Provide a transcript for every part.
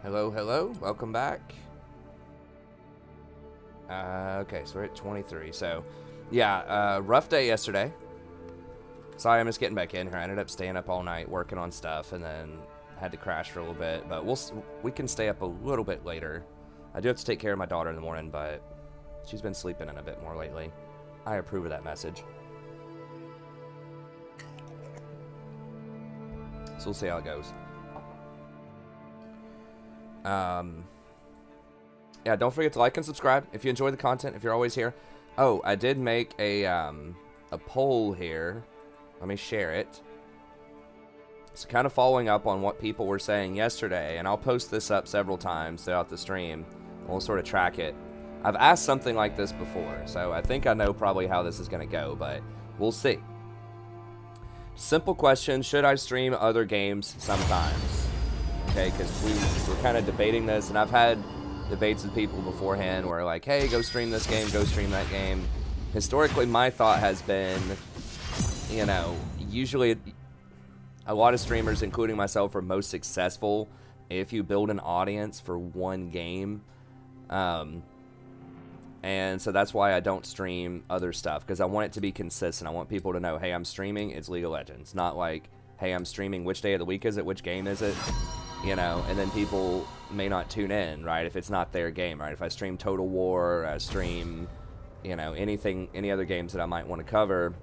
Hello, hello. Welcome back. Okay, so we're at 23. So, yeah, rough day yesterday. Sorry, I'm just getting back in here. I ended up staying up all night working on stuff, and then had to crash for a little bit. But we can stay up a little bit later. I do have to take care of my daughter in the morning, but she's been sleeping in a bit more lately. I approve of that message. So we'll see how it goes. Yeah, don't forget to like and subscribe if you enjoy the content, if you're always here. Oh, I did make a poll here. Let me share it. It's kind of following up on what people were saying yesterday, and I'll post this up several times throughout the stream. We'll sort of track it. I've asked something like this before, so I think I know probably how this is going to go, but we'll see. Simple question, should I stream other games sometimes? Okay, because we're kind of debating this, and I've had debates with people beforehand where like, hey, go stream this game, go stream that game. Historically, my thought has been, you know, usually a lot of streamers, including myself, are most successful if you build an audience for one game. And so that's why I don't stream other stuff, because I want it to be consistent. I want people to know, hey, I'm streaming, it's League of Legends. Not like, hey, I'm streaming, which day of the week is it, which game is it? You know, and then people may not tune in, right, if it's not their game, right? If I stream Total War, I stream, you know, any other games that I might want to cover,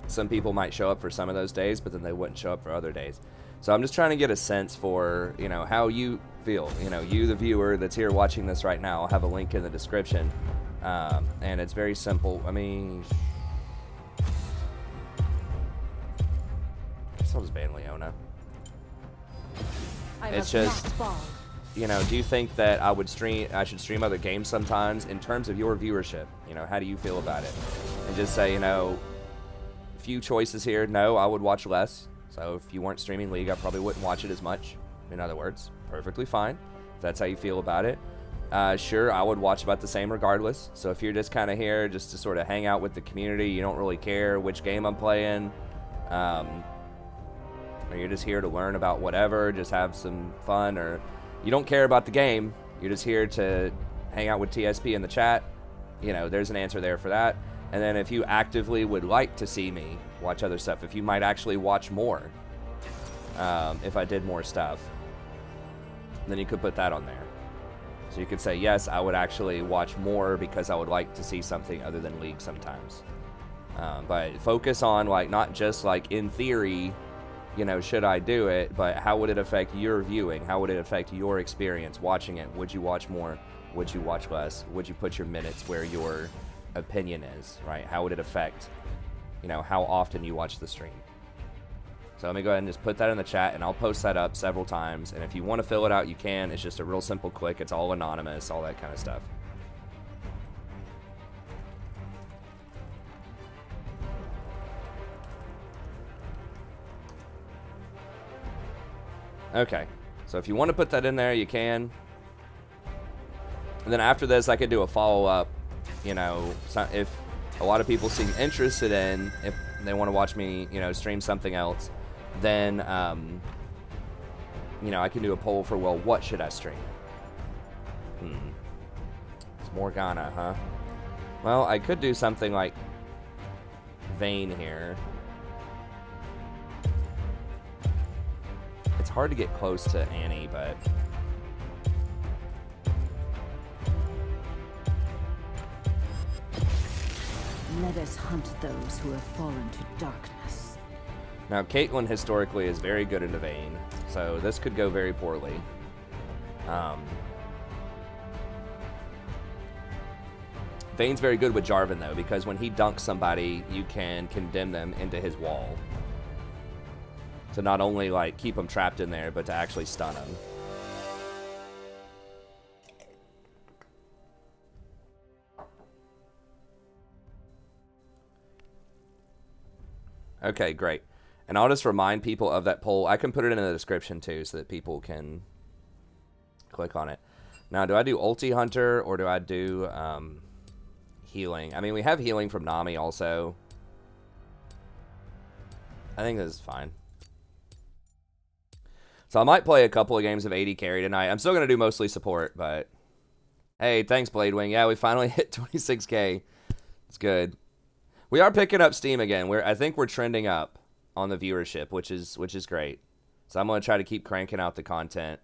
some people might show up for some of those days, but then they wouldn't show up for other days. So I'm just trying to get a sense for, you know, how you feel. You know, you, the viewer that's here watching this right now, I'll have a link in the description. And it's very simple. I mean, I guess I'll just ban Leona. It's just, you know, do you think that I should stream other games sometimes in terms of your viewership? You know, how do you feel about it? And just say, you know, few choices here. No, I would watch less. So if you weren't streaming League, I probably wouldn't watch it as much. In other words, perfectly fine. If that's how you feel about it. Sure, I would watch about the same regardless. So if you're just kind of here just to sort of hang out with the community, you don't really care which game I'm playing, or you're just here to learn about whatever, just have some fun, or you don't care about the game, you're just here to hang out with TSP in the chat, you know, there's an answer there for that. And then if you actively would like to see me watch other stuff, if you might actually watch more, if I did more stuff, then you could put that on there. So you could say, yes, I would actually watch more because I would like to see something other than League sometimes. But focus on, like, not just, like, in theory, you know, should I do it, but how would it affect your viewing? How would it affect your experience watching it? Would you watch more? Would you watch less? Would you put your minutes where your opinion is, right? How would it affect, you know, how often you watch the stream? So let me go ahead and just put that in the chat, and I'll post that up several times. And if you want to fill it out, you can. It's just a real simple click. It's all anonymous, all that kind of stuff. Okay, so if you want to put that in there, you can. And then after this, I could do a follow-up. You know, if a lot of people seem interested in, if they want to watch me, you know, stream something else, then, you know, I can do a poll for, well, what should I stream? It's Morgana, huh? Well, I could do something like Vayne here. It's hard to get close to Annie, but let us hunt those who have fallen to darkness. Now, Caitlyn historically is very good into Vayne, so this could go very poorly. Vayne's very good with Jarvan, though, because when he dunks somebody, you can condemn them into his wall. To not only, like, keep them trapped in there, but to actually stun them. Okay, great. And I'll just remind people of that poll. I can put it in the description, too, so that people can click on it. Now, do I do Ulti Hunter, or do I do healing? I mean, we have healing from Nami also. I think this is fine. So I might play a couple of games of AD carry tonight. I'm still going to do mostly support, but... Hey, thanks, Bladewing. Yeah, we finally hit 26K. It's good. We are picking up steam again. I think we're trending up on the viewership, which is great. So I'm going to try to keep cranking out the content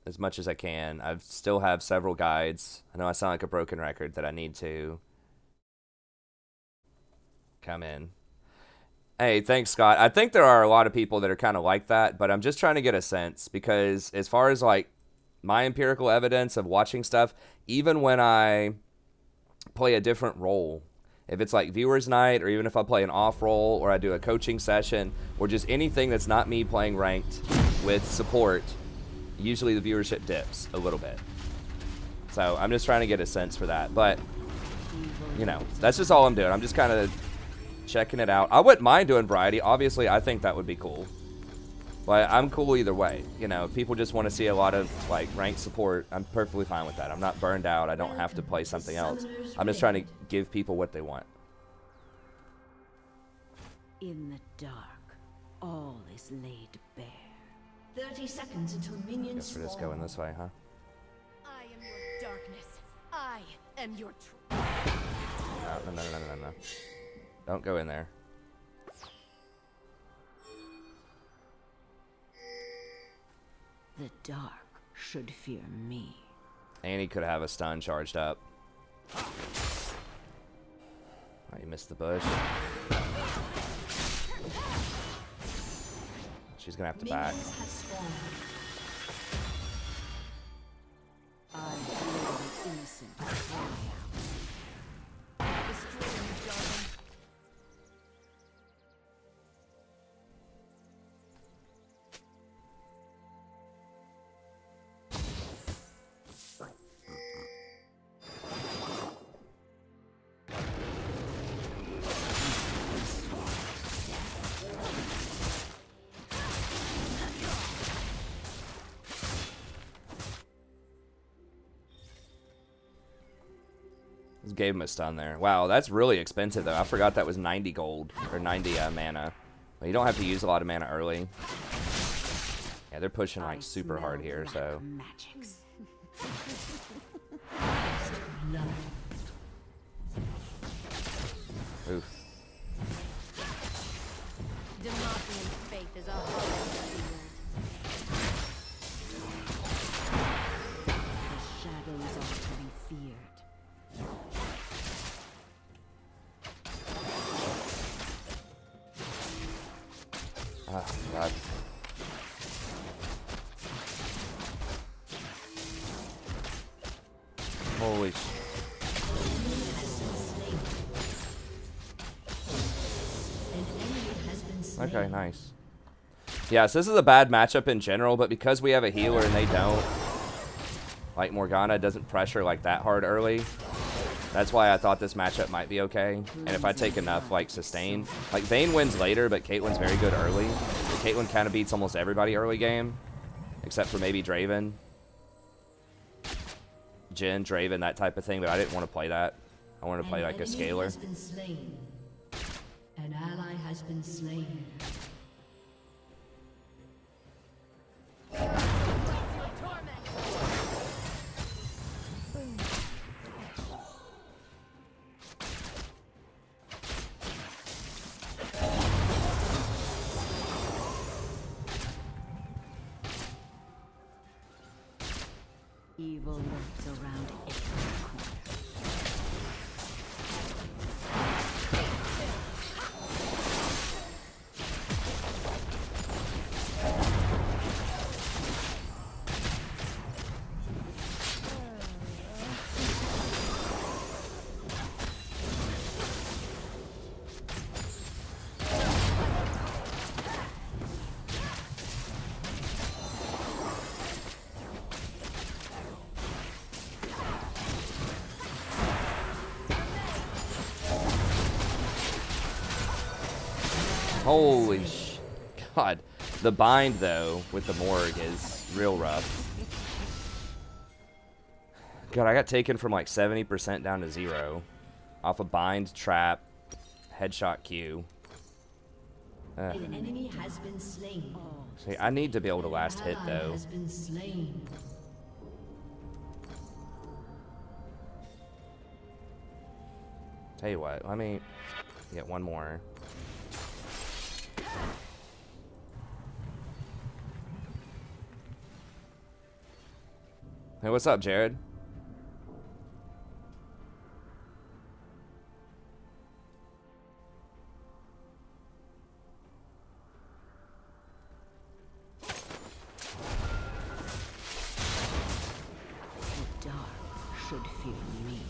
as much as I can. I still have several guides. I know I sound like a broken record that I need to come in. Hey, thanks, Scott. I think there are a lot of people that are kind of like that, but I'm just trying to get a sense because as far as like my empirical evidence of watching stuff, even when I play a different role, if it's like viewers night or even if I play an off role or I do a coaching session or just anything that's not me playing ranked with support, usually the viewership dips a little bit. So I'm just trying to get a sense for that. But, you know, that's just all I'm doing. I'm just kind of checking it out. I wouldn't mind doing variety. Obviously, I think that would be cool. But I'm cool either way. You know, if people just want to see a lot of, like, ranked support, I'm perfectly fine with that. I'm not burned out. I don't have to play something else. I'm just trying to give people what they want. In the dark, all is laid bare. 30 seconds until minions Guess we're just going this way, huh? I am your darkness. I am your truth. No. Don't go in there. The dark should fear me. And he could have a stun charged up. Oh, you missed the bush. She's gonna have to back. I hear the innocent cry out. Destroy me, darling. Just gave him a stun there. Wow, that's really expensive though. I forgot that was 90 gold or 90 mana. Well, you don't have to use a lot of mana early. Yeah, they're pushing like super hard here, so. Magics. Oof. Demacian faith is a hollow field. The shadows are to be feared. Ah, God. Holy sh... Okay, nice. Yeah, so this is a bad matchup in general, but because we have a healer and they don't, like Morgana doesn't pressure like that hard early, that's why I thought this matchup might be okay. And if I take enough, like, sustain. Like, Vayne wins later, but Caitlyn's very good early. Caitlyn kind of beats almost everybody early game, except for maybe Draven. Jhin, Draven, that type of thing, but I didn't want to play that. I wanted to play, like, a scaler. An ally has been slain. Evil lurks around every corner. Holy God. The bind, though, with the Morg is real rough. God, I got taken from like 70% down to 0. Off a bind, trap, headshot Q. An enemy has been slain. See, I need to be able to last hit, Ally though. has been slain. Tell you what, let me get one more. Hey, what's up, Jared? The dark should fear me.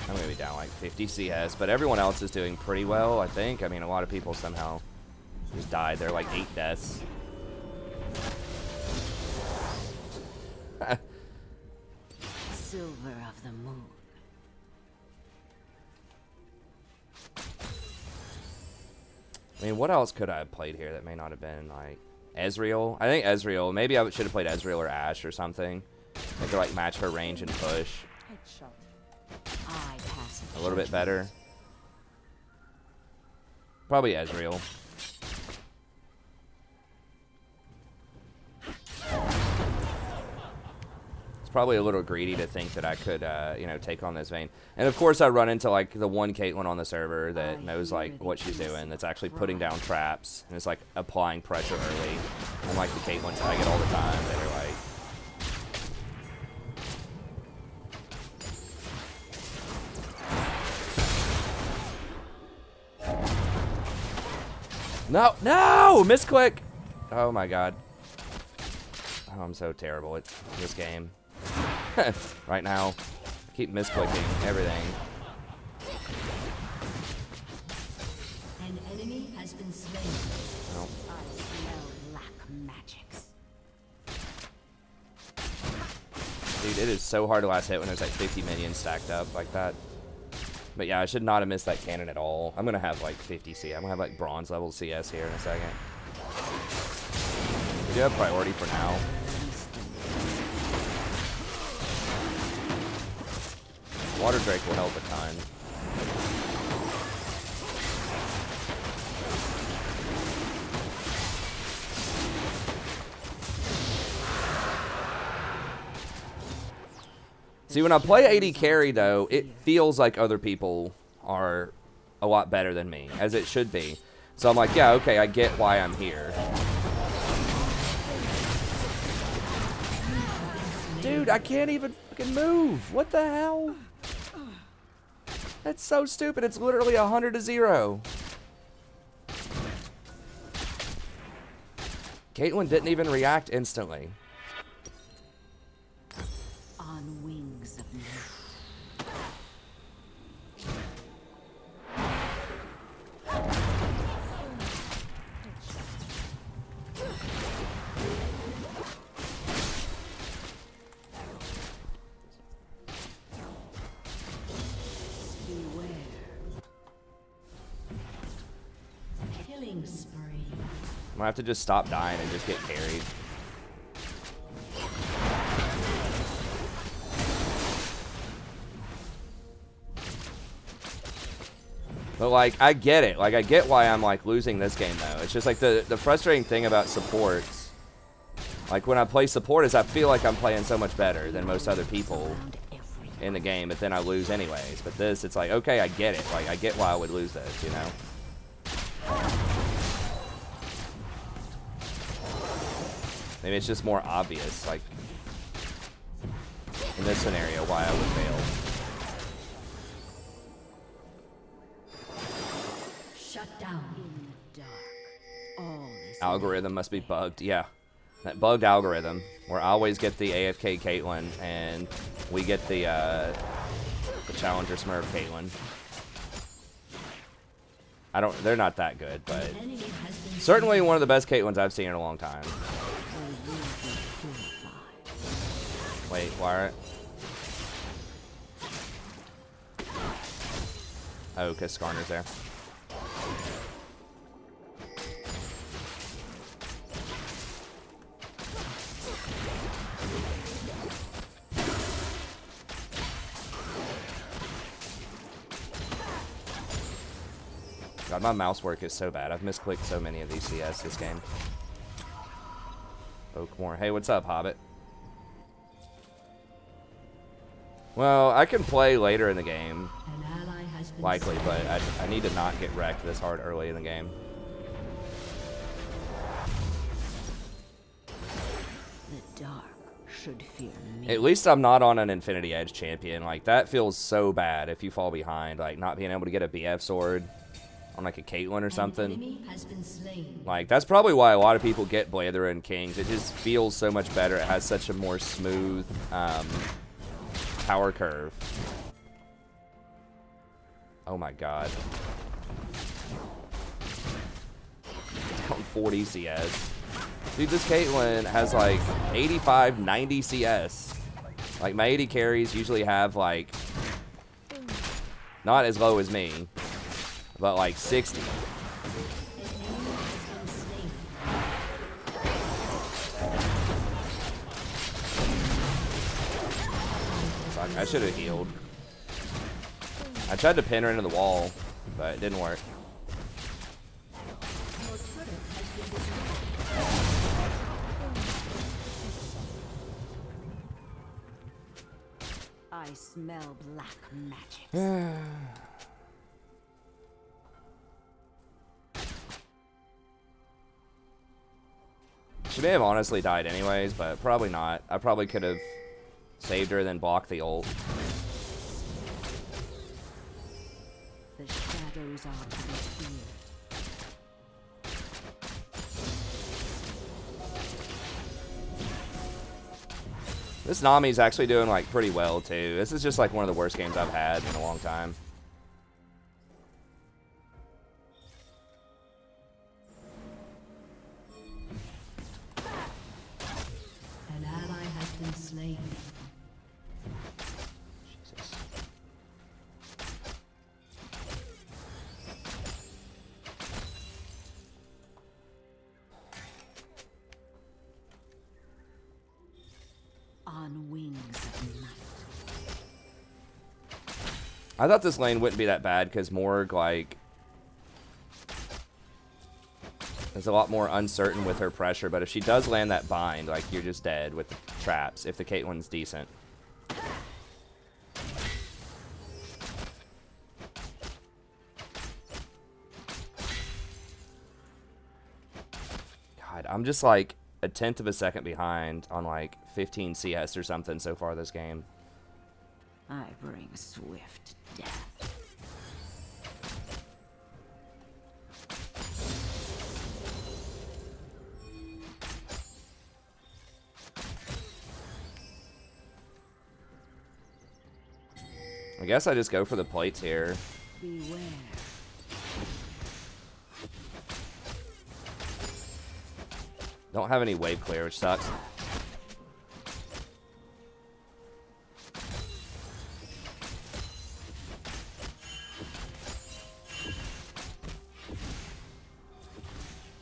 I'm gonna be down like 50 CS, but everyone else is doing pretty well, I think. I mean, a lot of people somehow just died. They're like 8 deaths. Silver of the moon. I mean, what else could I have played here that may not have been like Ezreal? I think Ezreal. Maybe I should have played Ezreal or Ashe or something. I could like match her range and push I pass a little bit better. Probably Ezreal. It's probably a little greedy to think that I could, you know, take on this Vayne. And of course, I run into like the one Caitlyn on the server that knows like what she's doing. That's actually putting down traps and it's like applying pressure early. Unlike the Caitlyn's I get all the time that are like. No, no, misclick. Oh my god. Oh, I'm so terrible at this game. Right now, I keep misclicking everything. An enemy has been slain. No. I smell black magics. Dude, it is so hard to last hit when there's like 50 minions stacked up like that. But yeah, I should not have missed that cannon at all. I'm gonna have like 50 CS. I'm gonna have like bronze level CS here in a second. We do have priority for now. Water Drake will help a ton. See, when I play AD carry, though, it feels like other people are a lot better than me, as it should be. So I'm like, yeah, okay, I get why I'm here. Dude, I can't even fucking move. What the hell? That's so stupid. It's literally 100-0. Caitlyn didn't even react instantly. On wings of night. Killing spree. I'm gonna have to just stop dying and just get carried. But like, I get it. Like, I get why I'm like losing this game though. It's just like the frustrating thing about supports. Like when I play support is I feel like I'm playing so much better than most other people in the game, but then I lose anyways. But this, it's like, okay, I get it. Like, I get why I would lose this, you know? Maybe it's just more obvious, like, in this scenario, why I would fail. Shut down. In the dark, all is Algorithm must be bugged. Yeah. That bugged algorithm, where I always get the AFK Caitlyn, and we get the Challenger Smurf Caitlyn. They're not that good, but Enemy has been certainly one of the best Caitlyn's I've seen in a long time. Wait, why? Oh, because Skarner's there. God, my mouse work is so bad. I've misclicked so many of these CS this game. Oakmore. Hey, what's up, Hobbit? Well, I can play later in the game. An ally has been Likely, but I need to not get wrecked this hard early in the game. The dark should fear me. At least I'm not on an Infinity Edge champion. Like, that feels so bad if you fall behind. Like, not being able to get a BF sword on, like, a Caitlyn or something. An enemy has been slain. Like, that's probably why a lot of people get Blather and Kings. It just feels so much better. It has such a more smooth power curve. Oh my god. Down 40 CS. Dude, this Caitlyn has like 85, 90 CS. Like, my 80 carries usually have like, not as low as me, but like 60. Fuck, I should have healed. I tried to pin her into the wall, but it didn't work. I smell black magic. She may have honestly died anyways, but probably not. I probably could have saved her, then blocked the ult. The shadows are to be feared. This Nami's actually doing like pretty well too. This is just like one of the worst games I've had in a long time. An ally has been slain. Jesus. On wings of night. I thought this lane wouldn't be that bad because Morg, like, is a lot more uncertain with her pressure, but if she does land that bind, like, you're just dead with the traps if the Caitlyn's decent. God, I'm just like a tenth of a second behind on like 15 CS or something so far this game. I bring swift death. I guess I just go for the plates here. Beware. Don't have any wave clear, which sucks.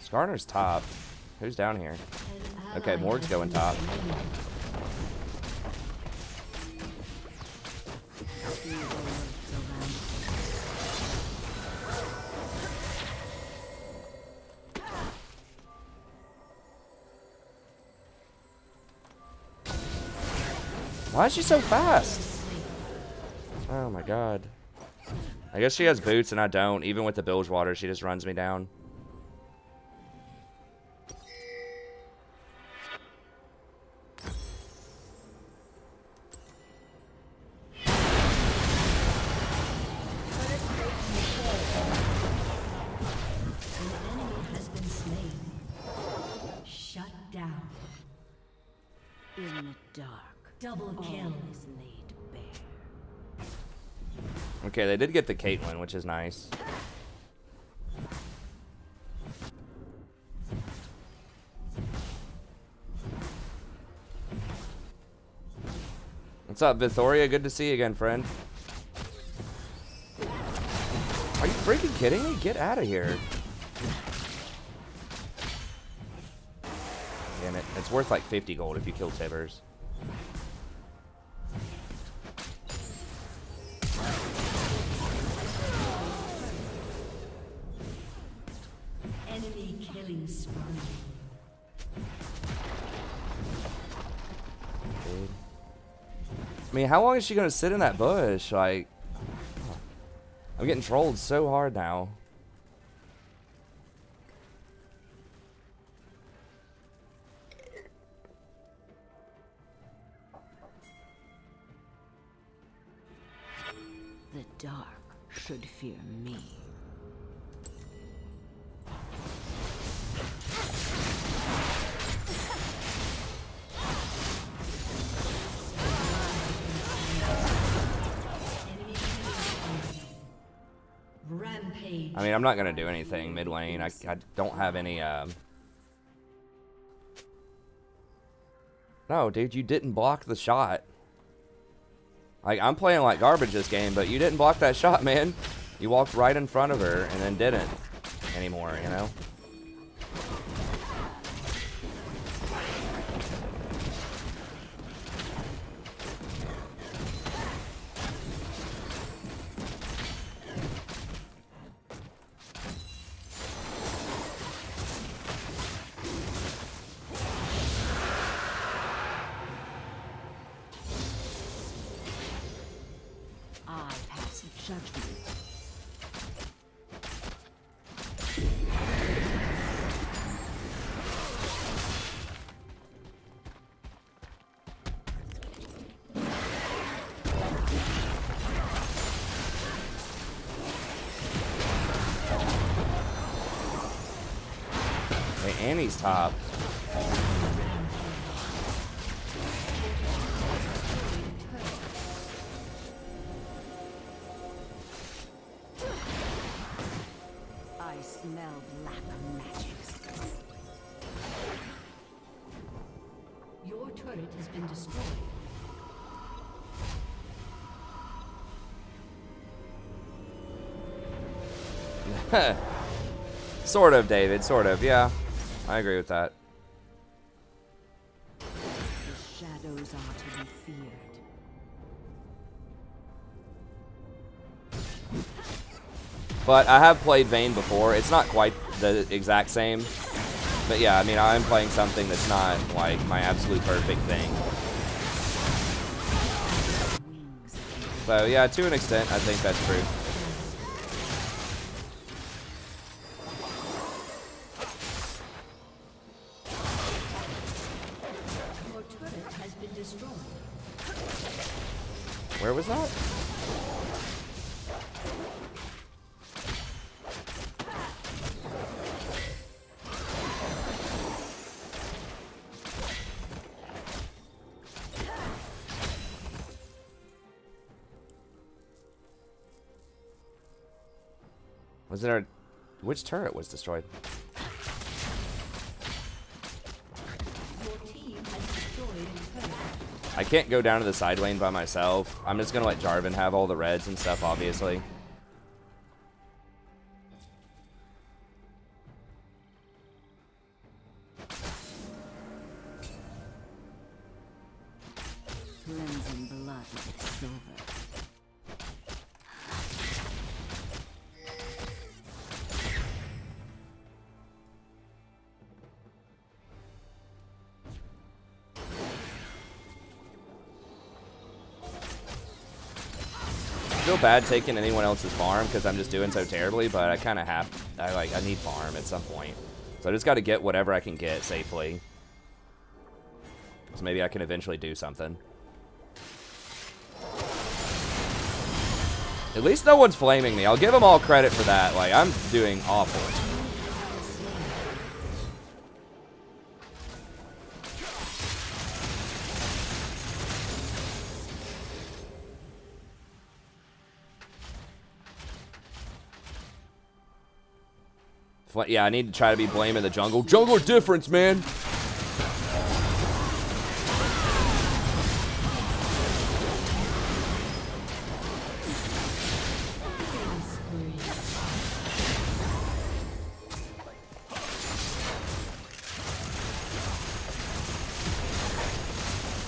Skarner's top. Who's down here? Okay, Morg's going top. Why is she so fast? Oh my god. I guess she has boots and I don't. Even with the bilge water, she just runs me down. Double kill. Is laid bare. Okay, they did get the Caitlyn, which is nice. What's up, Vithoria? Good to see you again, friend. Are you freaking kidding me? Get out of here. Damn it. It's worth like 50 gold if you kill Tibbers. spree. Dude. I mean, how long is she gonna sit in that bush? Like, I'm getting trolled so hard now. The dark should fear me. Rampage. I mean, I'm not gonna do anything mid lane. I don't have any. No, dude, you didn't block the shot. Like, I'm playing like garbage this game, but you didn't block that shot, man. You walked right in front of her and then didn't anymore, you know? I pass judgment. Hey, Annie's top. I smell black magics. Your turret has been destroyed. Sort of, David. Sort of. Yeah, I agree with that. The shadows are to be feared. But I have played Vayne before. It's not quite the exact same. But yeah, I mean, I'm playing something that's not like my absolute perfect thing. So yeah, to an extent, I think that's true. Your turret has been destroyed. Where was that? Was there? Which turret was destroyed? Your team has destroyed a turret. I can't go down to the side lane by myself. I'm just gonna let Jarvan have all the reds and stuff, obviously. Cleansing blood with silver. I feel bad taking anyone else's farm because I'm just doing so terribly, but I kind of have. I need farm at some point, so I just got to get whatever I can get safely. So maybe I can eventually do something. At least no one's flaming me. I'll give them all credit for that. Like, I'm doing awful. Yeah, I need to try to be blaming the jungle. Jungle difference, man.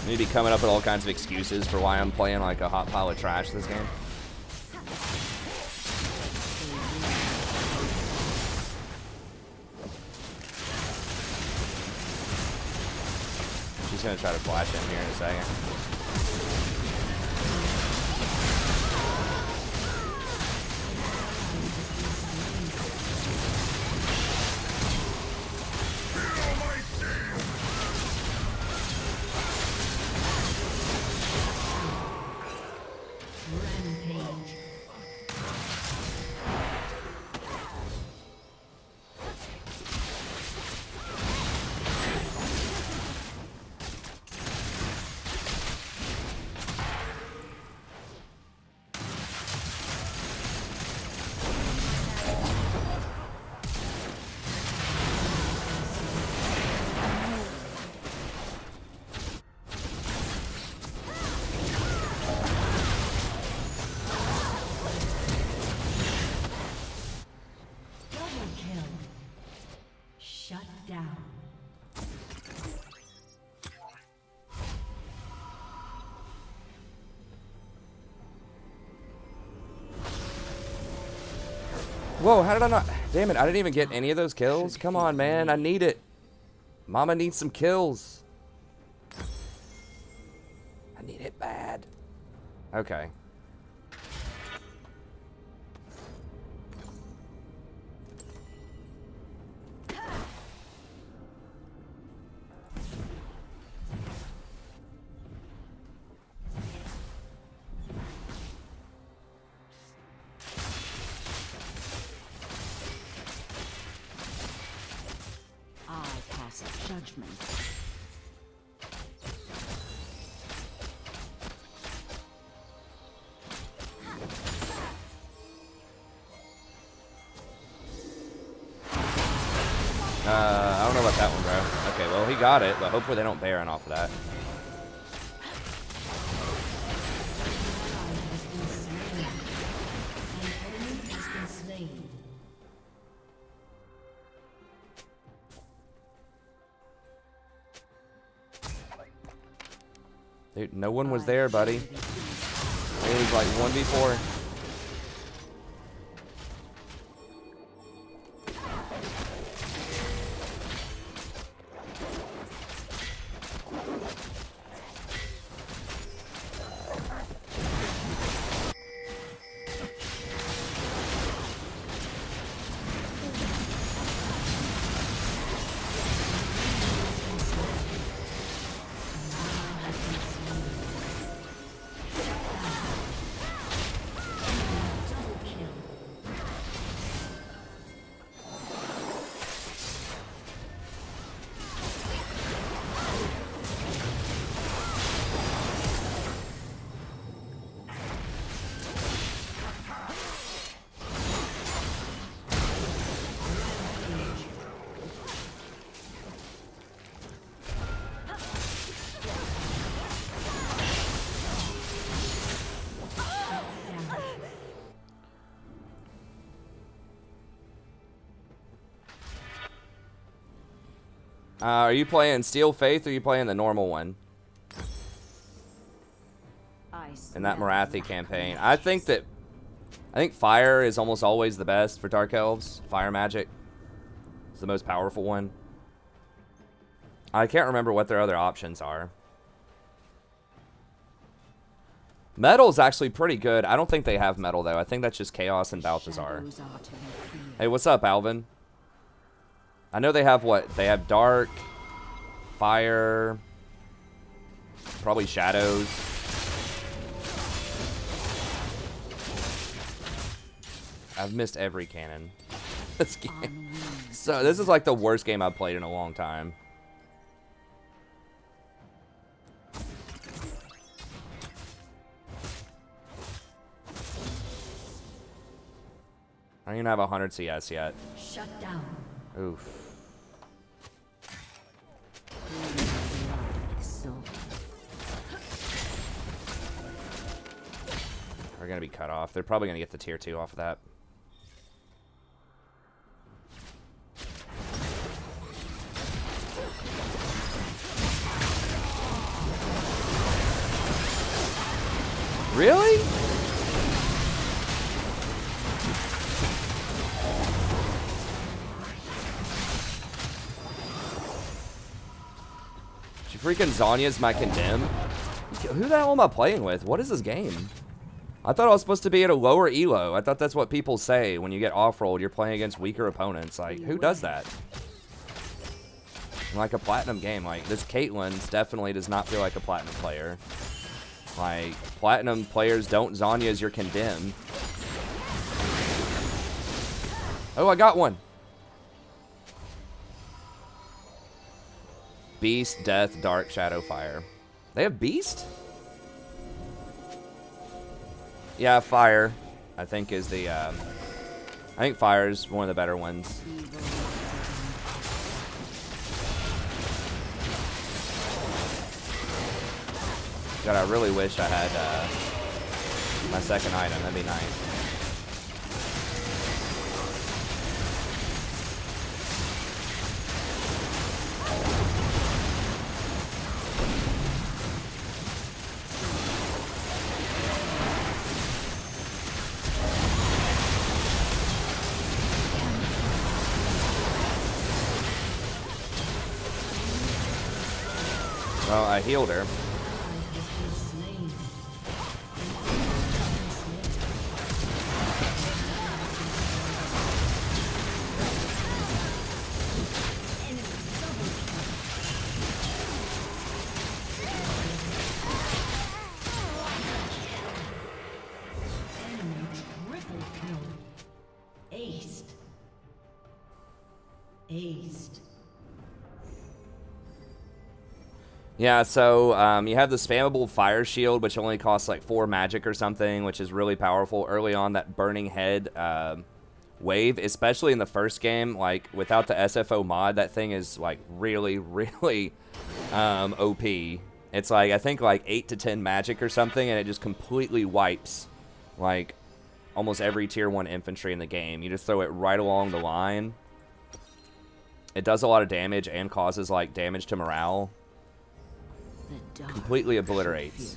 I need to be coming up with all kinds of excuses for why I'm playing like a hot pile of trash this game. just gonna try to flash in here in a second. Whoa, how did I not? Damn it, I didn't even get any of those kills. Come on, man, I need it. Mama needs some kills. I need it bad. Okay. Judgment. I don't know about that one, bro. Okay, well, he got it, but hopefully they don't Baron off of that. Dude, no one was there, buddy. It was like 1v4. Are you playing Steel Faith or are you playing the normal one? In that Morathi campaign. I think Fire is almost always the best for Dark Elves. Fire magic is the most powerful one. I can't remember what their other options are. Metal's actually pretty good. I don't think they have metal though. I think that's just Chaos and Balthazar. Hey, what's up, Alvin? I know they have what? They have Dark, Fire, probably Shadows. I've missed every cannon. This game. So this is like the worst game I've played in a long time. I don't even have 100 CS yet. Shut down. Oof. We're gonna be cut off. They're probably gonna get the tier 2 off of that. Really? Did you Freaking Zonya's my condemn. Who the hell am I playing with? What is this game? I thought I was supposed to be at a lower elo. I thought that's what people say when you get off-rolled. You're playing against weaker opponents. Like, who does that? Like a platinum game. Like, this Caitlyn's definitely does not feel like a platinum player. Like, platinum players don't Zonya as your condemn. Oh, I got one. Beast, Death, Dark, Shadow, Fire. They have Beast? Yeah, Fire, I think is the, I think Fire is one of the better ones. God, I really wish I had, my second item. That'd be nice. Well, I healed her. Yeah, so you have the spammable fire shield, which only costs like 4 magic or something, which is really powerful early on. That burning head wave, especially in the first game, like without the SFO mod, that thing is like really, really OP. It's like, I think like 8 to 10 magic or something, and it just completely wipes like almost every tier 1 infantry in the game. You just throw it right along the line. It does a lot of damage and causes like damage to morale. Completely obliterates.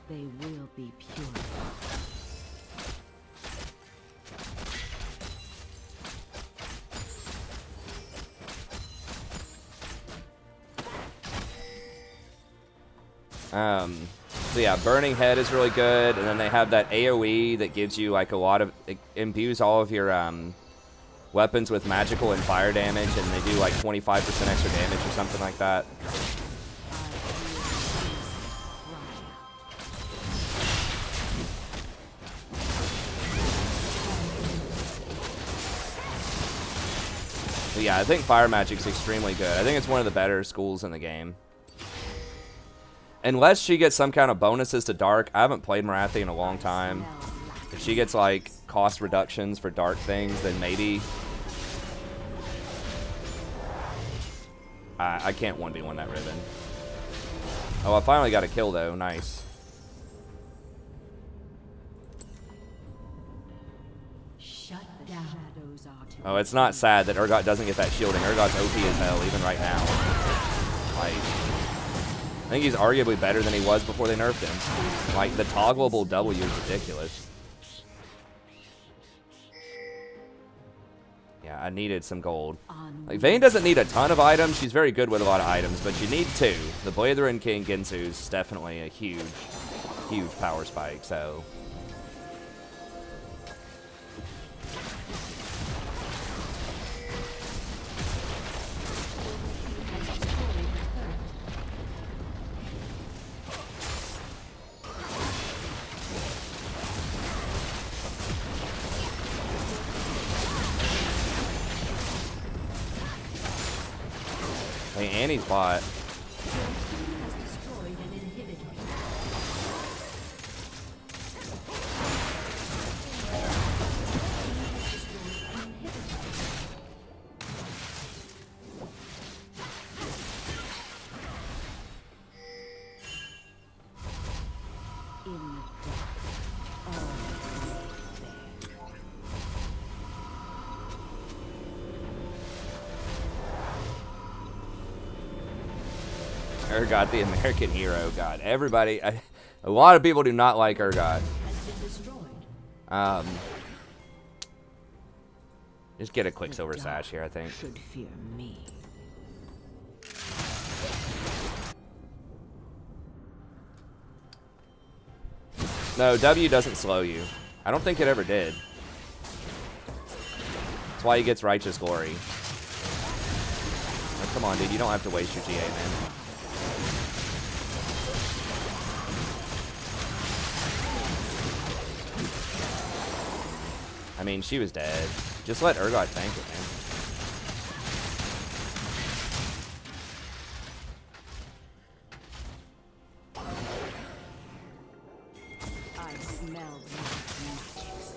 They will be purified. So yeah, Burning Head is really good, and then they have that AoE that gives you like a lot of, it imbues all of your weapons with magical and fire damage, and they do like 25% extra damage or something like that. But yeah, I think fire magic's extremely good. I think it's one of the better schools in the game. Unless she gets some kind of bonuses to Dark. I haven't played Marathi in a long time. If she gets, like, cost reductions for Dark things, then maybe. I can't 1v1 that Riven. Oh, I finally got a kill, though. Nice. Shut down. Oh, it's not sad that Urgot doesn't get that shielding. Urgot's OP as hell, even right now. Like, I think he's arguably better than he was before they nerfed him. Like, the toggleable W is ridiculous. Yeah, I needed some gold. Like, Vayne doesn't need a ton of items. She's very good with a lot of items, but you need 2. The Blatherin King Ginsu is definitely a huge, huge power spike, so... Hey, Annie's bot. Urgot, the American hero. God, everybody, a lot of people do not like Urgot. Just get a quick silver sash here, I think. Should fear me. No, W doesn't slow you. I don't think it ever did. That's why he gets Righteous Glory. Oh, come on, dude. You don't have to waste your GA, man. I mean, she was dead. Just let Urgot tank it, man. I smell magics.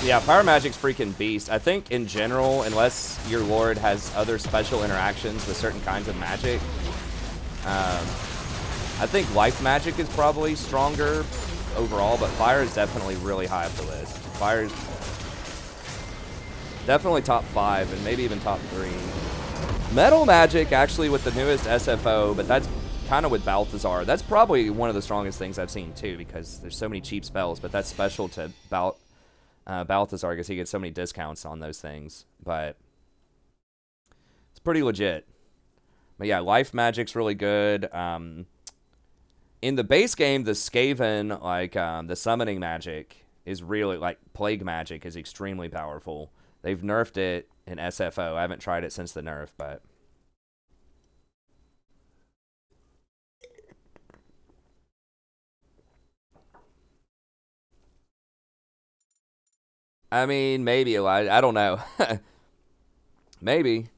Yeah, Fire Magic's freaking beast. I think in general, unless your Lord has other special interactions with certain kinds of magic, I think Life Magic is probably stronger overall, but Fire is definitely really high up the list. Fire is definitely top 5 and maybe even top 3. Metal Magic actually with the newest SFO, but that's kind of with Balthazar. That's probably one of the strongest things I've seen too, because there's so many cheap spells, but that's special to Balthazar because he gets so many discounts on those things, but it's pretty legit. But yeah, Life Magic's really good. In the base game, the Skaven, like the summoning magic, is really, like, Plague Magic is extremely powerful. They've nerfed it in SFO. I haven't tried it since the nerf, but I mean, maybe a lot. I don't know. Maybe.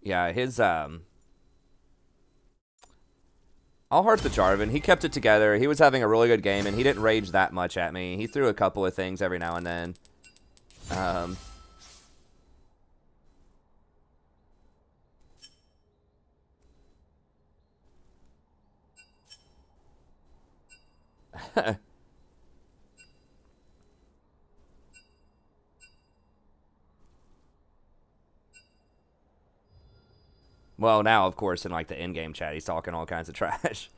Yeah, his I'll heart the Jarvan. He kept it together. He was having a really good game, and he didn't rage that much at me. He threw a couple of things every now and then. Well, now, of course, in like the in-game chat, he's talking all kinds of trash.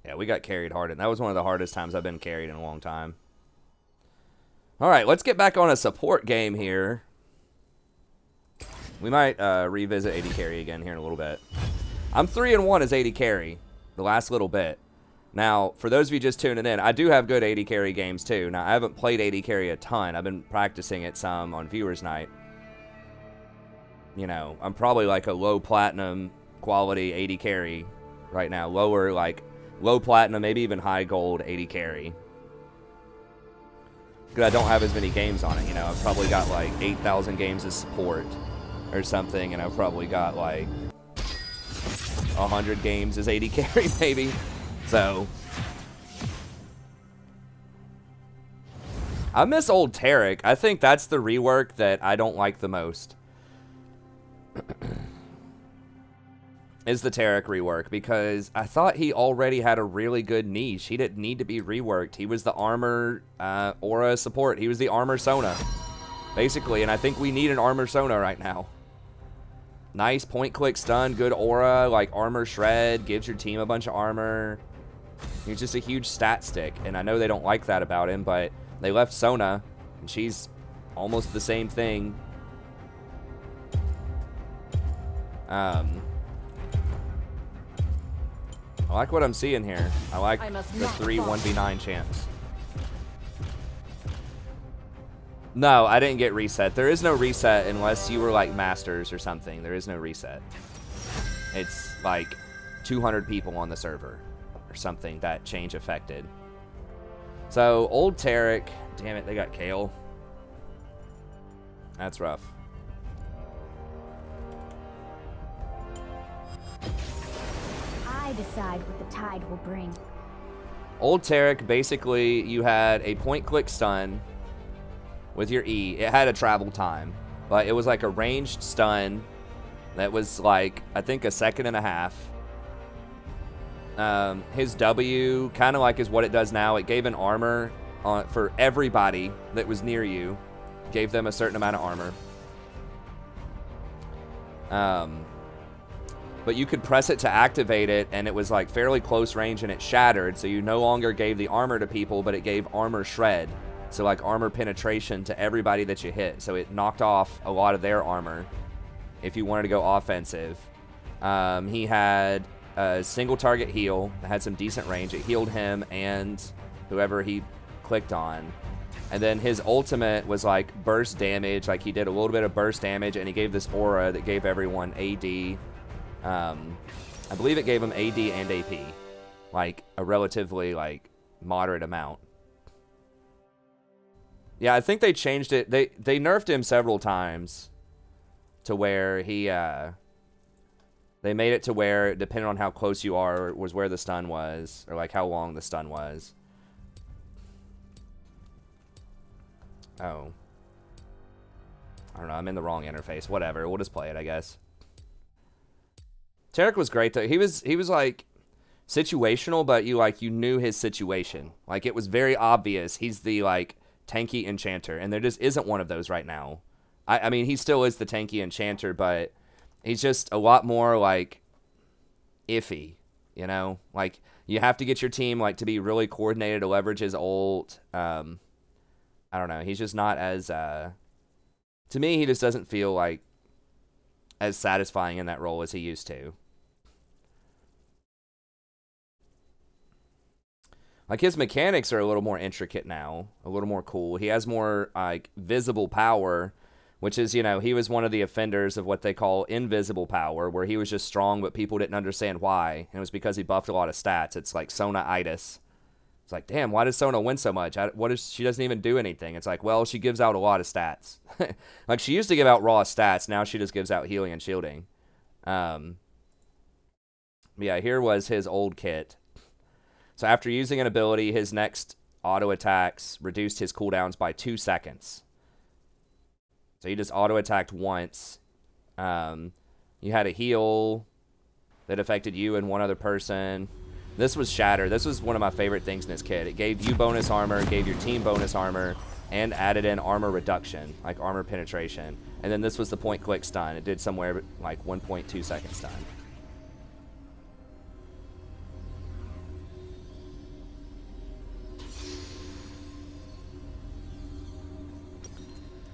Yeah, we got carried hard, and that was one of the hardest times I've been carried in a long time. All right, let's get back on a support game here. We might revisit AD carry again here in a little bit. I'm 3-1 as AD carry the last little bit. Now, for those of you just tuning in, I do have good AD carry games too. Now, I haven't played AD carry a ton. I've been practicing it some on Viewers Night. You know, I'm probably like a low platinum quality AD carry right now. Lower, like, low platinum, maybe even high gold AD carry. Because I don't have as many games on it, you know. I've probably got like 8,000 games of support or something, and I've probably got like 100 games as AD carry, maybe. So, I miss old Taric. I think that's the rework that I don't like the most. Is the Taric rework, because I thought he already had a really good niche. He didn't need to be reworked. He was the armor aura support. He was the armor Sona, basically, and I think we need an armor Sona right now. Nice point-click stun, good aura, like armor shred, gives your team a bunch of armor. He's just a huge stat stick, and I know they don't like that about him, but they left Sona, and she's almost the same thing. I like what I'm seeing here. I like I must the not 3 fall. 1v9 chance. No, I didn't get reset. There is no reset unless you were like Masters or something. There is no reset. It's like 200 people on the server or something that change affected. So, old Taric. Damn it, they got Kale. That's rough. I decide what the tide will bring. Old Taric, basically, you had a point-click stun with your E. It had a travel time, but it was like a ranged stun that was like, I think, a second and a half. His W, kind of like is what it does now. It gave an armor for everybody that was near you. Gave them a certain amount of armor. But you could press it to activate it, and it was like fairly close range, and it shattered, so you no longer gave the armor to people, but it gave armor shred. So like armor penetration to everybody that you hit. So it knocked off a lot of their armor if you wanted to go offensive. He had a single target heal that had some decent range. It healed him and whoever he clicked on. And then his ultimate was like burst damage. Like he did a little bit of burst damage, and he gave this aura that gave everyone AD. I believe it gave him AD and AP. Like a relatively like moderate amount. Yeah, I think they changed it. They nerfed him several times to where he they made it to where, depending on how close you are, was where the stun was, or like how long the stun was. Oh. I don't know, I'm in the wrong interface. Whatever, we'll just play it, I guess. Taric was great though. He was like situational, but you knew his situation. Like it was very obvious. He's the like tanky enchanter, and there just isn't one of those right now. I mean, he still is the tanky enchanter, but he's just a lot more like iffy, you know? Like you have to get your team like to be really coordinated to leverage his ult. I don't know. He's just not as to me, he just doesn't feel like as satisfying in that role as he used to. Like his mechanics are a little more intricate now, a little more cool. He has more like visible power, which is, you know, he was one of the offenders of what they call invisible power, where he was just strong, but people didn't understand why. And it was because he buffed a lot of stats. It's like Sona-itis. It's like, damn, why does Sona win so much? She doesn't even do anything. It's like, well, she gives out a lot of stats. Like she used to give out raw stats. Now she just gives out healing and shielding. Yeah, here was his old kit. So after using an ability, his next auto attacks reduced his cooldowns by 2 seconds. So he just auto attacked once. You had a heal that affected you and one other person. This was Shatter. This was one of my favorite things in this kit. It gave you bonus armor, gave your team bonus armor, and added in armor reduction, like armor penetration. And then this was the point click stun. It did somewhere like 1.2 second stun.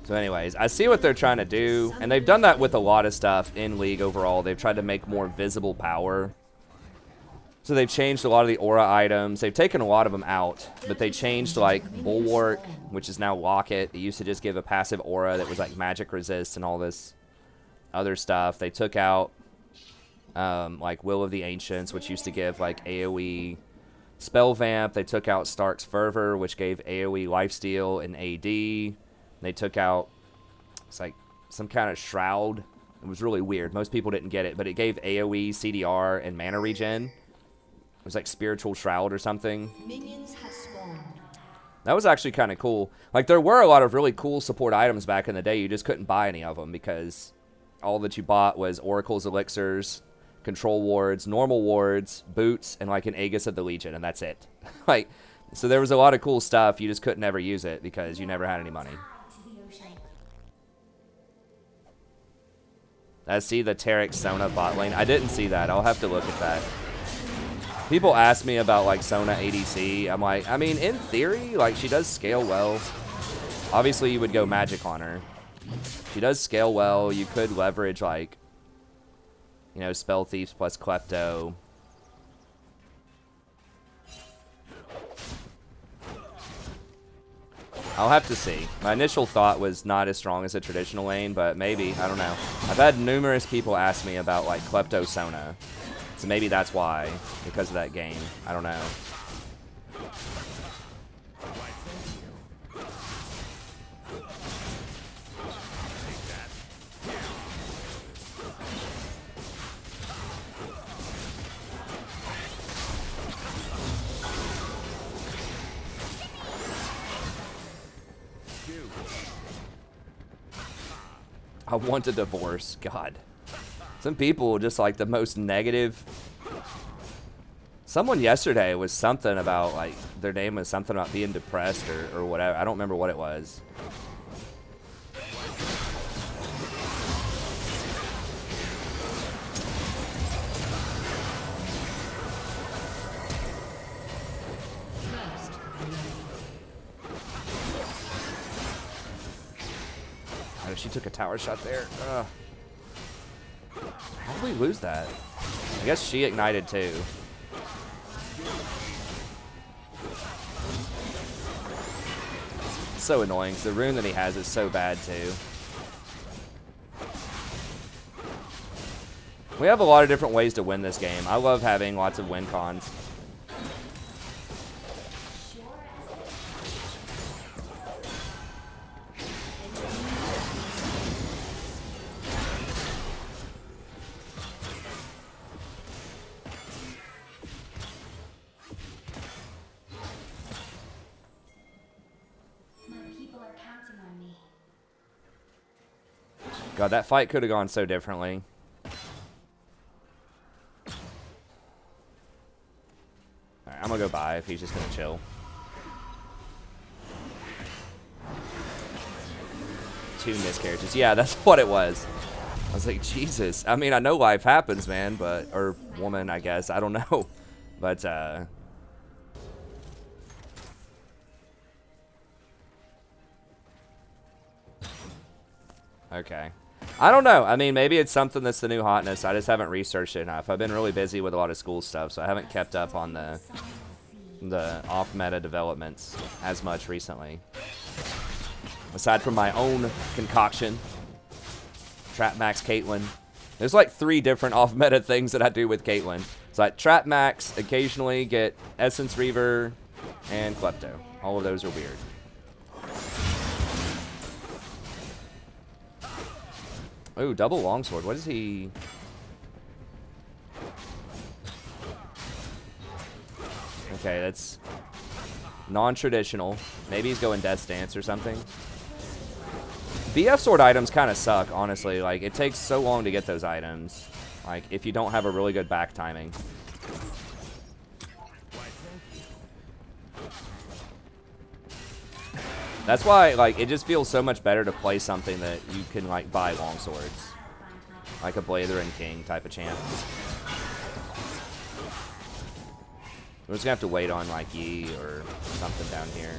So anyways, I see what they're trying to do, and they've done that with a lot of stuff in League overall. They've tried to make more visible power. So they've changed a lot of the aura items. They've taken a lot of them out, but they changed like Bulwark, which is now Locket. It used to just give a passive aura that was like magic resist and all this other stuff. They took out like Will of the Ancients, which used to give like AoE spell vamp. They took out Stark's Fervor, which gave AoE lifesteal and AD. They took out, it's like some kind of shroud. It was really weird. Most people didn't get it, but it gave AoE, CDR, and mana regen. It was like spiritual shroud or something. Minions have spawned. That was actually kind of cool. Like there were a lot of really cool support items back in the day. You just couldn't buy any of them because all that you bought was Oracle's elixirs, control wards, normal wards, boots, and like an Aegis of the Legion, and that's it. Like, so there was a lot of cool stuff. You just couldn't ever use it because you never had any money. I see the Taric Sona bot lane. I didn't see that. I'll have to look at that. People ask me about like Sona ADC. I'm like, I mean, in theory, like she does scale well. Obviously, you would go magic on her. She does scale well. You could leverage like You know, Spell Thieves plus Klepto. I'll have to see. My initial thought was not as strong as a traditional lane, but maybe. I don't know. I've had numerous people ask me about, like, Klepto Sona. So maybe that's why, because of that game. I don't know. I want a divorce. God. Some people just like the most negative. Someone yesterday was something about, like, their name was something about being depressed or whatever. I don't remember what it was. Oh, she took a tower shot there. Ugh. How did we lose that? I guess she ignited too. So annoying. The rune that he has is so bad too. We have a lot of different ways to win this game. I love having lots of win cons. God, that fight could have gone so differently. Alright, I'm gonna go buy if he's just gonna chill. Two miscarriages. Yeah, that's what it was. I was like, Jesus. I mean, I know life happens, man, but... Or woman, I guess. I don't know. But, okay. I don't know. I mean, maybe it's something that's the new hotness. I just haven't researched it enough. I've been really busy with a lot of school stuff, so I haven't kept up on the off-meta developments as much recently. Aside from my own concoction, Trap Max Caitlyn. There's like 3 different off-meta things that I do with Caitlyn. It's like Trap Max, occasionally get Essence Reaver, and Klepto. All of those are weird. Ooh, double longsword. What is he? Okay, that's non-traditional. Maybe he's going Death's Dance or something. BF sword items kind of suck, honestly. Like, it takes so long to get those items. Like, if you don't have a really good back timing. That's why, like, it just feels so much better to play something that you can, like, buy longswords. Like a Blatherin King type of champ. We're just gonna have to wait on, like, Yi or something down here.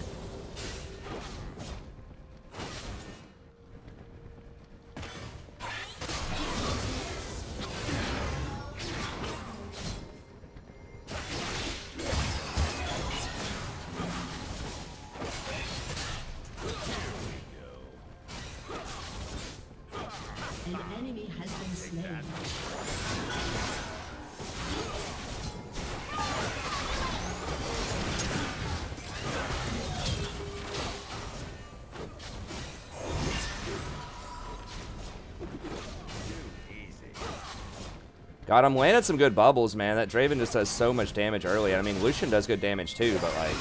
God, I'm landing some good bubbles, man. That Draven just does so much damage early. I mean, Lucian does good damage too, but like...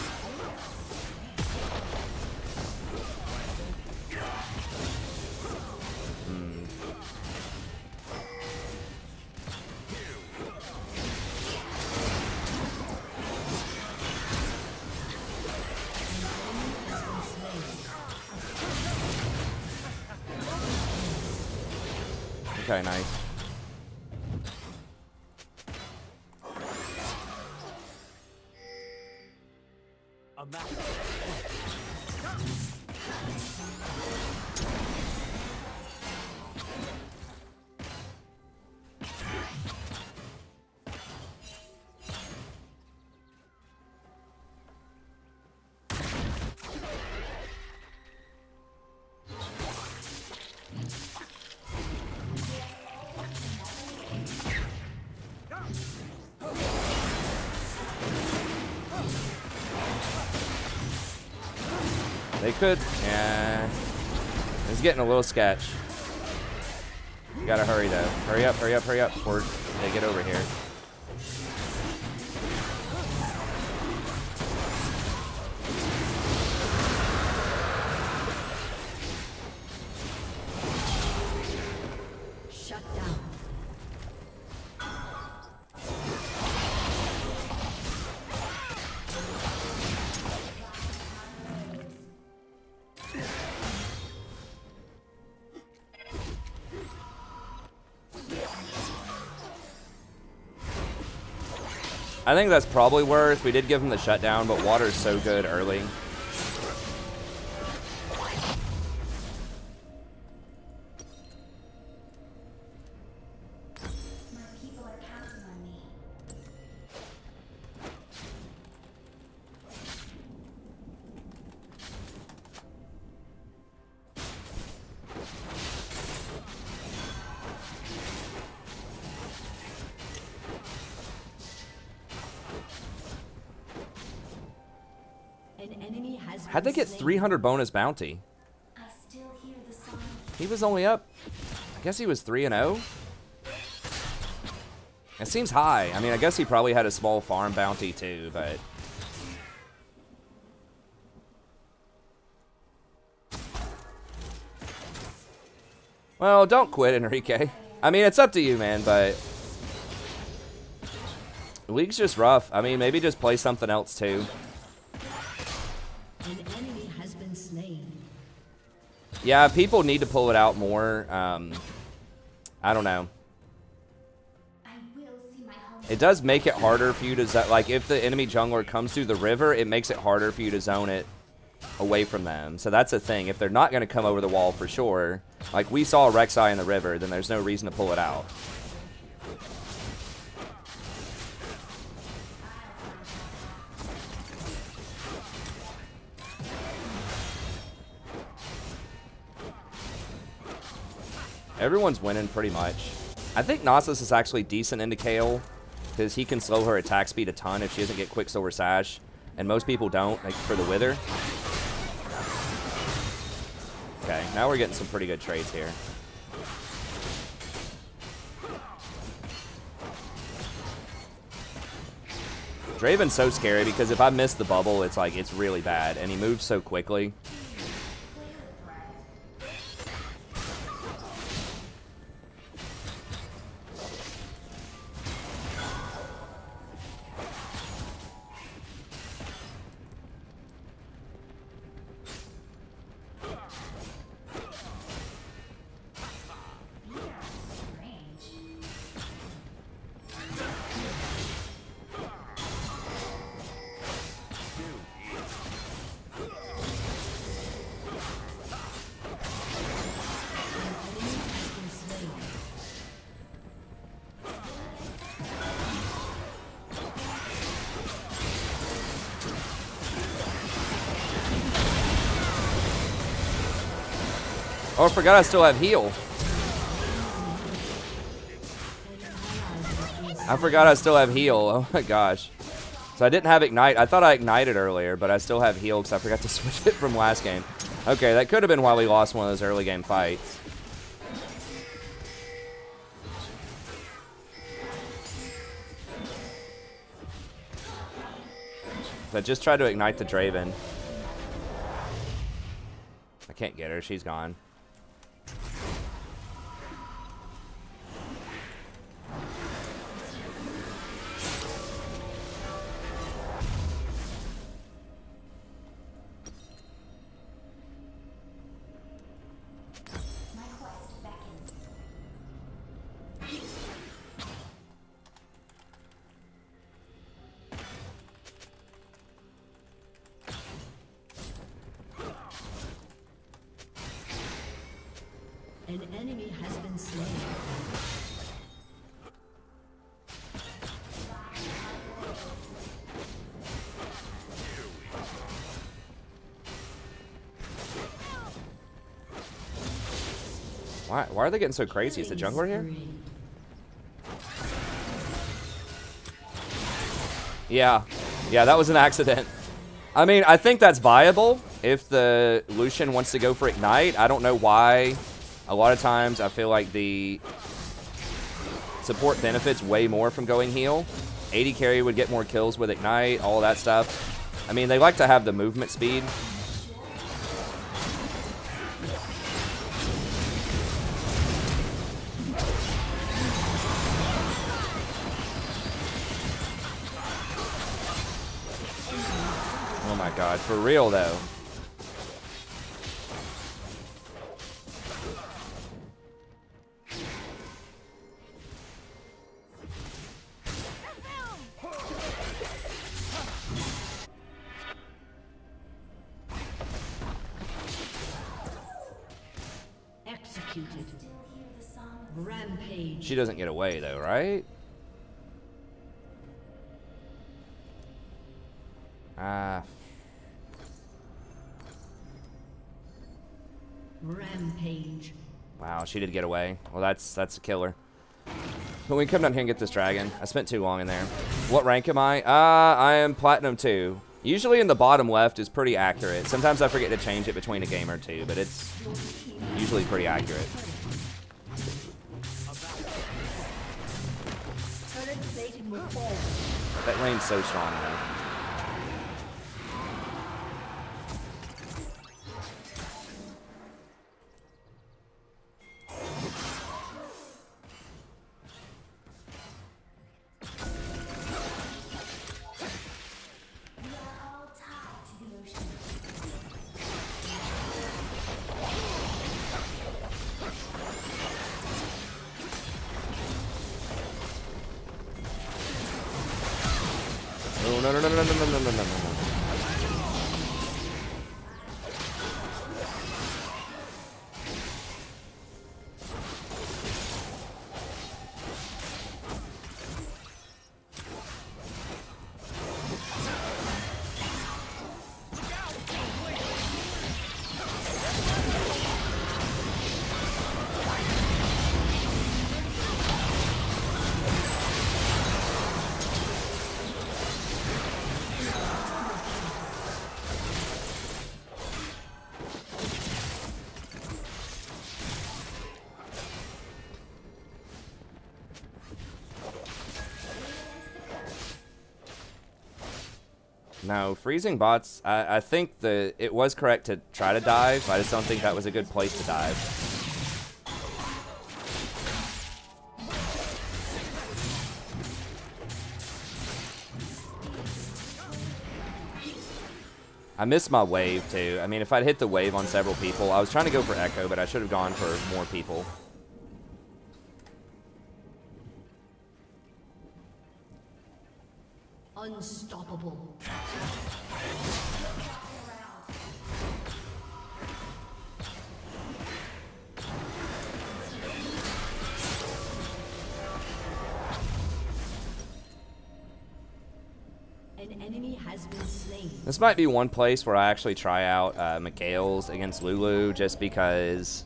Okay, nice. They could. Yeah. It's getting a little sketch. You gotta hurry though. Hurry up, hurry up, hurry up before they get over here. Shut down. I think that's probably worth. We did give him the shutdown, but water's so good early. How'd they get 300 bonus bounty? He was only up, I guess he was 3-0. It seems high. I mean, I guess he probably had a small farm bounty too, but... Well, don't quit, Enrique. I mean, it's up to you, man, but... The league's just rough. I mean, maybe just play something else too. An enemy has been slain. Yeah, people need to pull it out more. I don't know. It does make it harder for you to, like, if the enemy jungler comes through the river, it makes it harder for you to zone it away from them. So that's the thing. If they're not going to come over the wall for sure, like we saw Rek'Sai in the river, then there's no reason to pull it out. Everyone's winning pretty much. I think Nasus is actually decent into Kayle because he can slow her attack speed a ton if she doesn't get Quicksilver Sash, and most people don't, like for the Wither. Okay, now we're getting some pretty good trades here. Draven's so scary because if I miss the bubble, it's like, it's really bad, and he moves so quickly. Oh, I forgot I still have heal. I forgot I still have heal. Oh my gosh. So I didn't have ignite. I thought I ignited earlier, but I still have heal because I forgot to switch it from last game. Okay, that could have been why we lost one of those early game fights. So I just tried to ignite the Draven. I can't get her. She's gone. An enemy has been slain. Why are they getting so crazy? Is the jungler here? Yeah. Yeah, that was an accident. I mean, I think that's viable if the Lucian wants to go for Ignite. I don't know why. A lot of times I feel like the support benefits way more from going heal. AD carry would get more kills with Ignite, all that stuff. I mean, they like to have the movement speed. Oh my god, for real though. Executed. Rampage. She doesn't get away though, right? Rampage. Wow, she did get away. Well, that's a killer. But we can come down here and get this dragon. I spent too long in there. What rank am I? I am Platinum 2. Usually in the bottom left is pretty accurate. Sometimes I forget to change it between a game or two, but it's usually pretty accurate. That lane's so strong though. No. No, freezing bots, I think it was correct to try to dive. I just don't think that was a good place to dive. I missed my wave, too. I mean, if I'd hit the wave on several people, I was trying to go for Echo, but I should have gone for more people. Unstoppable. An enemy has been slain. This might be one place where I actually try out Mikhail's against Lulu, just because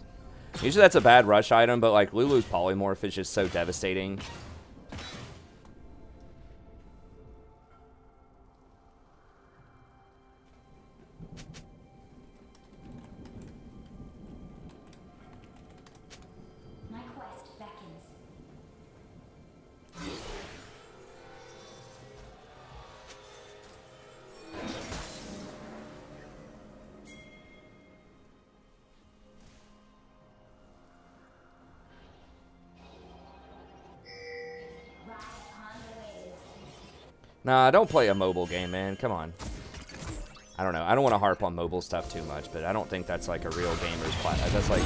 usually that's a bad rush item, but like Lulu's polymorph is just so devastating. Nah, don't play a mobile game, man. Come on. I don't know. I don't want to harp on mobile stuff too much, but I don't think that's like a real gamer's platform. That's like,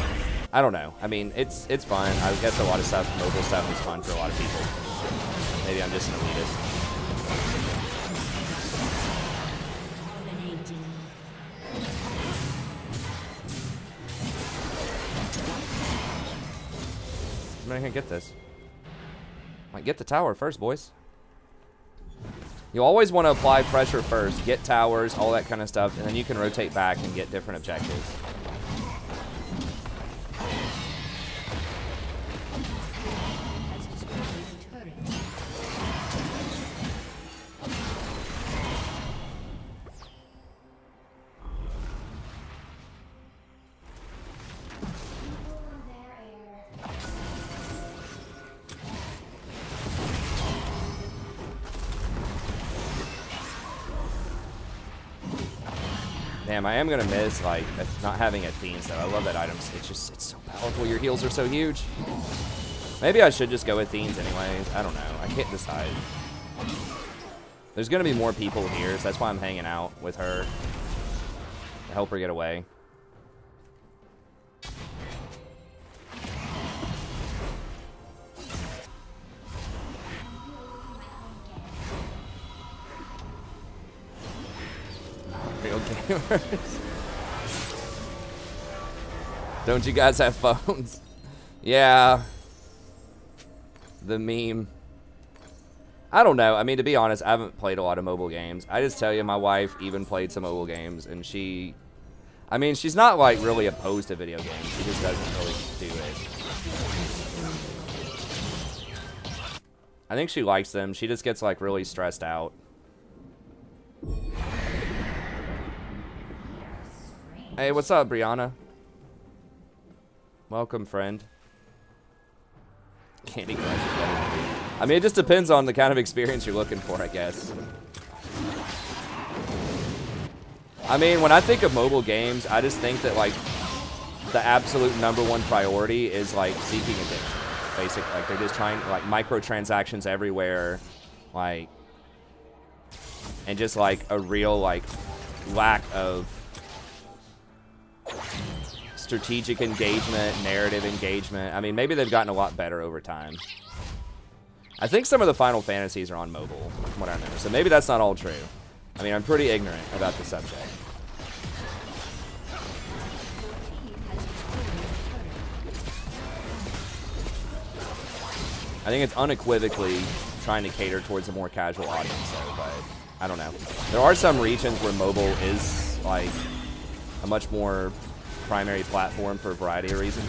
I don't know. I mean, it's fun. I guess a lot of stuff, mobile stuff is fun for a lot of people. Maybe I'm just an elitist. I'm not gonna get this. Might get the tower first, boys. You always want to apply pressure first, get towers, all that kind of stuff, and then you can rotate back and get different objectives. Damn, I am gonna miss like not having Athene though. I love that item. It's so powerful. Your heals are so huge. Maybe I should just go Athene's anyways. I don't know. I can't decide. There's gonna be more people here, so that's why I'm hanging out with her to help her get away. Real gamers. Don't you guys have phones? Yeah. The meme. I don't know. I mean, to be honest, I haven't played a lot of mobile games. I just tell you, my wife even played some mobile games, and I mean, she's not, like, really opposed to video games. She just doesn't really do it. I think she likes them. She just gets, like, really stressed out. Hey, what's up, Brianna? Welcome, friend. Candy Crush is better. I mean, it just depends on the kind of experience you're looking for, I guess. I mean, when I think of mobile games, I just think that, like, the absolute #1 priority is, like, seeking addiction. Basically, like, they're just trying, like, microtransactions everywhere, like, and just, like, a real, like, lack of strategic engagement, narrative engagement. I mean, maybe they've gotten a lot better over time. I think some of the Final Fantasies are on mobile, from what I remember. So maybe that's not all true. I mean, I'm pretty ignorant about the subject. I think it's unequivocally trying to cater towards a more casual audience, though, but I don't know. There are some regions where mobile is, like, a much more primary platform for a variety of reasons.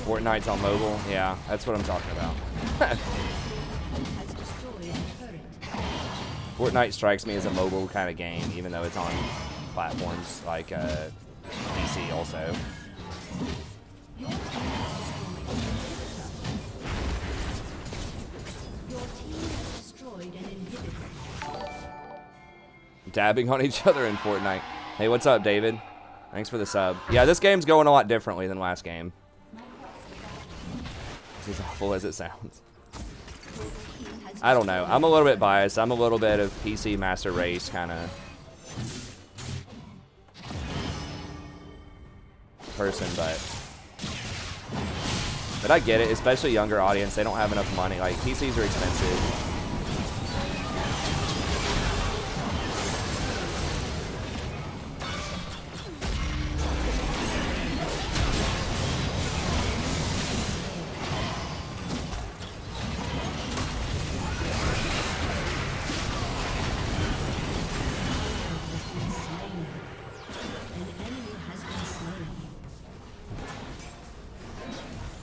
Fortnite's on mobile. Yeah, that's what I'm talking about. Fortnite strikes me as a mobile kind of game, even though it's on platforms like PC also. Dabbing on each other in Fortnite. Hey, what's up, David? Thanks for the sub. Yeah, this game's going a lot differently than last game. As awful as it sounds. I don't know. I'm a little bit biased. I'm a little bit of PC Master Race kind of person, but I get it, especially younger audience. They don't have enough money. Like, PCs are expensive.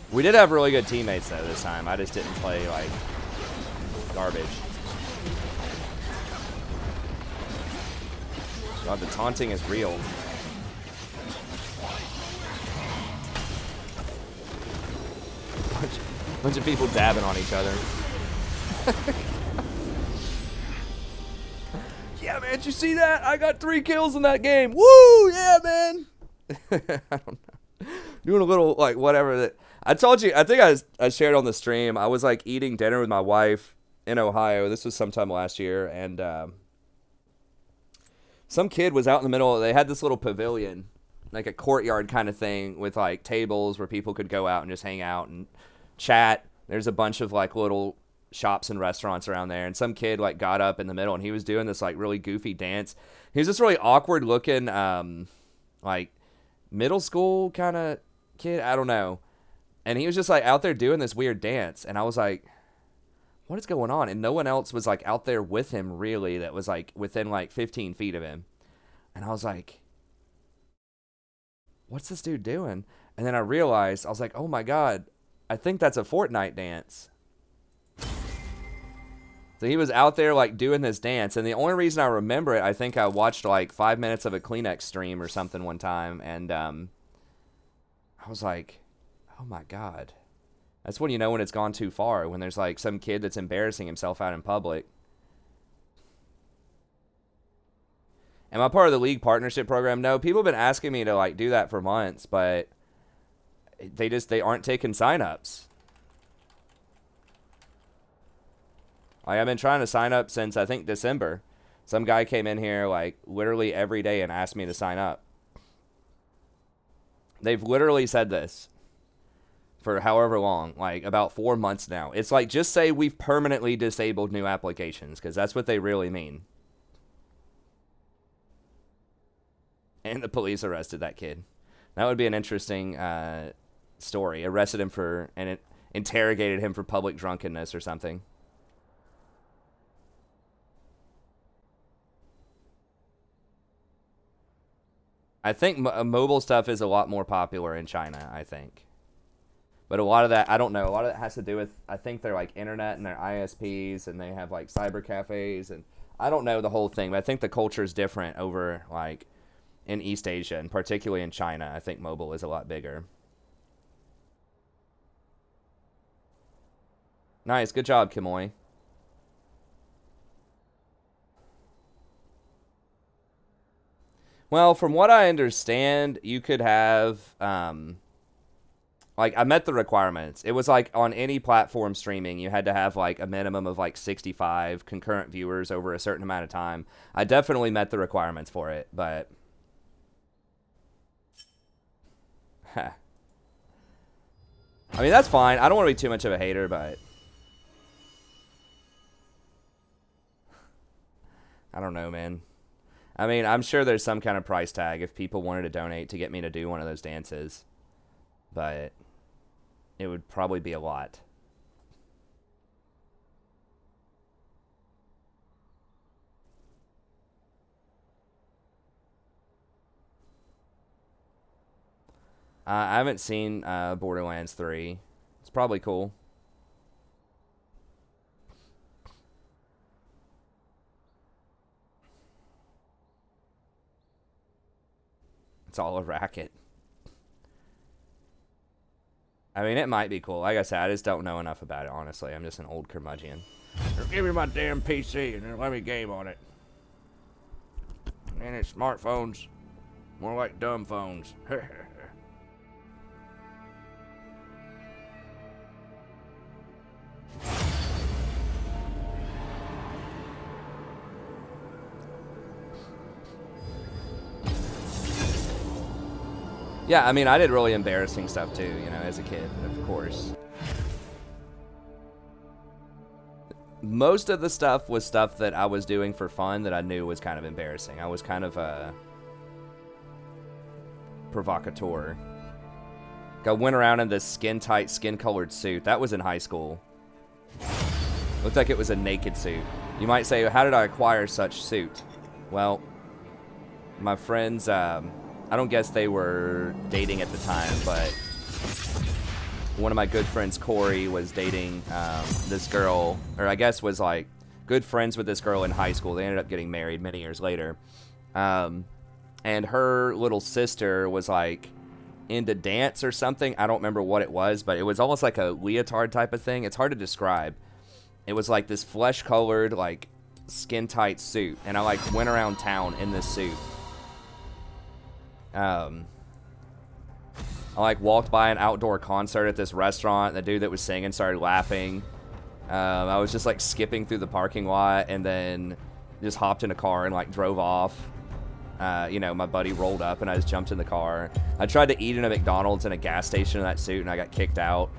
We did have really good teammates, though, this time. I just didn't play, like, garbage. God, the taunting is real. Bunch of people dabbing on each other. Yeah, man, did you see that? I got 3 kills in that game. Woo! Yeah, man! I don't know. Doing a little, like, whatever that... I told you, I think I shared on the stream, I was, like, eating dinner with my wife in Ohio. This was sometime last year, and some kid was out in the middle. They had this little pavilion, like a courtyard kind of thing with, like, tables where people could go out and just hang out and chat. There's a bunch of, like, little shops and restaurants around there, and some kid like got up in the middle and he was doing this like really goofy dance. He was this really awkward looking like middle school kind of kid, I don't know, and he was just like out there doing this weird dance, and I was like, what is going on? And no one else was like out there with him really that was like within like 15 feet of him, and I was like, what's this dude doing? And then I realized, I was like, oh my god, I think that's a Fortnite dance. So he was out there like doing this dance, and the only reason I remember it, I think I watched like 5 minutes of a Kleenex stream or something one time, and I was like, oh my god. That's when you know when it's gone too far, when there's like some kid that's embarrassing himself out in public. Am I part of the league partnership program? No, people have been asking me to like do that for months, but they aren't taking signups. Like, I've been trying to sign up since I think December. Some guy came in here like literally every day and asked me to sign up. They've literally said this for however long, like about 4 months now. It's like, just say we've permanently disabled new applications, because that's what they really mean. And the police arrested that kid. That would be an interesting story. Arrested him for, and it interrogated him for public drunkenness or something. I think mobile stuff is a lot more popular in China, I think. But a lot of that, I don't know, a lot of that has to do with, I think they're like internet and they're ISPs and they have like cyber cafes, and I don't know the whole thing, but I think the culture is different over like in East Asia, and particularly in China. I think mobile is a lot bigger. Nice, good job, Kimoy. Well, from what I understand, you could have, like, I met the requirements. It was like on any platform streaming, you had to have like a minimum of like 65 concurrent viewers over a certain amount of time. I definitely met the requirements for it, but I mean, that's fine. I don't want to be too much of a hater, but I don't know, man. I mean, I'm sure there's some kind of price tag if people wanted to donate to get me to do one of those dances, but it would probably be a lot. I haven't seen Borderlands 3. It's probably cool. It's all a racket. I mean, it might be cool. Like I said, I just don't know enough about it, honestly. I'm just an old curmudgeon. Give me my damn PC and then let me game on it. And it's smartphones. More like dumb phones. Yeah, I mean, I did really embarrassing stuff too, you know, as a kid, of course. Most of the stuff was stuff that I was doing for fun that I knew was kind of embarrassing. I was kind of a provocateur. I went around in this skin-tight, skin-colored suit. That was in high school. Looked like it was a naked suit. You might say, how did I acquire such suit? Well, my friends, I don't guess they were dating at the time, but one of my good friends, Corey, was dating this girl, or I guess was like good friends with this girl in high school. They ended up getting married many years later. And her little sister was like into dance or something. I don't remember what it was, but it was almost like a leotard type of thing. It's hard to describe. It was like this flesh-colored, like skin-tight suit, and I like went around town in this suit. I like walked by an outdoor concert at this restaurant. The dude that was singing started laughing. I was just like skipping through the parking lot and then just hopped in a car and like drove off. You know, my buddy rolled up and I just jumped in the car. I tried to eat in a McDonald's in a gas station in that suit and I got kicked out.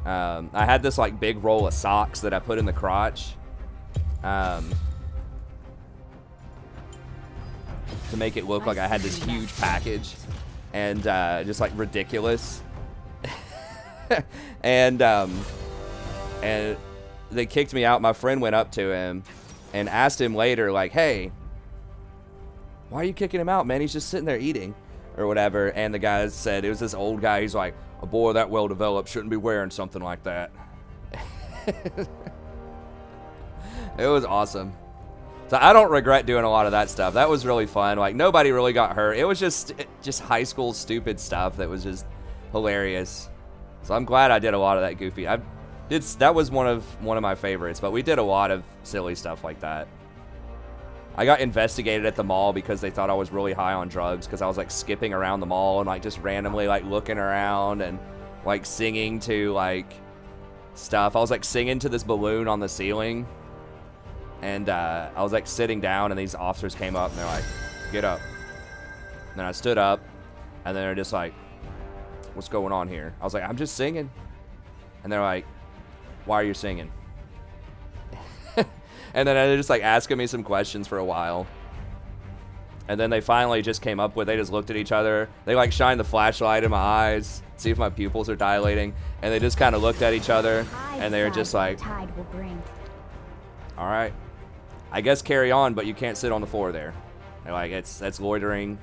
I had this like big roll of socks that I put in the crotch. To make it look like I had this huge package. And just like ridiculous. and they kicked me out. My friend went up to him and asked him later, like, hey, why are you kicking him out, man? He's just sitting there eating or whatever. And the guy said, it was this old guy. He's like, a boy that well developed shouldn't be wearing something like that. It was awesome. So I don't regret doing a lot of that stuff. That was really fun. Like, nobody really got hurt. It was just high school stupid stuff that was just hilarious. So I'm glad I did a lot of that goofy. That was one of my favorites, but we did a lot of silly stuff like that. I got investigated at the mall because they thought I was really high on drugs because I was like skipping around the mall and like just randomly like looking around and like singing to like stuff. I was like singing to this balloon on the ceiling. And I was like sitting down and these officers came up and they're like, get up. And then I stood up and then they're just like, what's going on here? I was like, I'm just singing. And they're like, why are you singing? And then they're just like asking me some questions for a while. And then they finally just came up with, they just looked at each other. They like shined the flashlight in my eyes, see if my pupils are dilating. And they just kind of looked at each other and they were just like, all right, I guess carry on, but you can't sit on the floor there. They're like, that's loitering.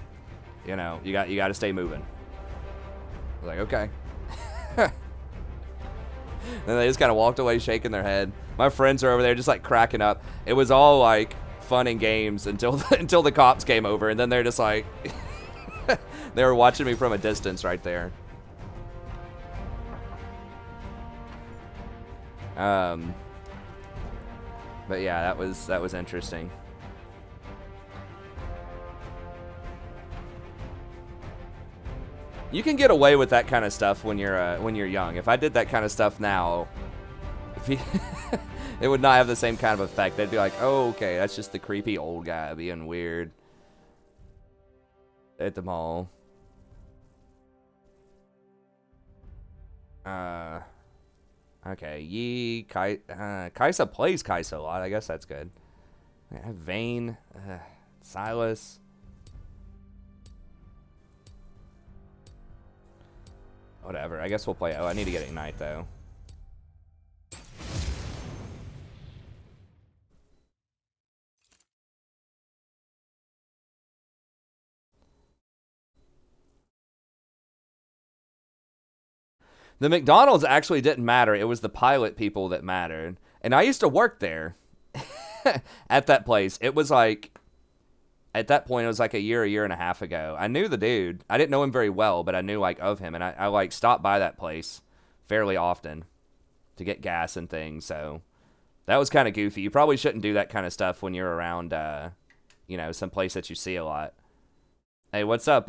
You know, you got to stay moving. I was like, okay. And they just kind of walked away shaking their head. My friends are over there just like cracking up. It was all like fun and games until the cops came over, and then they're just like they were watching me from a distance right there. But yeah, that was interesting. You can get away with that kind of stuff when you're young. If I did that kind of stuff now, it would not have the same kind of effect. They'd be like, "Oh, okay, that's just the creepy old guy being weird at the mall." Okay, Kaisa plays Kaisa a lot. I guess that's good. Vayne, Silas. Whatever. I guess we'll play. Oh, I need to get Ignite though. The McDonald's actually didn't matter. It was the pilot people that mattered. And I used to work there at that place. It was like, at that point, it was like a year and a half ago. I knew the dude. I didn't know him very well, but I knew like of him. And I like stopped by that place fairly often to get gas and things. So that was kind of goofy. You probably shouldn't do that kind of stuff when you're around, you know, some place that you see a lot. Hey, what's up?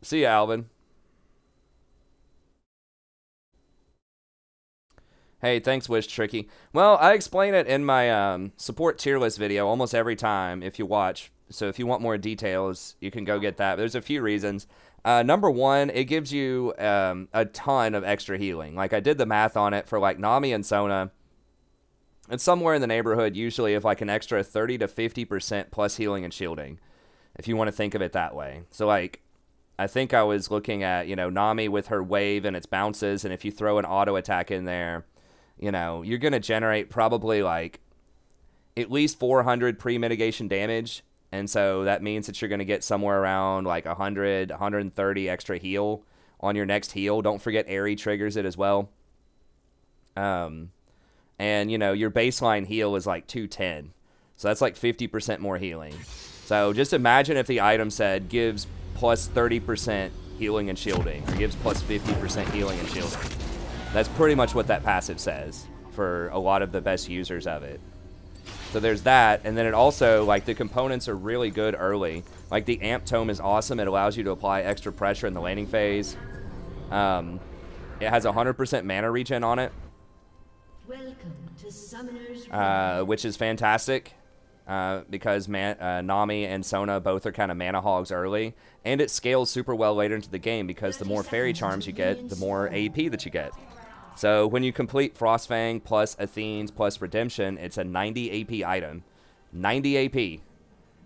See ya, Alvin. Hey, thanks, Wish Tricky. Well, I explain it in my support tier list video almost every time if you watch. So if you want more details, you can go get that. There's a few reasons. Number one, it gives you a ton of extra healing. Like, I did the math on it for, like, Nami and Sona. It's somewhere in the neighborhood, usually, of, like, an extra 30 to 50% plus healing and shielding, if you want to think of it that way. So, like, I think I was looking at, you know, Nami with her wave and its bounces, and if you throw an auto attack in there, you know, you're going to generate probably like at least 400 pre-mitigation damage. And so that means that you're going to get somewhere around like 100, 130 extra heal on your next heal. Don't forget Airy triggers it as well. And, you know, your baseline heal is like 210. So that's like 50% more healing. So just imagine if the item said gives plus 30% healing and shielding, or gives plus 50% healing and shielding. That's pretty much what that passive says for a lot of the best users of it. So there's that, and then it also, like, the components are really good early. Like, the Amp Tome is awesome. It allows you to apply extra pressure in the landing phase. It has 100% mana regen on it, Welcome to Summoner's which is fantastic. because Nami and Sona both are kind of mana hogs early, and it scales super well later into the game because the more fairy charms you get, the more AP that you get. So when you complete Frostfang plus Athene's plus Redemption, it's a 90 AP item. 90 AP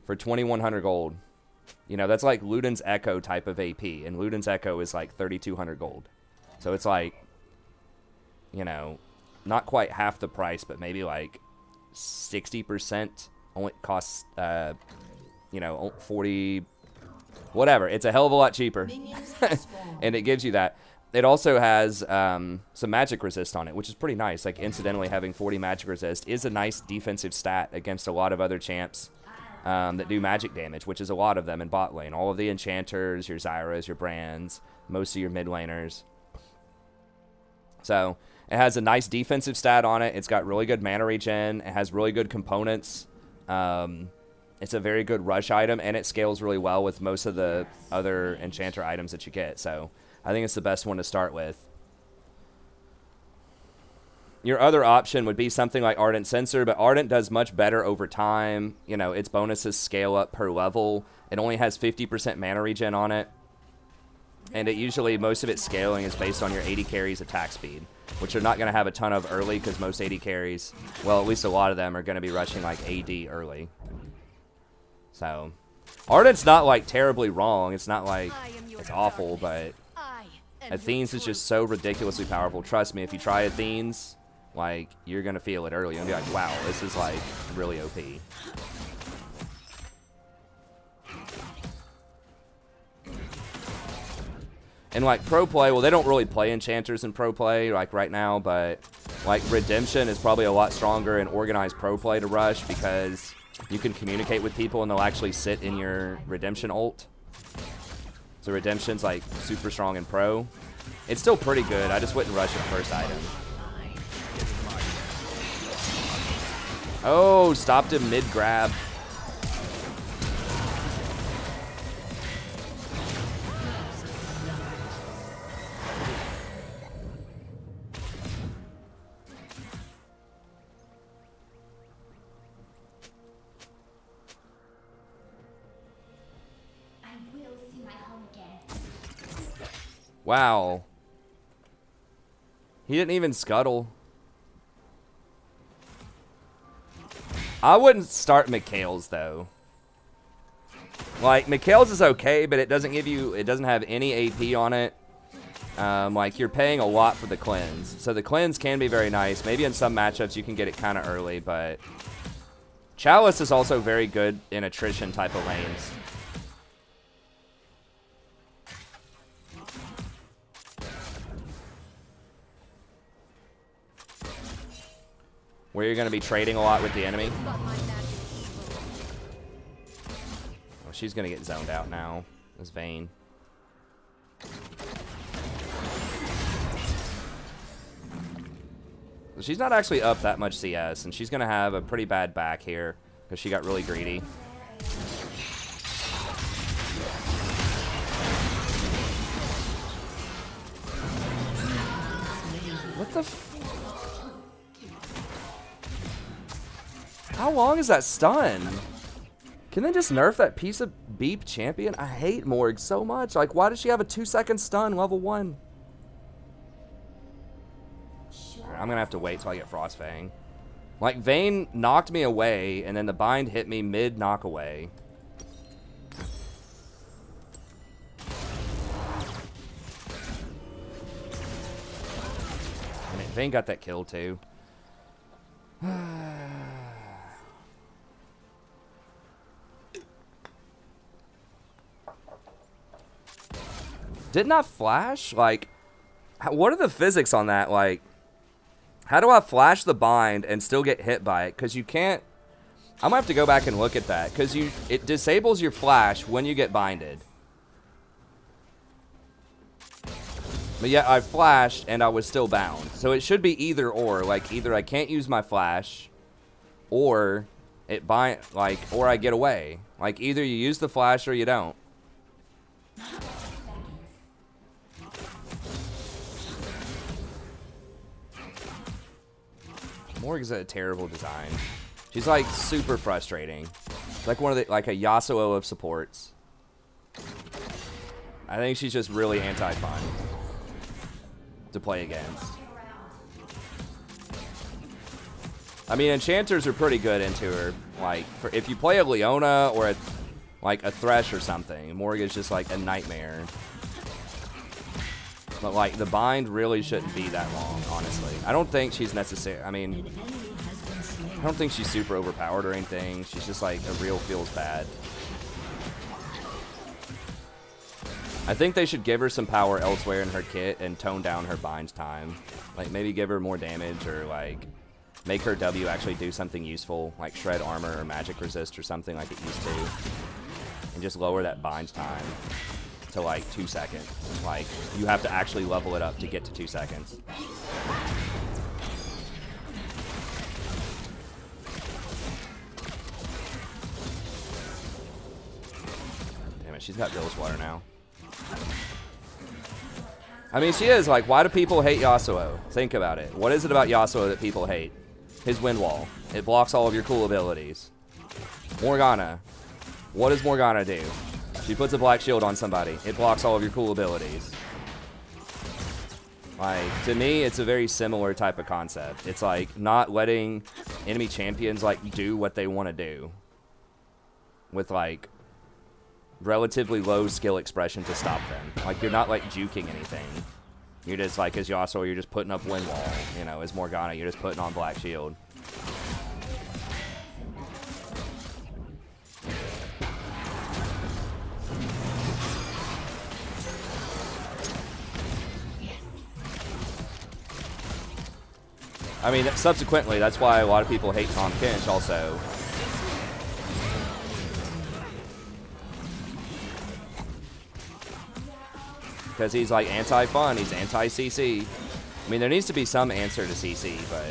for 2,100 gold. You know, that's like Luden's Echo type of AP, and Luden's Echo is like 3,200 gold. So it's like, you know, not quite half the price, but maybe like 60%. Only costs, you know, 40, whatever. It's a hell of a lot cheaper. And it gives you that. It also has some magic resist on it, which is pretty nice. Like, incidentally, having 40 magic resist is a nice defensive stat against a lot of other champs that do magic damage, which is a lot of them in bot lane. All of the enchanters, your Zyras, your Brands, most of your mid laners. So it has a nice defensive stat on it. It's got really good mana regen. It has really good components. It's a very good rush item, and it scales really well with most of the other enchanter items that you get. So I think it's the best one to start with. Your other option would be something like Ardent Sensor, but Ardent does much better over time. You know, its bonuses scale up per level. It only has 50% mana regen on it. And it usually, most of its scaling is based on your 80 carries attack speed, which you're not going to have a ton of early because most 80 carries, well, at least a lot of them are going to be rushing like AD early. So, Ardent's not like terribly wrong. It's not like it's awful, but Athene's is just so ridiculously powerful. Trust me, if you try Athene's, like, you're going to feel it early. You'll be like, wow, this is like really OP. And like pro play, well, they don't really play enchanters in pro play like right now, but like Redemption is probably a lot stronger in organized pro play to rush because you can communicate with people and they'll actually sit in your Redemption ult. So Redemption's like super strong in pro. It's still pretty good. I just wouldn't rush it first item. Oh, stopped him mid grab. Wow. He didn't even scuttle. I wouldn't start Mikhail's though. Like, Mikhail's is okay, but it doesn't give you, it doesn't have any AP on it. Like, you're paying a lot for the cleanse. So the cleanse can be very nice. Maybe in some matchups you can get it kind of early, but Chalice is also very good in attrition type of lanes. Where you're going to be trading a lot with the enemy. Oh, she's going to get zoned out now. It's Vayne. She's not actually up that much CS, and she's going to have a pretty bad back here because she got really greedy. What the f... How long is that stun? Can they just nerf that piece of beep champion? I hate Morg so much. Like, why does she have a 2-second stun level 1? Right, I'm gonna have to wait till I get Frostfang. Like, Vayne knocked me away, and then the bind hit me mid knock away. I mean, Vayne got that kill too. Didn't I flash? Like, what are the physics on that? Like, how do I flash the bind and still get hit by it? Because you can't... I'm going to have to go back and look at that. Because it disables your flash when you get binded. But yet I flashed and I was still bound. So it should be either or. Like, either I can't use my flash or it bind... Like, or I get away. Like, either you use the flash or you don't. Morg's a terrible design. She's like super frustrating. Like one of the like a Yasuo of supports. I think she's just really anti-fun to play against. I mean, enchanters are pretty good into her. Like, if you play a Leona or like a Thresh or something, Morga's just like a nightmare. But like the bind really shouldn't be that long, honestly. I don't think she's necessary. I mean, I don't think she's super overpowered or anything. She's just like a real feels bad. I think they should give her some power elsewhere in her kit and tone down her binds time. Like maybe give her more damage or like make her W actually do something useful, like shred armor or magic resist or something like it used to. And just lower that binds time to like 2 seconds. Like you have to actually level it up to get to 2 seconds. Damn it, she's got Ghost Water now. I mean, she is like, why do people hate Yasuo? Think about it. What is it about Yasuo that people hate? His wind wall. It blocks all of your cool abilities. Morgana. What does Morgana do? She puts a black shield on somebody. It blocks all of your cool abilities. Like, to me, it's a very similar type of concept. It's like not letting enemy champions like do what they want to do. With like relatively low skill expression to stop them. Like, you're not like juking anything. You're just like, as Yasuo, you're just putting up wind wall. You know, as Morgana, you're just putting on black shield. I mean, subsequently, that's why a lot of people hate Tom Kench also. Because he's like anti-fun, he's anti-CC. I mean, there needs to be some answer to CC, but...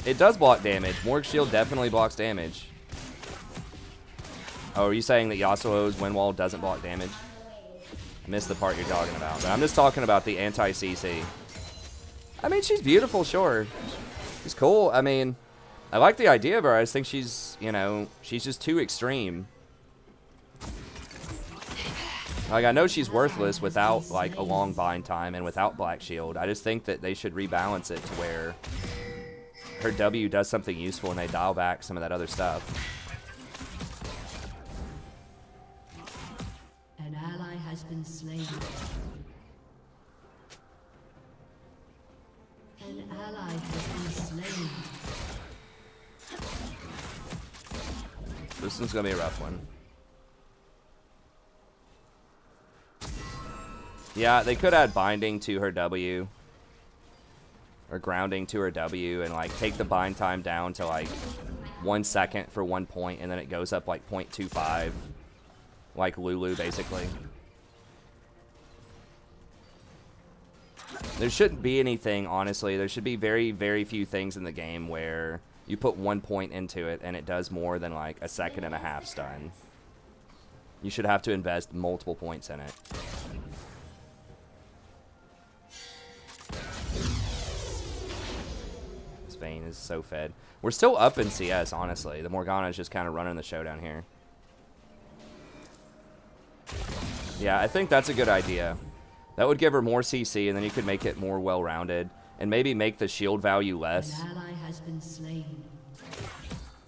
It does block damage. Morg's shield definitely blocks damage. Oh, are you saying that Yasuo's wind wall doesn't block damage? I missed the part you're talking about, but I'm just talking about the anti-CC. I mean, she's beautiful, sure. She's cool. I mean, I like the idea of her. I just think she's, you know, she's just too extreme. Like, I know she's worthless without, like, a long bind time and without Black Shield. I just think that they should rebalance it to where her W does something useful and they dial back some of that other stuff. An ally has been slain. An ally has been slain. This one's gonna be a rough one. Yeah, they could add binding to her W. Or grounding to her W and like take the bind time down to like 1 second for 1 point and then it goes up like 0.25. Like Lulu, basically. There shouldn't be anything, honestly. There should be very, very few things in the game where you put 1 point into it and it does more than like 1.5 seconds stun. You should have to invest multiple points in it. This Vayne is so fed. We're still up in CS, honestly. The Morgana is just kind of running the show down here. Yeah, I think that's a good idea. That would give her more CC, and then you could make it more well-rounded. And maybe make the shield value less. An ally has been slain.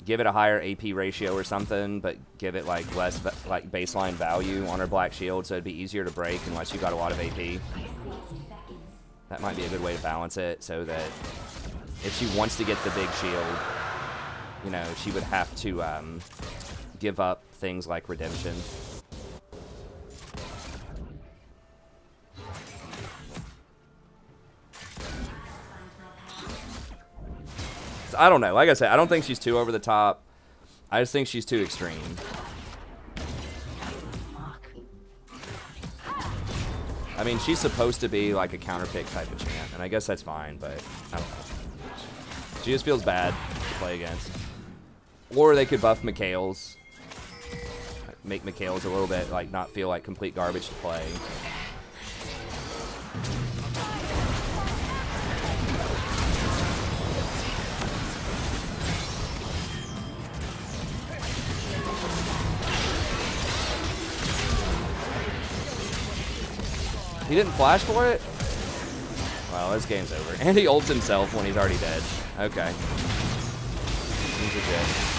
Give it a higher AP ratio or something, but give it like less like baseline value on her black shield, so it'd be easier to break unless you got a lot of AP. That might be a good way to balance it, so that if she wants to get the big shield, you know, she would have to give up things like redemption. I don't know. Like I said, I don't think she's too over the top. I just think she's too extreme. I mean, she's supposed to be like a counter pick type of champ, and I guess that's fine, but I don't know. She just feels bad to play against. Or they could buff Mikhail's. Make Mikhail's a little bit, like, not feel like complete garbage to play. He didn't flash for it? Well, this game's over. And he ults himself when he's already dead. Okay. He's a jet.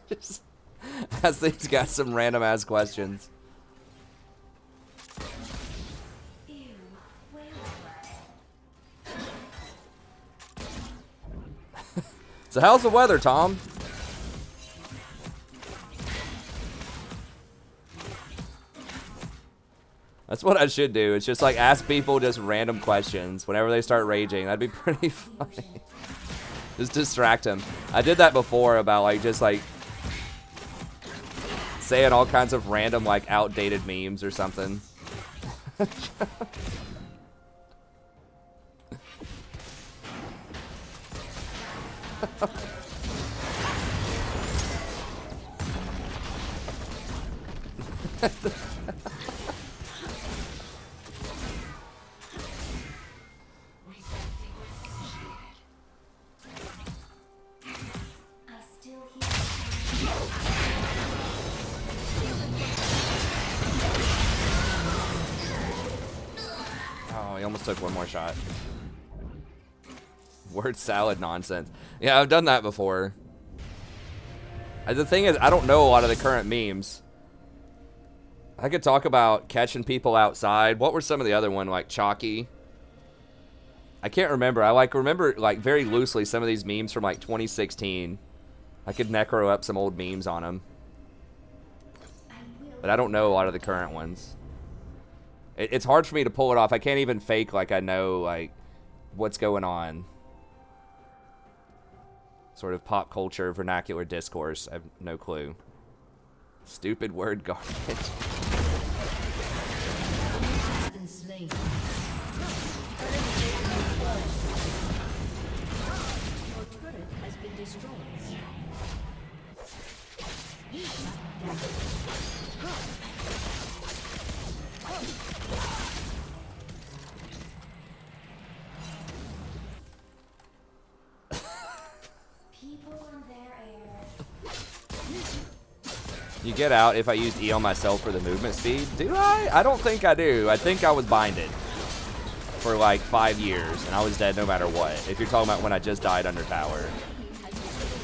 Just ask these guys some random ass questions. So how's the weather, Tom? That's what I should do. It's just like ask people just random questions whenever they start raging. That'd be pretty funny. Just distract them. I did that before about like just like saying all kinds of random like outdated memes or something. Oh, he almost took one more shot. Word salad nonsense. Yeah, I've done that before. The thing is, I don't know a lot of the current memes. I could talk about catching people outside. What were some of the other ones, like Chalky? I can't remember. I remember like very loosely some of these memes from like 2016. I could necro up some old memes on them. But I don't know a lot of the current ones. It's hard for me to pull it off. I can't even fake like I know like what's going on. Sort of pop culture, vernacular discourse. I have no clue. Stupid word garbage. You get out if I used E on myself for the movement speed? Do I? I don't think I do. I think I was binded for like 5 years, and I was dead no matter what. If you're talking about when I just died under tower.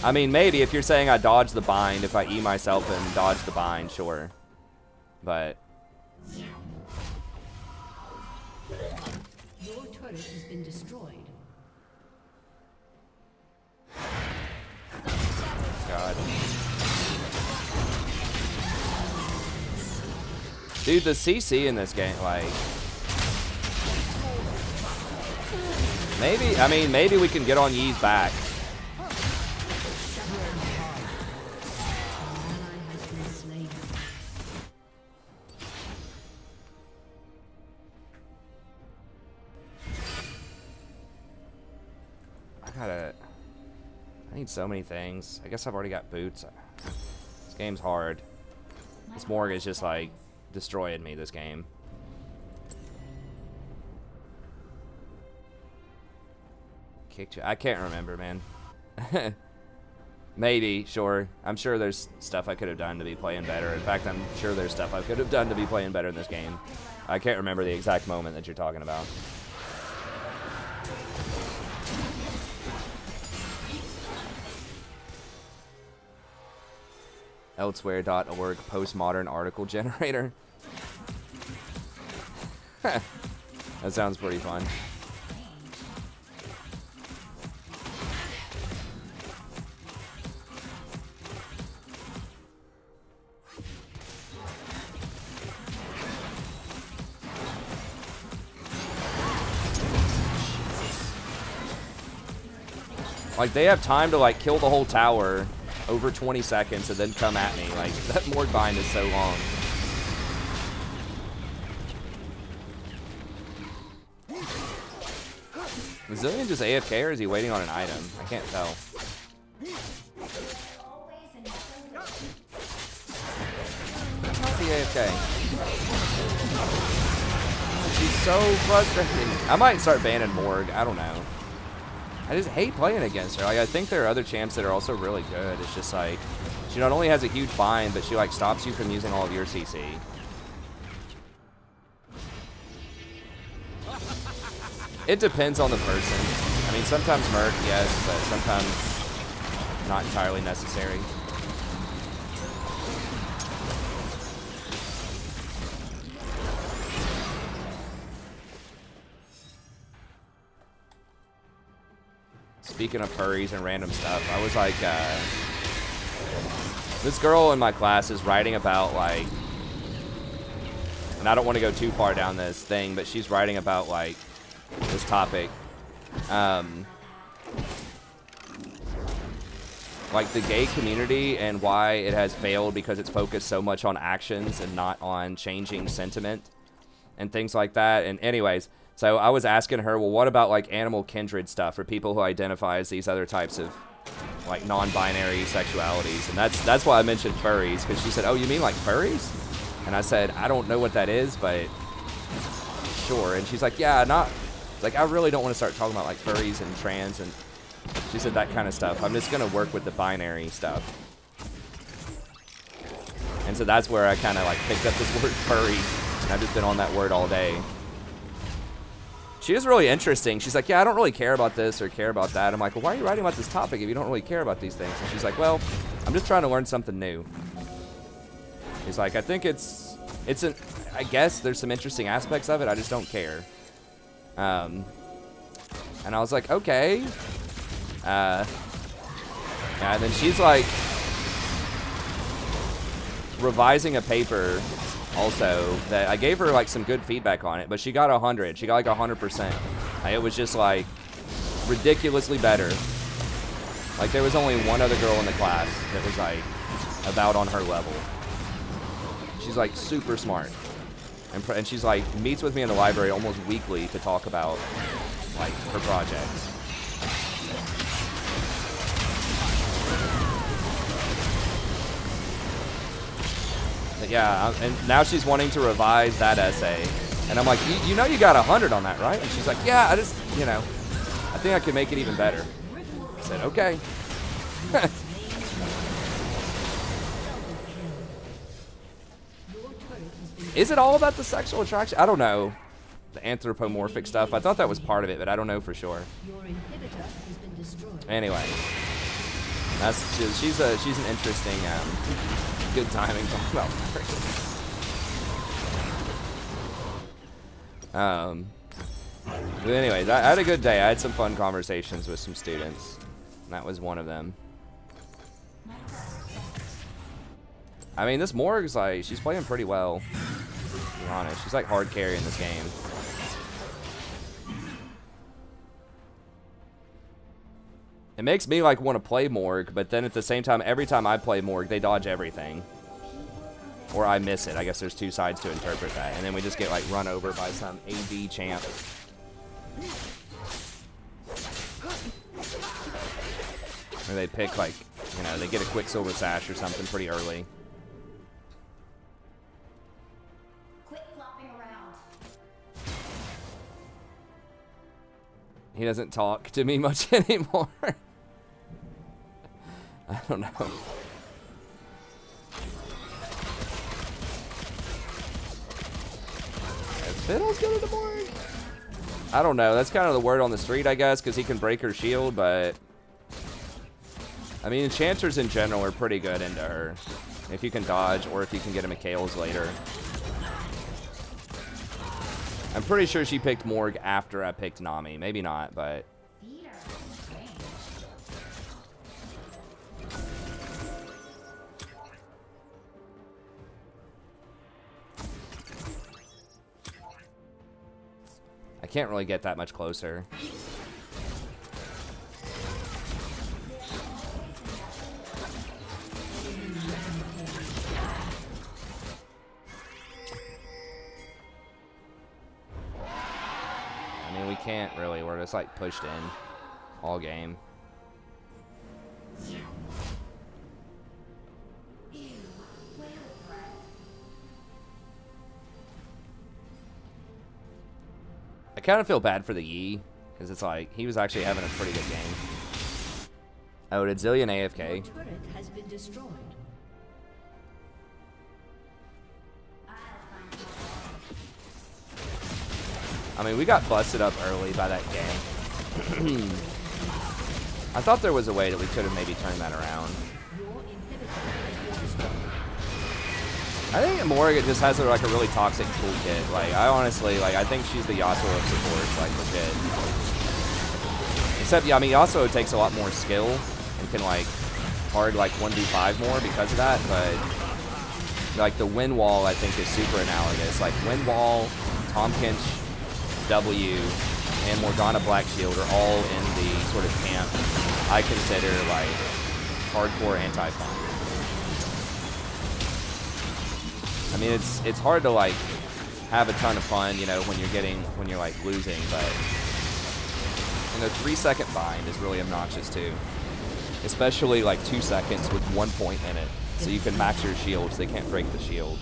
I mean, maybe if you're saying I dodged the bind, if I E myself and dodge the bind, sure. But... Your turret has been destroyed. God. Dude, the CC in this game, like... Maybe, I mean, maybe we can get on Yee's back. I need so many things. I guess I've already got boots. This game's hard. This Morg is just like destroying me this game. Kicked you. I can't remember, man. Maybe, sure. I'm sure there's stuff I could have done to be playing better. In fact, I'm sure there's stuff I could have done to be playing better in this game. I can't remember the exact moment that you're talking about. Elsewhere.org postmodern article generator. That sounds pretty fun. Like, they have time to, like, kill the whole tower over 20 seconds and then come at me. Like, that Morg bind is so long. Is Zillion just AFK or is he waiting on an item? I can't tell. Might be AFK. She's so frustrating. I might start banning Morg. I don't know. I just hate playing against her. Like, I think there are other champs that are also really good. It's just like, she not only has a huge bind, but she like stops you from using all of your CC. It depends on the person. I mean, sometimes Merc, yes, but sometimes not entirely necessary. Speaking of furries and random stuff, I was like, this girl in my class is writing about, like, and I don't want to go too far down this thing, but she's writing about, like, this topic. Like, the gay community and why it has failed because it's focused so much on actions and not on changing sentiment and things like that. And anyways, so I was asking her, well, what about like animal kindred stuff for people who identify as these other types of like non-binary sexualities? And that's why I mentioned furries, because she said, oh, you mean like furries? And I said, I don't know what that is, but sure. And she's like, yeah, not like, I really don't want to start talking about like furries and trans, and she said that kind of stuff. I'm just gonna work with the binary stuff. And so that's where I kind of like picked up this word furry, and I've just been on that word all day. She was really interesting. She's like, yeah, I don't really care about this or care about that. I'm like, well, why are you writing about this topic if you don't really care about these things? And she's like, well, I'm just trying to learn something new. He's like, I think I guess there's some interesting aspects of it. I just don't care. And I was like, okay. And then she's like revising a paper also that I gave her like some good feedback on it, but she got 100. She got like 100%. It was just like ridiculously better. Like, there was only one other girl in the class that was like about on her level. She's like super smart, and she's like meets with me in the library almost weekly to talk about like her projects. But yeah, and now she's wanting to revise that essay, and I'm like, you know, you got 100 on that, right? And she's like, yeah, I just, you know, I think I could make it even better. I said, okay. Is it all about the sexual attraction? I don't know. The anthropomorphic stuff. I thought that was part of it, but I don't know for sure. Anyway, she's an interesting, good timing talking about but anyways, I had a good day. I had some fun conversations with some students, and that was one of them. I mean, this Morg's like, she's playing pretty well, to be honest. She's like hard carry in this game. It makes me like want to play Morg, but then at the same time, every time I play Morg, they dodge everything. Or I miss it. I guess there's two sides to interpret that. And then we just get like run over by some AD champ. Or they pick like, you know, they get a Quicksilver Sash or something pretty early. He doesn't talk to me much anymore. I don't know. Is Fiddle's good at the Morg? I don't know. That's kind of the word on the street, I guess, because he can break her shield, but I mean, enchanters in general are pretty good into her. If you can dodge, or if you can get him a Kales later. I'm pretty sure she picked Morg after I picked Nami. Maybe not, but... I can't really get that much closer. I mean, we can't really. We're just like pushed in all game. I kind of feel bad for the Yi, because it's like, he was actually having a pretty good game. Oh, did Zillion AFK? Your turret has been destroyed. I mean, we got busted up early by that game. I thought there was a way that we could have maybe turned that around. I think Morgana just has like a really toxic toolkit. Like, I honestly, like, I think she's the Yasuo of supports, like, legit. Except, yeah, I mean, Yasuo takes a lot more skill and can, like, hard, like, 1v5 more because of that, but, like, the wind wall, I think, is super analogous. Like, wind wall, Tom Kinch, W, and Morgana Black Shield are all in the sort of camp I consider, like, hardcore anti-fun. I mean, it's hard to, like, have a ton of fun, you know, when you're like losing, but, you know, 3-second bind is really obnoxious too, especially like 2 seconds with 1 point in it, so you can max your shields. They can't break the shield.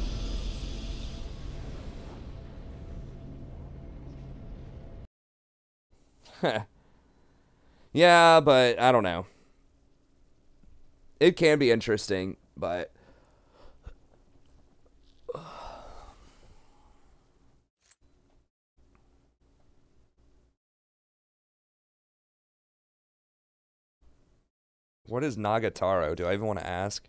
Yeah, but I don't know. It can be interesting, but what is Nagataro? Do I even want to ask?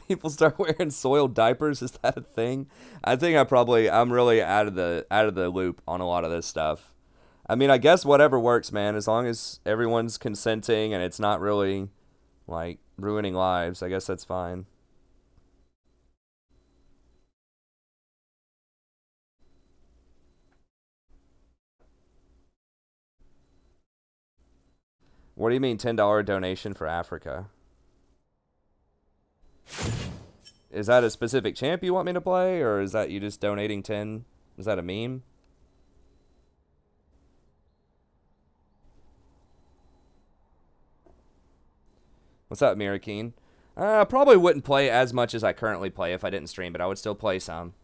People start wearing soiled diapers. Is that a thing? I think I'm really out of the loop on a lot of this stuff. I mean, I guess whatever works, man, as long as everyone's consenting and it's not really like ruining lives. I guess that's fine. What do you mean $10 donation for Africa? Is that a specific champ you want me to play, or is that you just donating 10? Is that a meme? What's up, Mirakeen? I probably wouldn't play as much as I currently play if I didn't stream, but I would still play some.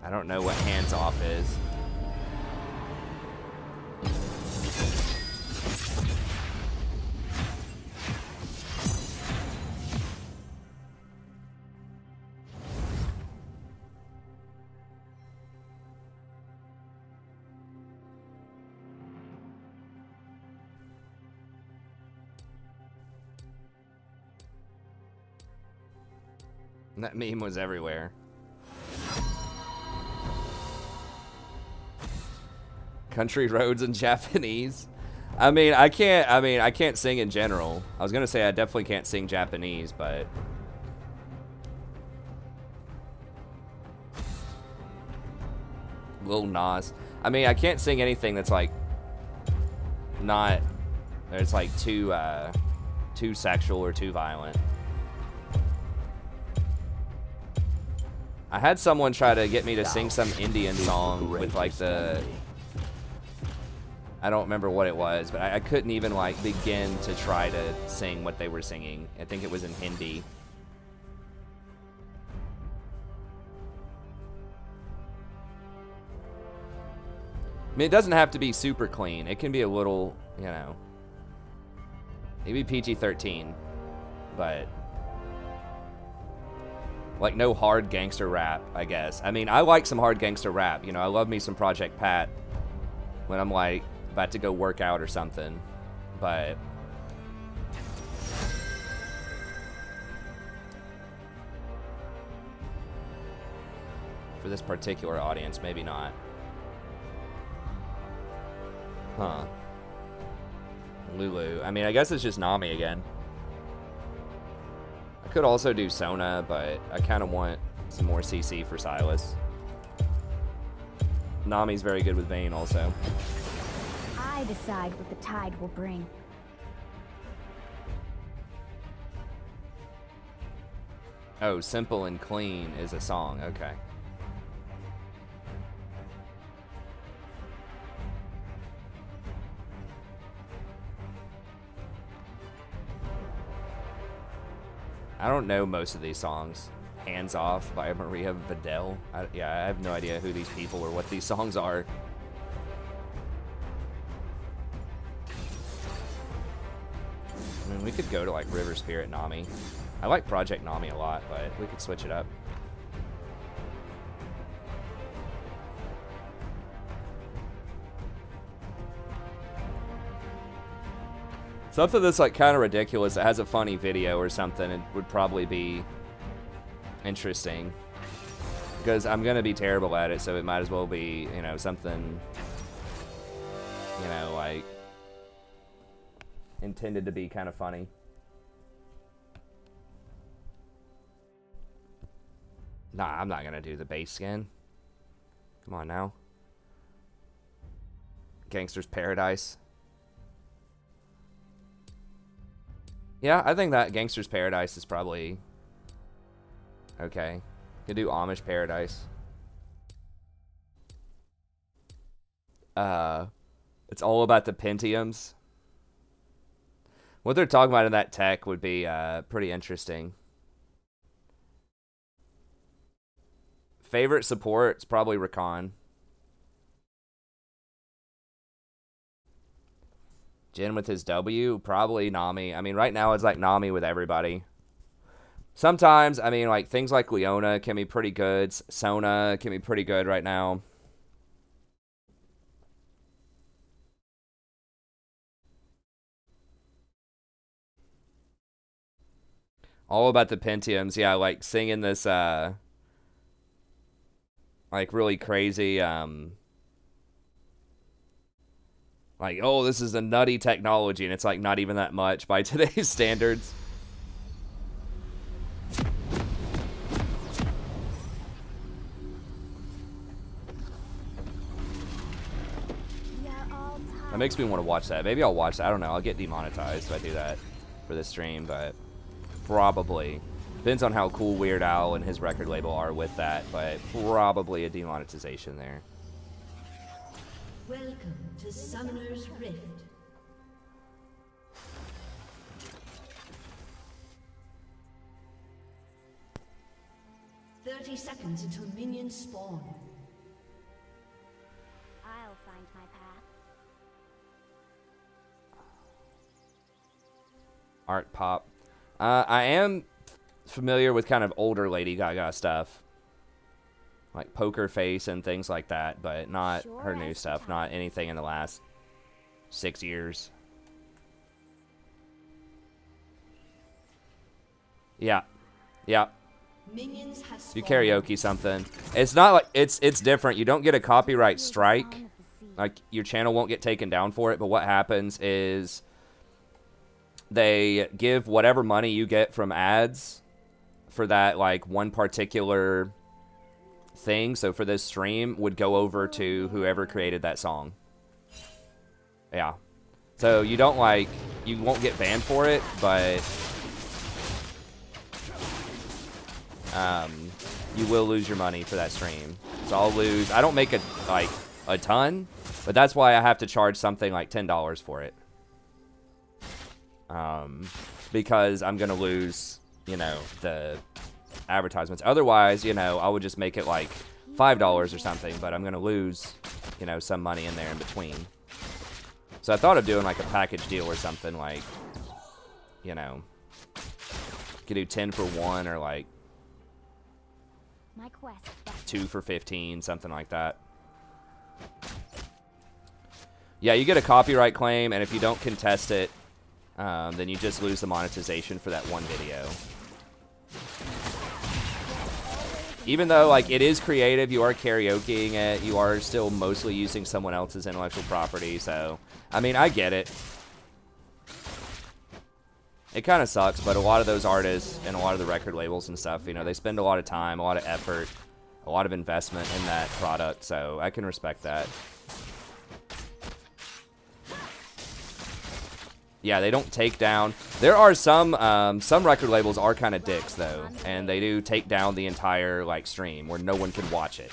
I don't know what hands off is. That meme was everywhere. Country roads in Japanese. I mean, I can't sing in general. I was gonna say I definitely can't sing Japanese, but Lil Nas. I mean, I can't sing anything that's like not, it's like too sexual or too violent. I had someone try to get me to sing some Indian song with like the, I don't remember what it was, but I couldn't even like begin to try to sing what they were singing. I think it was in Hindi. I mean, it doesn't have to be super clean. It can be a little, you know, maybe PG-13, but like no hard gangster rap, I guess. I mean, I like some hard gangster rap. You know, I love me some Project Pat when I'm like about to go work out or something, but For this particular audience, maybe not. Huh. Lulu. I mean, I guess it's just Nami again. I could also do Sona, but I kind of want some more CC for Silas. Nami's very good with Vayne also. I decide what the tide will bring. Oh, Simple and Clean is a song. Okay. I don't know most of these songs. Hands Off by Maria Vidal. Yeah, I have no idea who these people or what these songs are. I mean, we could go to like River Spirit Nami. I like Project Nami a lot, but we could switch it up. Something that's like kind of ridiculous that has a funny video or something, it would probably be interesting. Because I'm going to be terrible at it, so it might as well be, you know, something, you know, like intended to be kind of funny. Nah, I'm not going to do the base skin. Come on now. Gangster's Paradise. Yeah, I think that Gangster's Paradise is probably okay. Could do Amish Paradise. It's all about the Pentiums. What they're talking about in that tech would be pretty interesting. Favorite support is probably Rakan. Jin with his W, probably Nami. I mean, right now it's like Nami with everybody. Sometimes, I mean, like things like Leona can be pretty good. Sona can be pretty good right now. All about the Pentiums, yeah, like singing this, like really crazy, like, oh, this is a nutty technology, and it's like not even that much by today's standards. That makes me want to watch that. Maybe I'll watch that. I don't know. I'll get demonetized if I do that for this stream, but probably. Depends on how cool Weird Al and his record label are with that, but probably a demonetization there. Welcome to Summoner's Rift. "30 seconds until minions spawn." I'll find my path. Art pop. I am familiar with kind of older Lady Gaga stuff. Like Poker Face and things like that, but not her new stuff. Not anything in the last 6 years. Yeah. Yeah. Minions have Do spawned. karaoke something. It's not like it's different. You don't get a copyright strike. Like your channel won't get taken down for it, but what happens is they give whatever money you get from ads for that like one particular thing. So for this stream would go over to whoever created that song. Yeah. So you don't like, you won't get banned for it, but you will lose your money for that stream. So I'll lose, I don't make a ton, but that's why I have to charge something like $10 for it. Because I'm gonna lose, you know, the advertisements. Otherwise, you know, I would just make it like $5 or something, but I'm gonna lose, you know, some money in there in between. So I thought of doing like a package deal or something, like, you know, could do 10 for 1 or like My quest. 2 for 15, something like that. Yeah, you get a copyright claim, and if you don't contest it, then you just lose the monetization for that one video. even though like it is creative, you are karaokeing it, you are still mostly using someone else's intellectual property. So, I mean, I get it. It kind of sucks, but a lot of those artists and a lot of the record labels and stuff, you know, they spend a lot of time, a lot of effort, a lot of investment in that product. So I can respect that. Yeah, they don't take down. There are some record labels are kind of dicks though, and they do take down the entire like stream where no one can watch it.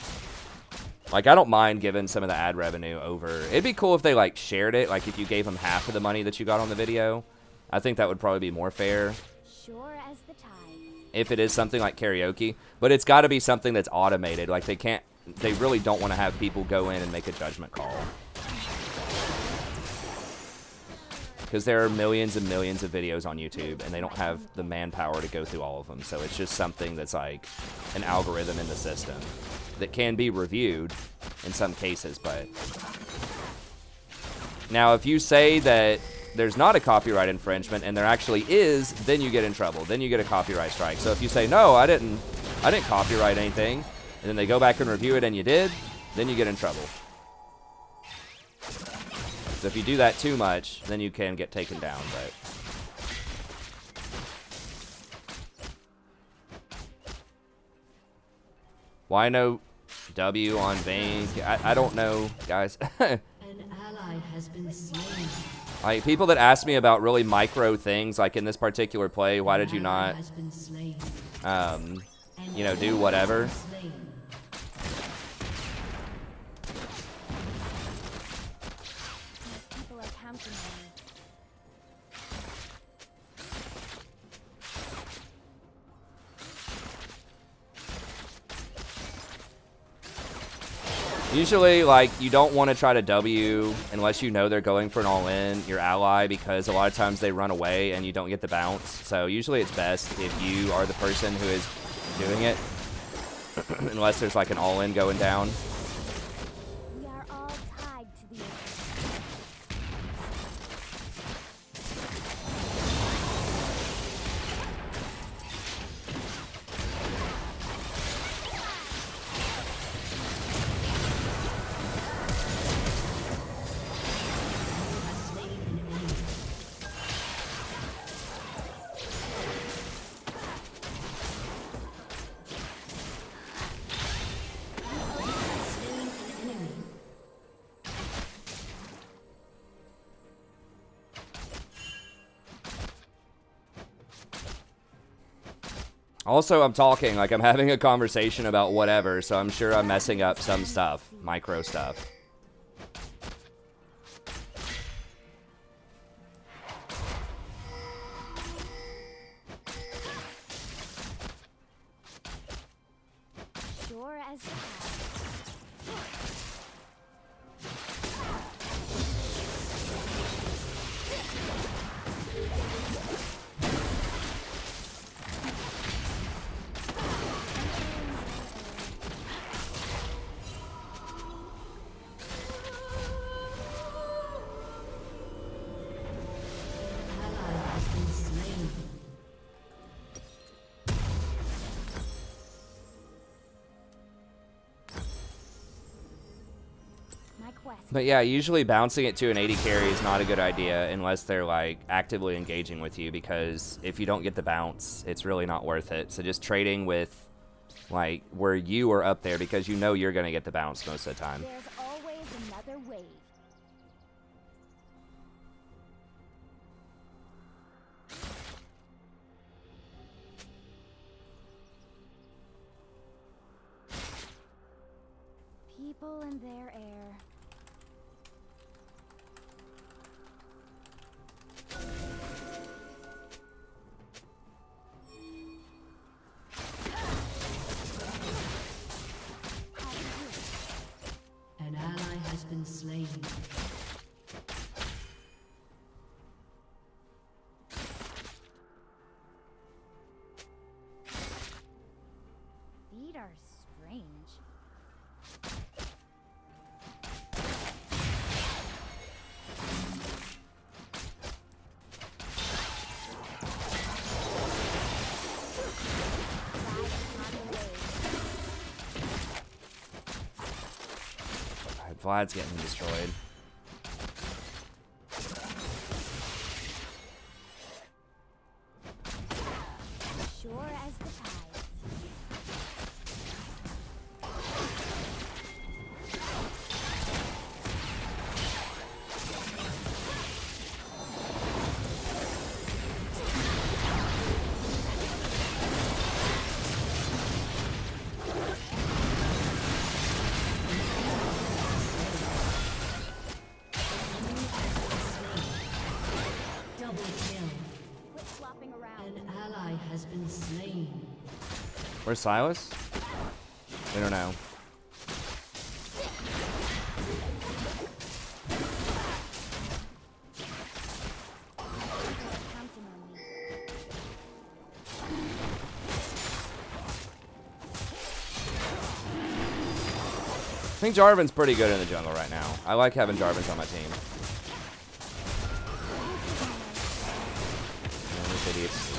Like I don't mind giving some of the ad revenue over. It'd be cool if they like shared it, like if you gave them half of the money that you got on the video. I think that would probably be more fair. Sure as the tides. If it is something like karaoke, but it's got to be something that's automated. Like they really don't want to have people go in and make a judgment call. Because there are millions and millions of videos on YouTube, and they don't have the manpower to go through all of them. So it's just something that's like an algorithm in the system that can be reviewed in some cases. But now, if you say that there's not a copyright infringement and there actually is, then you get in trouble. Then you get a copyright strike. So if you say, no, I didn't copyright anything, and then they go back and review it and you did, then you get in trouble. So if you do that too much, then you can get taken down. But why no W on Vane? I don't know, guys. An ally has been slain. Like people that ask me about really micro things, like in this particular play, why did you not, you know, do whatever? People are counting on me. Usually, like, you don't want to try to W unless you know they're going for an all-in, your ally, because a lot of times they run away and you don't get the bounce. So usually it's best if you are the person who is doing it, unless there's like an all-in going down. We are all tied to the earth. Also, I'm talking, like I'm having a conversation about whatever, so I'm sure I'm messing up some stuff, micro stuff. Sure as the tides. But yeah, usually bouncing it to an 80 carry is not a good idea unless they're like actively engaging with you, because if you don't get the bounce, it's really not worth it. So just trading with like where you are up there, because you know you're going to get the bounce most of the time. There's always another wave. People and their air. An ally has been slain. Feet are strange. Ride upon the wave. Vlad's getting destroyed. Sure as the tides. Double kill. Quit flopping around. An ally has been slain. Where's Silas? We don't know. Counting on me. I think Jarvan's pretty good in the jungle right now. I like having Jarvan's on my team. Man, this idiot's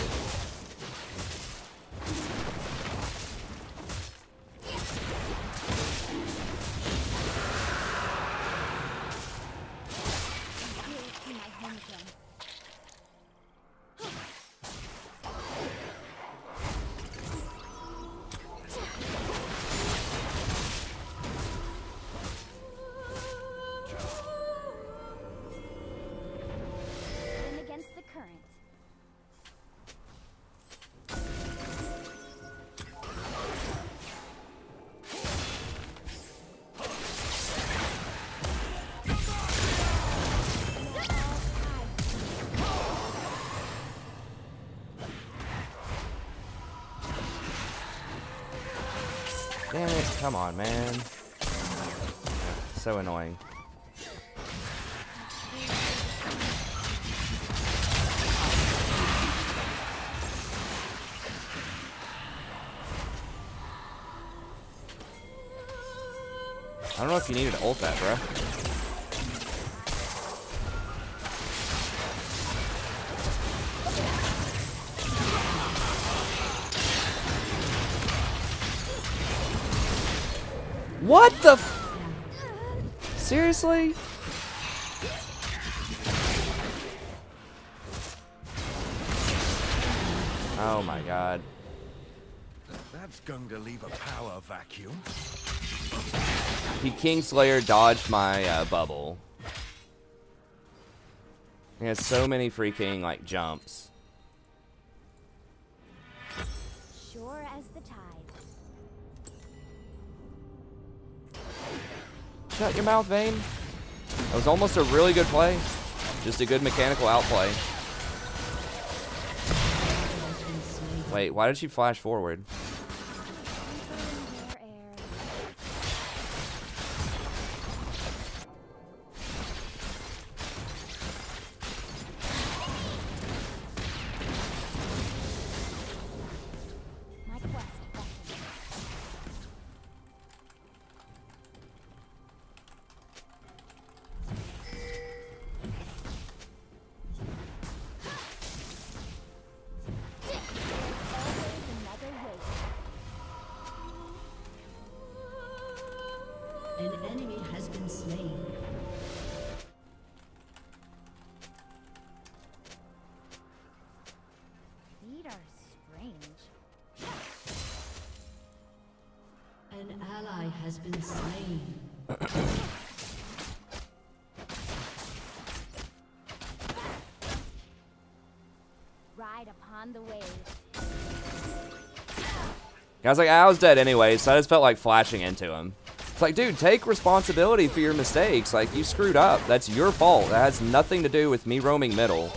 Here to see my home again. Swim against the current. Damn it, come on, man. So annoying. I don't know if you needed to ult that, bro. What the f- Seriously? Oh my god. That's going to leave a power vacuum. He Kingslayer dodged my bubble. He has so many freaking like jumps. Sure as the tides. Shut your mouth, Vayne. That was almost a really good play. Just a good mechanical outplay. Wait, why did she flash forward? More air. My quest beckons. Always another way. An enemy has been slain. Feet are strange. An ally has been slain. Ride upon the waves. I was like, I was dead anyway, so I just felt like flashing into him. It's like, dude, take responsibility for your mistakes. Like, you screwed up. That's your fault. That has nothing to do with me roaming middle.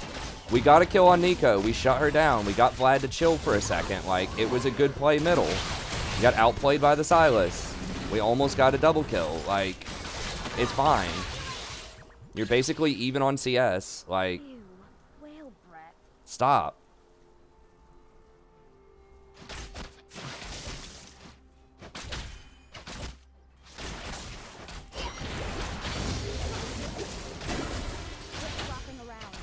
We got a kill on Nico. We shut her down. We got Vlad to chill for a second. Like, it was a good play middle. We got outplayed by the Silas. We almost got a double kill. Like, it's fine. You're basically even on CS. Like, Ew, whale breath. stop. Quit flopping around.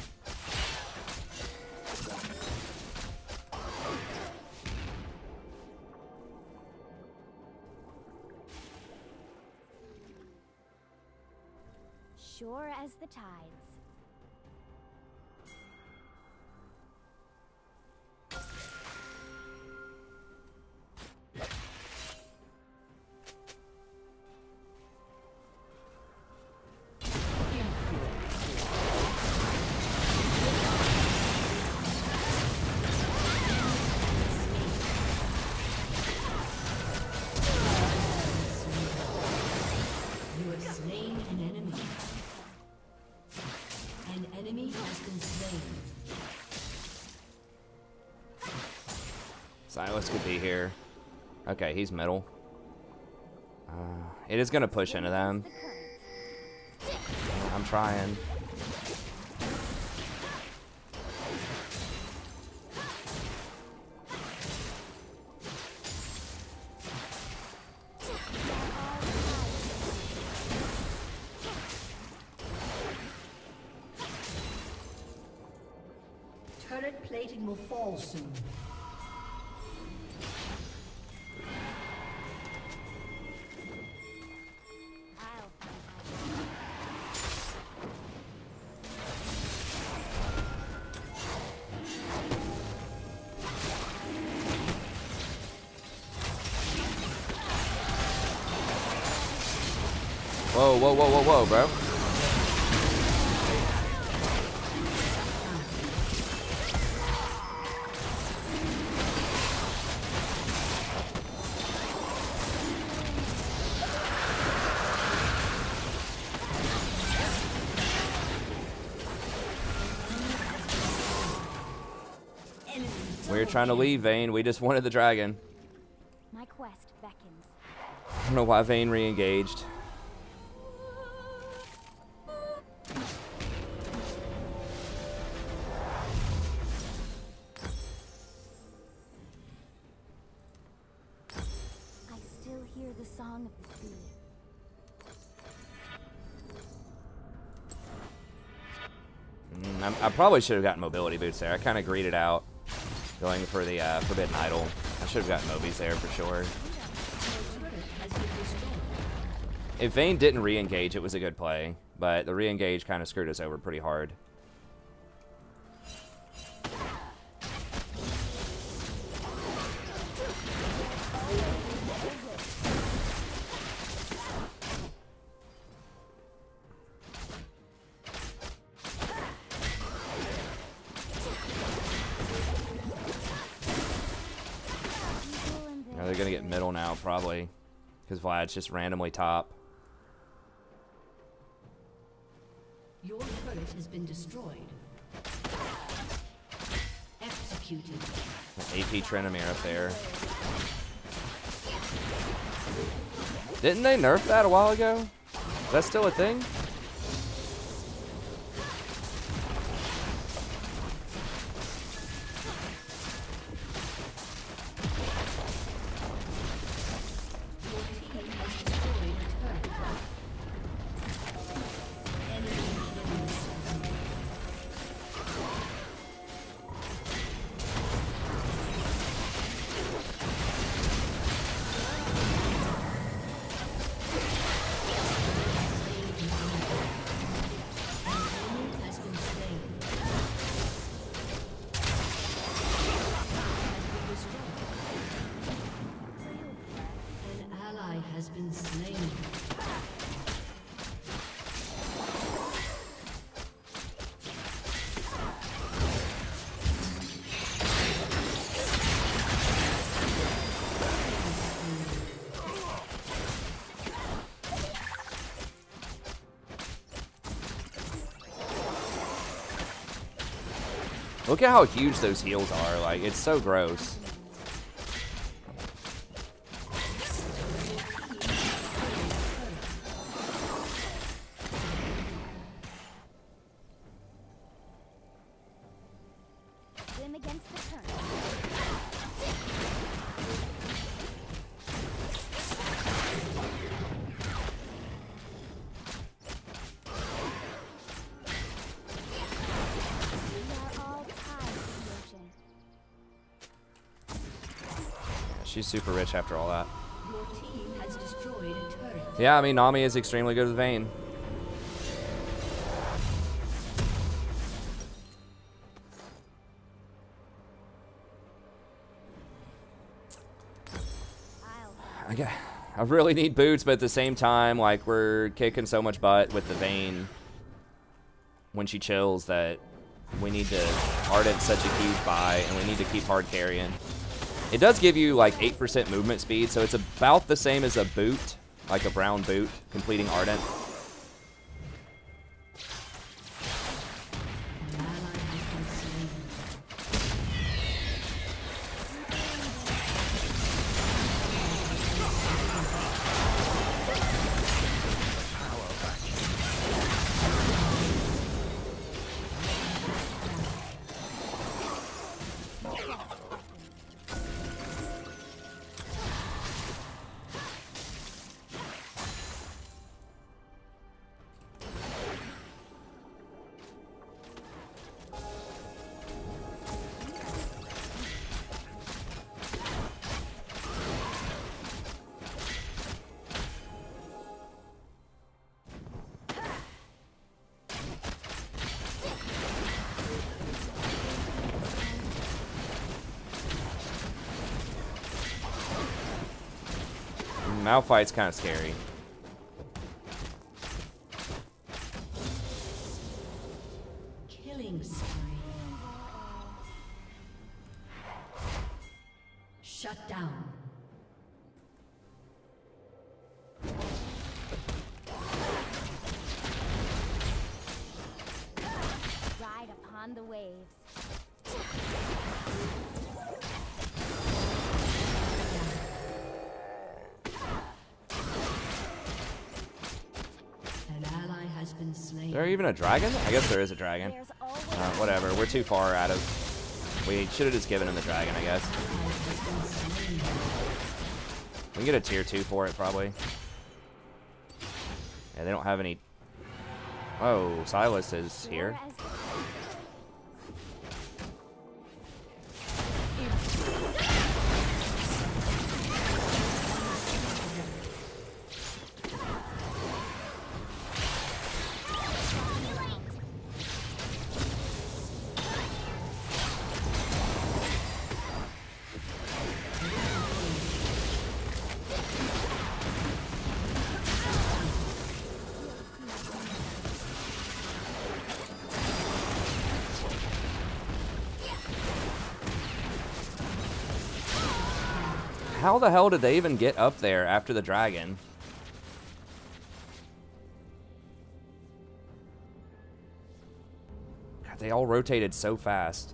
sure as the tides. Silas could be here. Okay, he's middle. It is gonna push into them. I'm trying. Turret plating will fall soon. Whoa, whoa, whoa, whoa, whoa, bro. We were trying to leave, Vayne. We just wanted the dragon. My quest beckons. I don't know why Vayne re-engaged. I still hear the song of the sea. I probably should have gotten mobility boots there. I kind of greeted out going for the Forbidden Idol. I should have gotten mobies there for sure. If Vayne didn't re-engage, it was a good play, but the re-engage kind of screwed us over pretty hard. They're gonna get middle now, probably, because Vlad's just randomly top. Your turret has been destroyed. Executed. AP Trinomir up there. Didn't they nerf that a while ago? Is that still a thing? Look at how huge those heals are. Like, it's so gross. Swim against the current. She's super rich after all that. Your team has destroyed a turret. Yeah, I mean, Nami is extremely good with Vayne. I really need boots, but at the same time, like, we're kicking so much butt with the Vayne when she chills that we need to... Ardent's such a huge buy, and we need to keep hard carrying. It does give you, like, 8% movement speed, so it's about the same as a boot, like a brown boot, completing Ardent. Malphite's kind of scary. Killing spree. Shut down. Ride upon the waves. Is there even a dragon? I guess there is a dragon. Whatever, we're too far out of... We should have just given him the dragon, I guess. We can get a tier 2 for it, probably. Yeah, they don't have any... Oh, Silas is here. How the hell did they even get up there after the dragon? God, they all rotated so fast.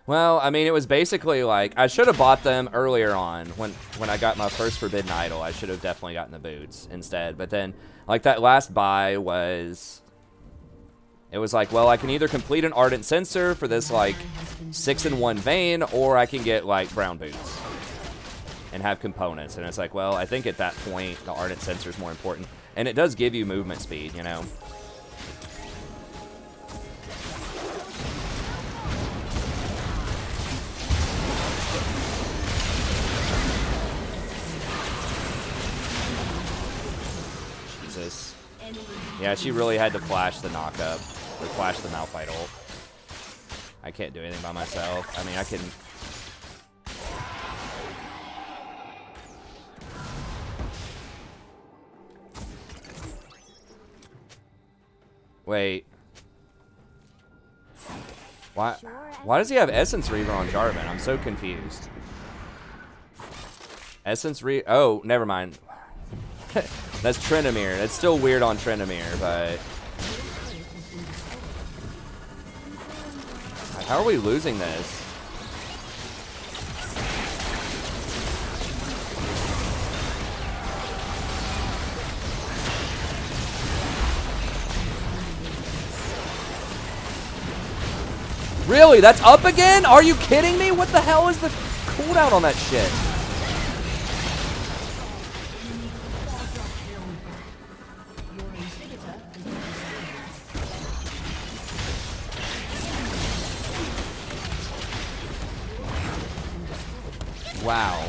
Well, I mean, it was basically like, I should have bought them earlier on when I got my first Forbidden Idol. I should have definitely gotten the boots instead. But then, like, that last buy was, it was like, well, I can either complete an Ardent Censer for this, like, 6-in-1 Vayne, or I can get, like, brown boots and have components. And it's like, well, I think at that point, the Ardent Censer is more important. And it does give you movement speed, you know? Yeah, she really had to flash the knockup, or flash the Malphite ult. I can't do anything by myself. I mean, I can... Wait. Why does he have Essence Reaver on Jarvan? I'm so confused. Essence Reaver... Oh, never mind. That's Tryndamere. It's still weird on Tryndamere, but... How are we losing this? Really? That's up again? Are you kidding me? What the hell is the cooldown on that shit? Wow.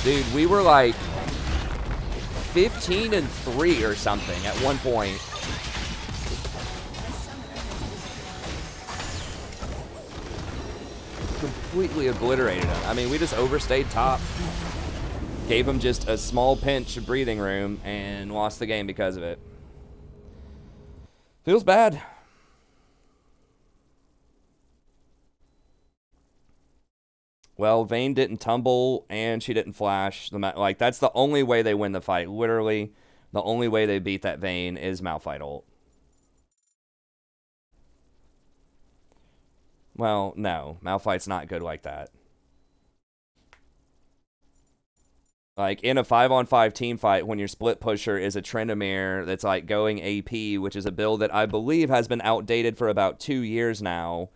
Dude, we were like 15-3 or something at one point. Completely obliterated him. I mean, we just overstayed top. Gave him just a small pinch of breathing room and lost the game because of it. Feels bad. Well, Vayne didn't tumble and she didn't flash. Like, that's the only way they win the fight. Literally, the only way they beat that Vayne is Malphite ult. Well, no. Malphite's not good like that. Like, in a 5-on-5 team fight, when your split pusher is a Tryndamere that's, like, going AP, which is a build that I believe has been outdated for about 2 years now,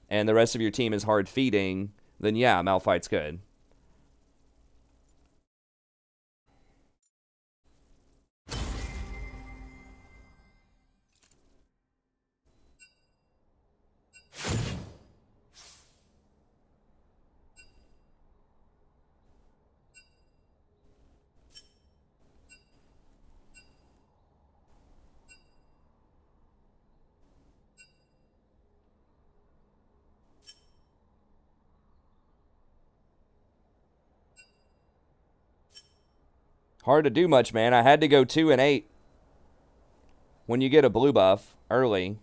and the rest of your team is hard feeding, then yeah, Malphite's good. Hard to do much, man. I had to go 2 and 8 when you get a blue buff early.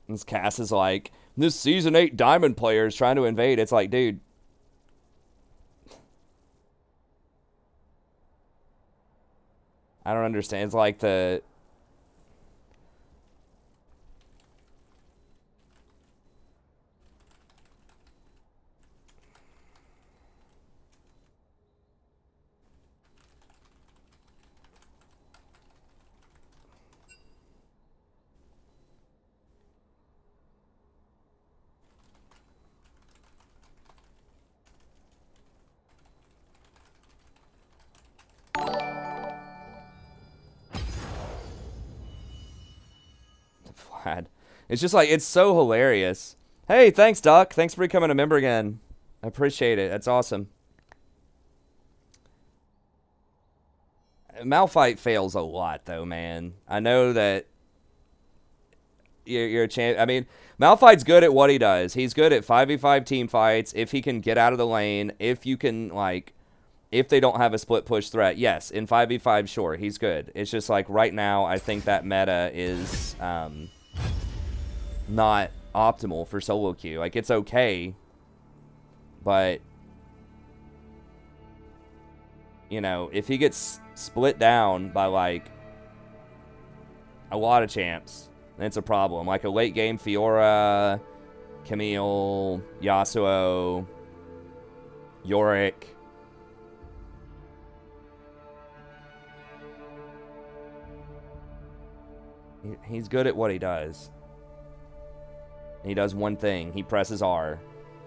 This Cass is like, this Season 8 Diamond player is trying to invade. It's like, dude. I don't understand. It's like the... Vlad. It's just like, it's so hilarious. Hey, thanks, Doc. Thanks for becoming a member again. I appreciate it. That's awesome. Malphite fails a lot, though, man. I know that you're a champ. I mean, Malphite's good at what he does. He's good at 5v5 team fights. If he can get out of the lane, if you can, like, if they don't have a split push threat, yes, in 5v5, sure, he's good. It's just like right now, I think that meta is not optimal for solo queue. Like, it's okay, but you know, if he gets split down by like a lot of champs, then it's a problem. Like a late game Fiora, Camille, Yasuo, Yorick. He's good at what he does. He does one thing. He presses R.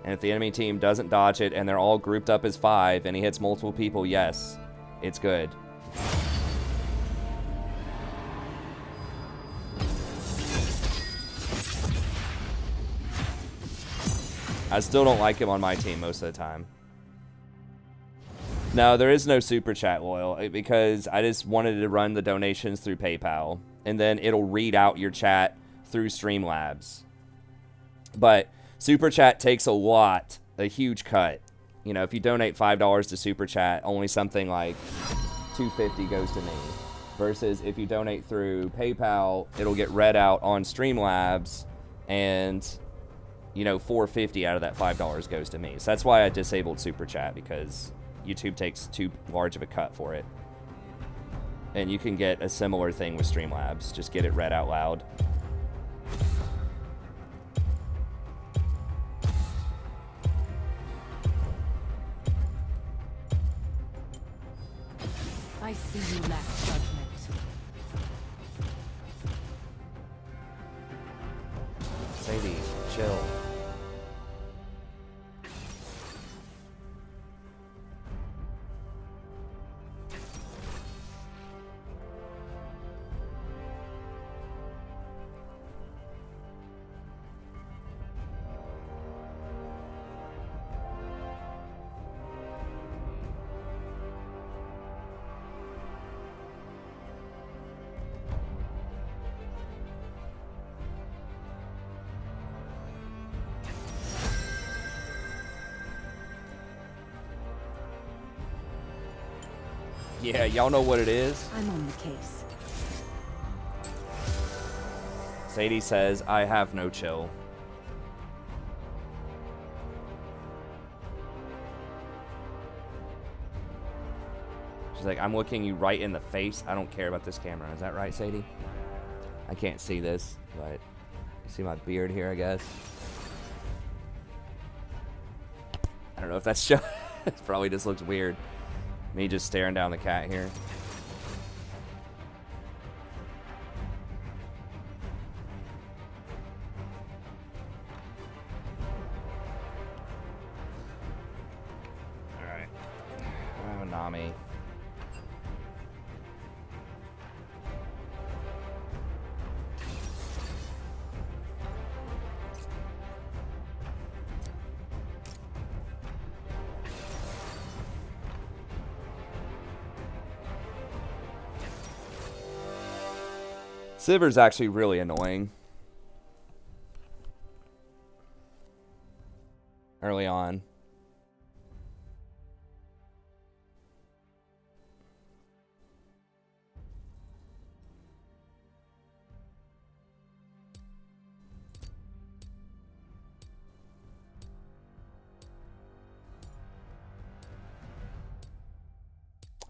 And if the enemy team doesn't dodge it and they're all grouped up as 5 and he hits multiple people, yes, it's good. I still don't like him on my team most of the time. No, there is no super chat, Loyal, because I just wanted to run the donations through PayPal, and then it'll read out your chat through Streamlabs. But super chat takes a huge cut. You know, if you donate $5 to super chat, only something like $2.50 goes to me. Versus if you donate through PayPal, it'll get read out on Streamlabs, and you know, $4.50 out of that $5 goes to me. So that's why I disabled super chat, because YouTube takes too large of a cut for it. And you can get a similar thing with Streamlabs. Just get it read out loud. I see you lack judgment. Sadie, chill. Yeah, y'all know what it is. I'm on the case. Sadie says, I have no chill. She's like, I'm looking you right in the face. I don't care about this camera. Is that right, Sadie? I can't see this, but you see my beard here, I guess. I don't know if that's show. It probably just looks weird. Me just staring down the cat here. Alright. Oh, Nami. Sivir's actually really annoying. Early on.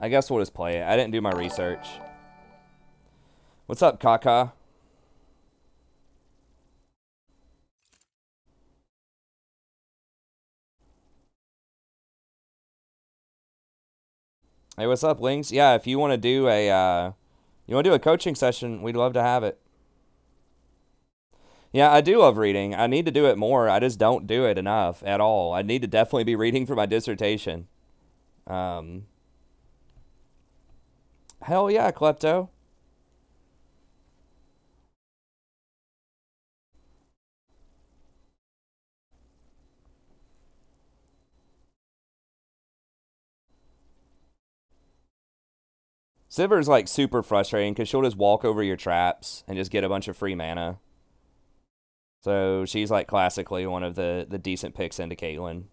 I guess we'll just play it. I didn't do my research. What's up, Kaka? Hey, what's up, Links? Yeah, if you want to do a coaching session, we'd love to have it. Yeah, I do love reading. I need to do it more. I just don't do it enough at all. I need to definitely be reading for my dissertation. Hell yeah, Klepto. Sivir's like super frustrating because she'll just walk over your traps and just get a bunch of free mana. So she's like classically one of the decent picks into Caitlyn.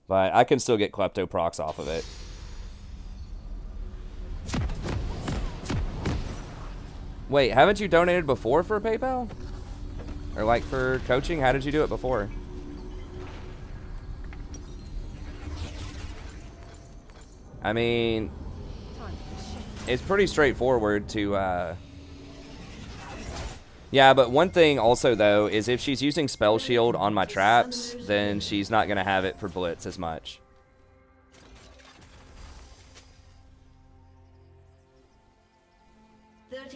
But I can still get Klepto procs off of it. Wait, haven't you donated before for PayPal? Or like for coaching? How did you do it before? I mean, it's pretty straightforward to, yeah, but one thing also, though, is if she's using Spell Shield on my traps, then she's not going to have it for Blitz as much.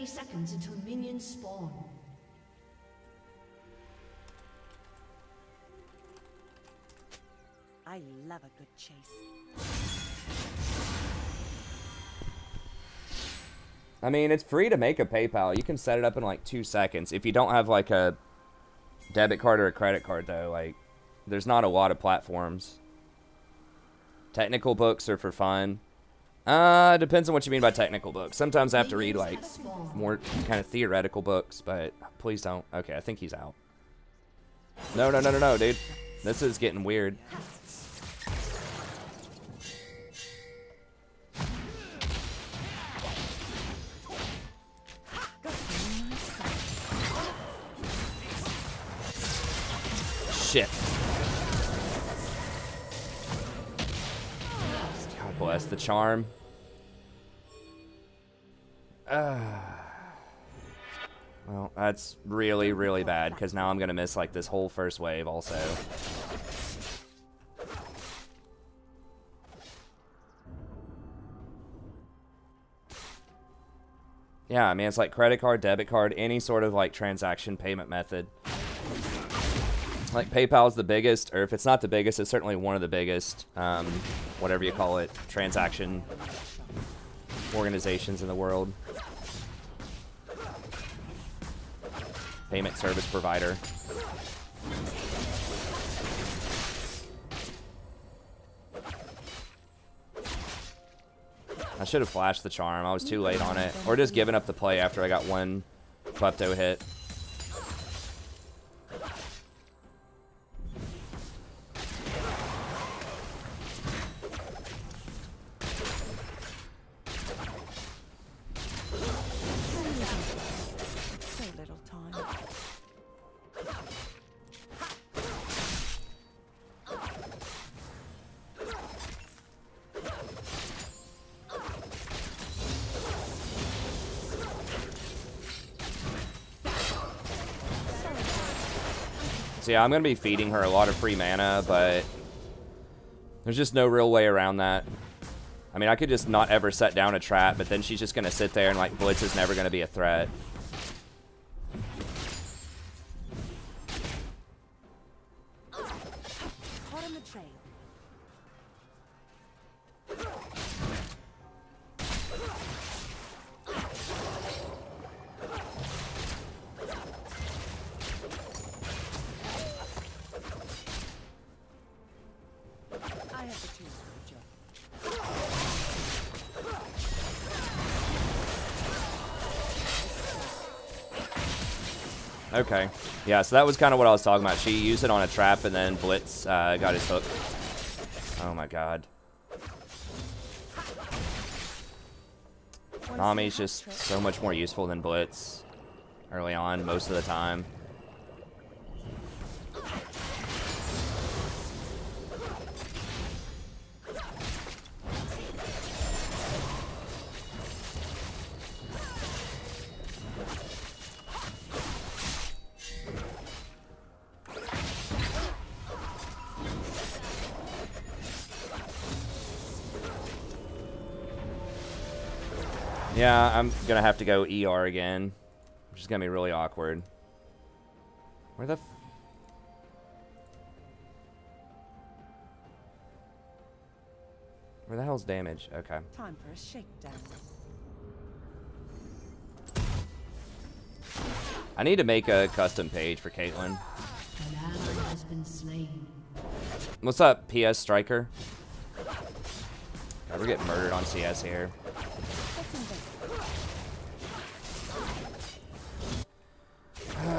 Seconds until minions spawn. I love a good chase. I mean, it's free to make a PayPal. You can set it up in like 2 seconds. If you don't have like a debit card or a credit card, though, like there's not a lot of platforms. Technical books are for fun. Depends on what you mean by technical books. Sometimes I have to read like more kind of theoretical books, but please don't. Okay, I think he's out. No, dude. This is getting weird. Shit. God bless the charm. Well, that's really, really bad, because now I'm going to miss, like, this whole first wave also. Yeah, I mean, it's like credit card, debit card, any sort of, like, transaction payment method. Like, PayPal's the biggest, or if it's not the biggest, it's certainly one of the biggest, whatever you call it, transaction organizations in the world. Payment service provider. I should have flashed the charm. I was too late on it. Or just given up the play after I got one Klepto hit. So yeah, I'm going to be feeding her a lot of free mana, but there's just no real way around that. I mean, I could just not ever set down a trap, but then she's just going to sit there and, like, Blitz is never going to be a threat. Hot on the trail. I have the tools for the job. Okay. Yeah, so that was kind of what I was talking about. She used it on a trap, and then Blitz got his hook. Oh my god. Nami's just so much more useful than Blitz early on, most of the time. Yeah, I'm gonna have to go ER again, which is gonna be really awkward. Where the hell's damage? Okay. Time for a shakedown. I need to make a custom page for Caitlyn. An ally has been slain. What's up, PS Striker? God, we're getting murdered on CS here.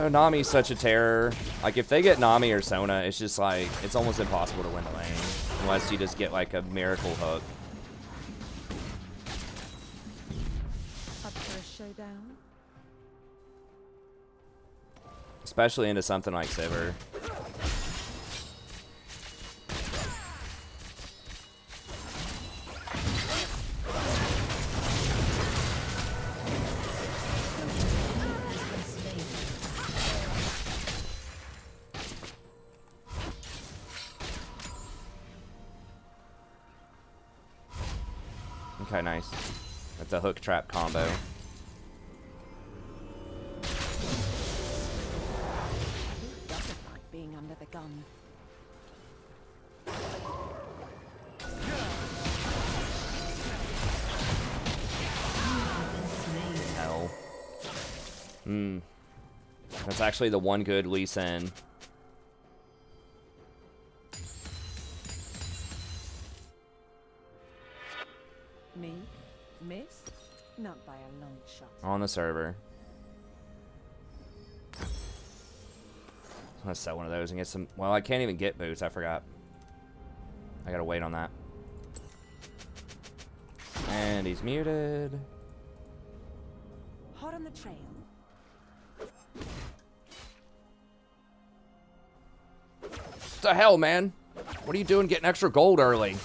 Nami's such a terror. Like, if they get Nami or Sona, it's just like, it's almost impossible to win the lane. Unless you just get, like, a miracle hook. Up for a showdown? Especially into something like Sivir. Okay, nice. That's a hook trap combo. Who doesn't like being under the gun? Hell. That's actually the one good Lee Sin. Me? Miss? Not by a long shot. On the server. I'm gonna sell one of those and get some. Well, I can't even get boots. I forgot. I gotta wait on that. And he's muted. Hot on the trail. What the hell, man? What are you doing getting extra gold early?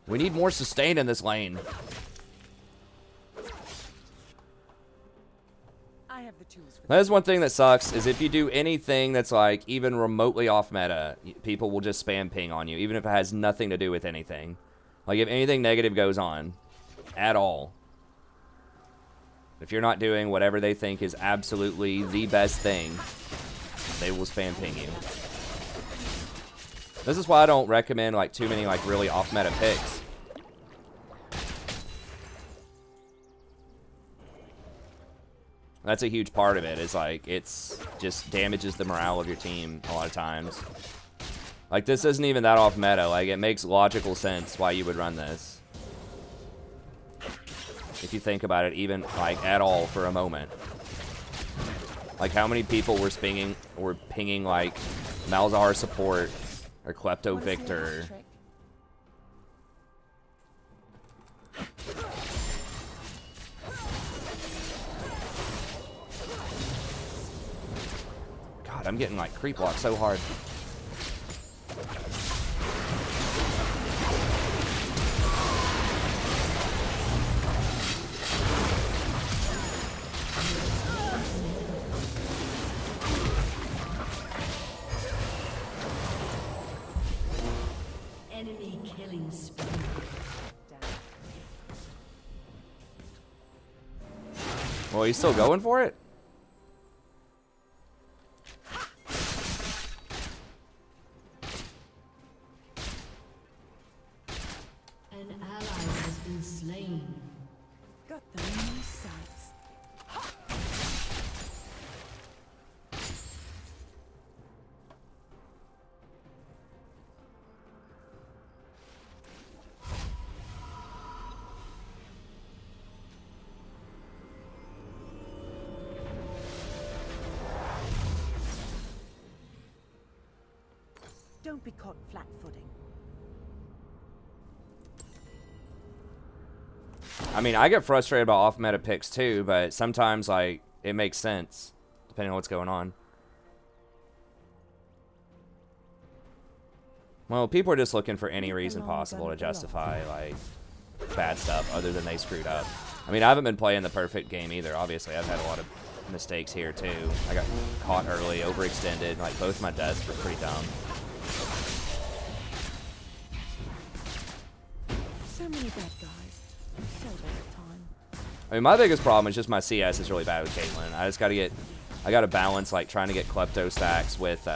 We need more sustain in this lane. I have the tools for That is one thing that sucks, is if you do anything that's like even remotely off meta, people will just spam ping on you, even if it has nothing to do with anything. Like if anything negative goes on at all. If you're not doing whatever they think is absolutely the best thing, they will spam ping you. This is why I don't recommend like too many like really off meta picks. That's a huge part of it, is like, it's just damages the morale of your team a lot of times. Like, this isn't even that off meta. Like, it makes logical sense why you would run this. If you think about it, even, like, at all for a moment. Like, how many people were pinging like, Malzahar support, or Klepto Victor. God, I'm getting like creep locked so hard. Oh, he's still going for it? An ally has been slain. Got them in my sights. Don't be caught flat-footing. I mean, I get frustrated about off-meta picks too, but sometimes, like, it makes sense, depending on what's going on. Well, people are just looking for any reason possible to justify, like, bad stuff other than they screwed up. I mean, I haven't been playing the perfect game either, obviously. I've had a lot of mistakes here, too. I got caught early, overextended. Like, both my deaths were pretty dumb. So many bad guys. So bad time. I mean, my biggest problem is just my CS is really bad with Caitlyn. I just got to get... I got to balance, like, trying to get Klepto stacks with,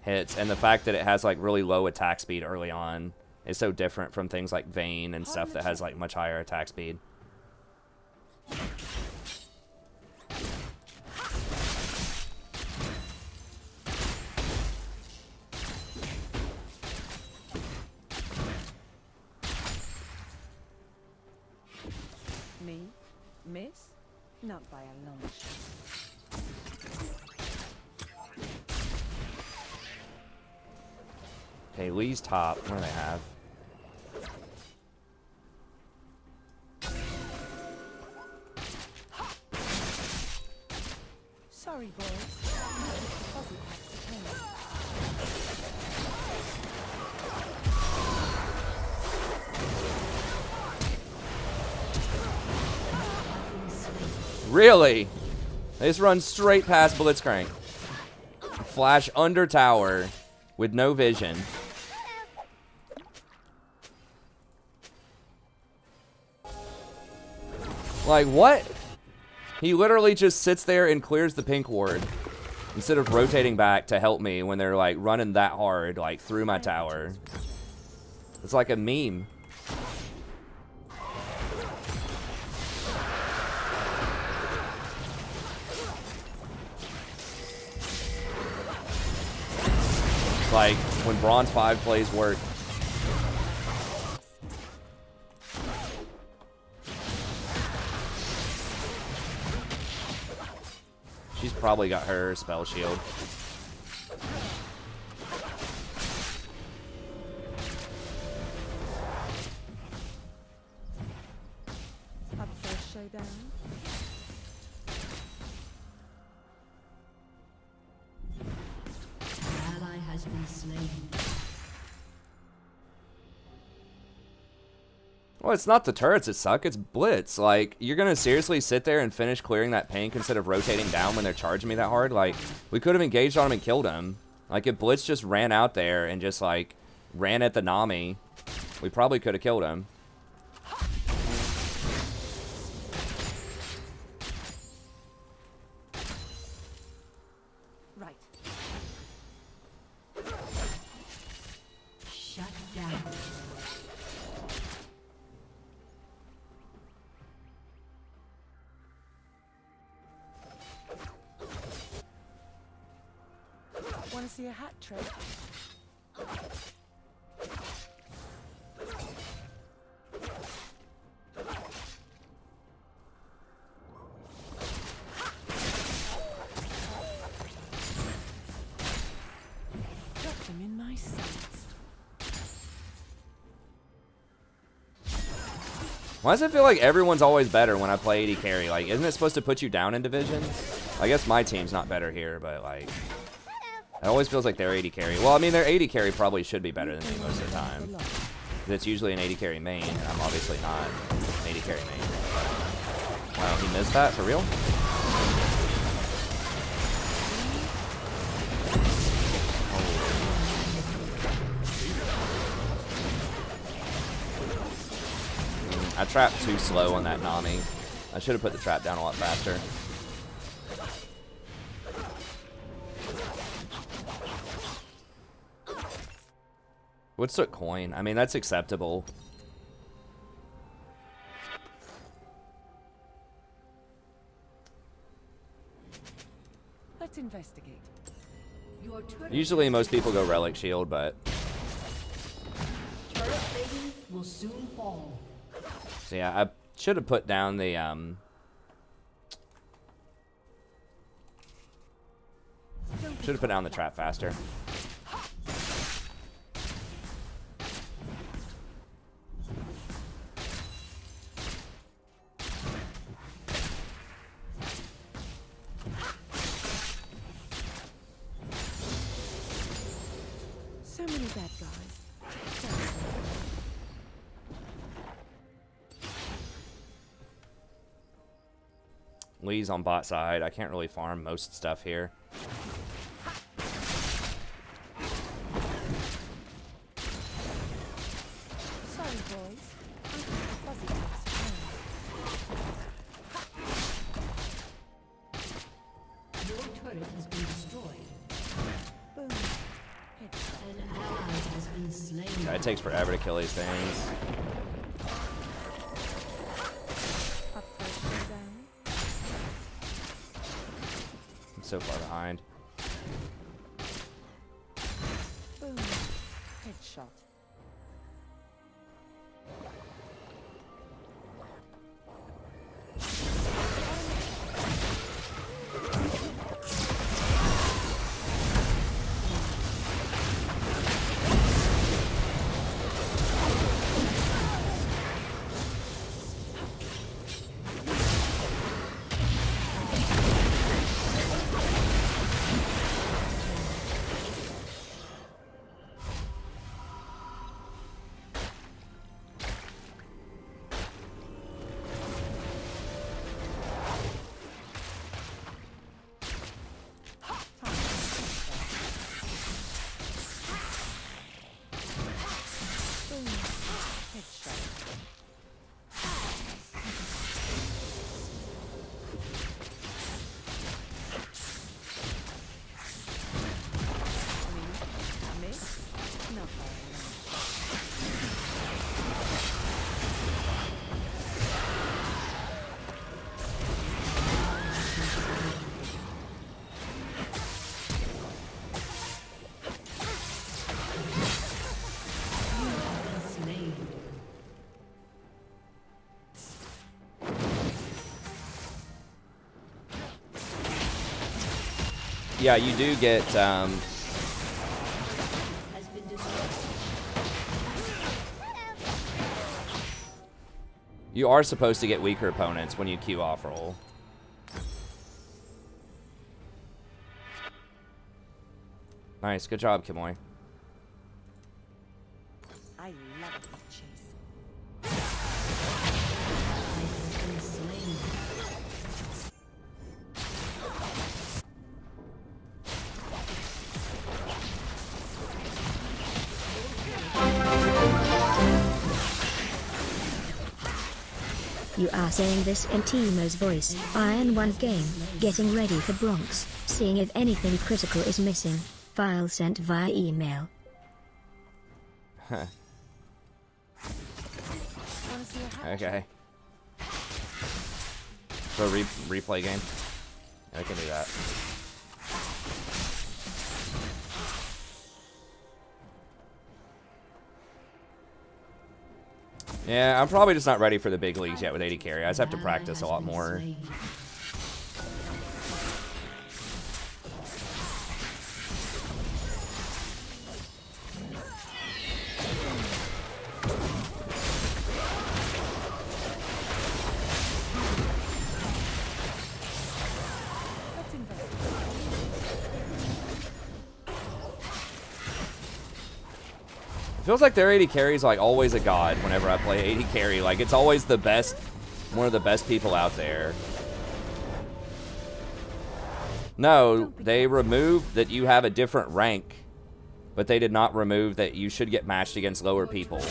hits, and the fact that it has like really low attack speed early on is so different from things like Vayne and stuff that has like much higher attack speed. Me? Miss? Not by a long shot. Okay, Lee's top. What do they have? Sorry, boys. Fuzzy packs to Really? They just run straight past Blitzcrank. Flash under tower with no vision. Like, what? He literally just sits there and clears the pink ward instead of rotating back to help me when they're, like, running that hard, like, through my tower. It's like a meme. Like, when Bronze 5 plays work. She's probably got her spell shield. Up for a showdown? An ally has been slain. Well, it's not the turrets that suck, it's Blitz. Like, you're gonna seriously sit there and finish clearing that pink instead of rotating down when they're charging me that hard? Like, we could have engaged on him and killed him. Like, if Blitz just ran out there and just, like, ran at the Nami, we probably could have killed him. Right. Shut down. Want to see a hat trick? Got them in my sights. Why does it feel like everyone's always better when I play AD carry? Like, isn't it supposed to put you down in divisions? I guess my team's not better here, but, like, it always feels like their AD carry. Well, I mean, their AD carry probably should be better than me most of the time. It's usually an AD carry main, and I'm obviously not an AD carry main. Wow, he missed that? For real? I trapped too slow on that Nami. I should have put the trap down a lot faster. What's a coin? I mean, that's acceptable. Let's investigate. Usually most people go Relic Shield, but... Will soon fall. So yeah, I should have put down the, should have put down the trap faster. So many bad guys. Lee's on bot side. I can't really farm most stuff here. Sorry, boys. Fuzzy guys. Your turret has been destroyed. Boom. An ally has been slain. Yeah, it takes forever to kill these things. Up first, go down. I'm so far behind. Boom. Headshot. Boom. Headshot. Me? No fire. Slain. Yeah, you do get, Has been destroyed. you are supposed to get weaker opponents when you queue off roll. Nice, good job, Kimoy. I love the chase. Ally has been slain. You are saying this in Timo's voice. Iron 1 game, getting ready for Bronx, seeing if anything critical is missing. File sent via email. Huh. Wanna see a hat? Okay. So replay game? I can do that. Yeah, I'm probably just not ready for the big leagues yet with AD carry. I just have to practice a lot more. Let's invest. It feels like their AD carry is like always a god whenever I play AD carry. Like it's always the best, one of the best people out there. No, they removed that you have a different rank, but they did not remove that you should get matched against lower people.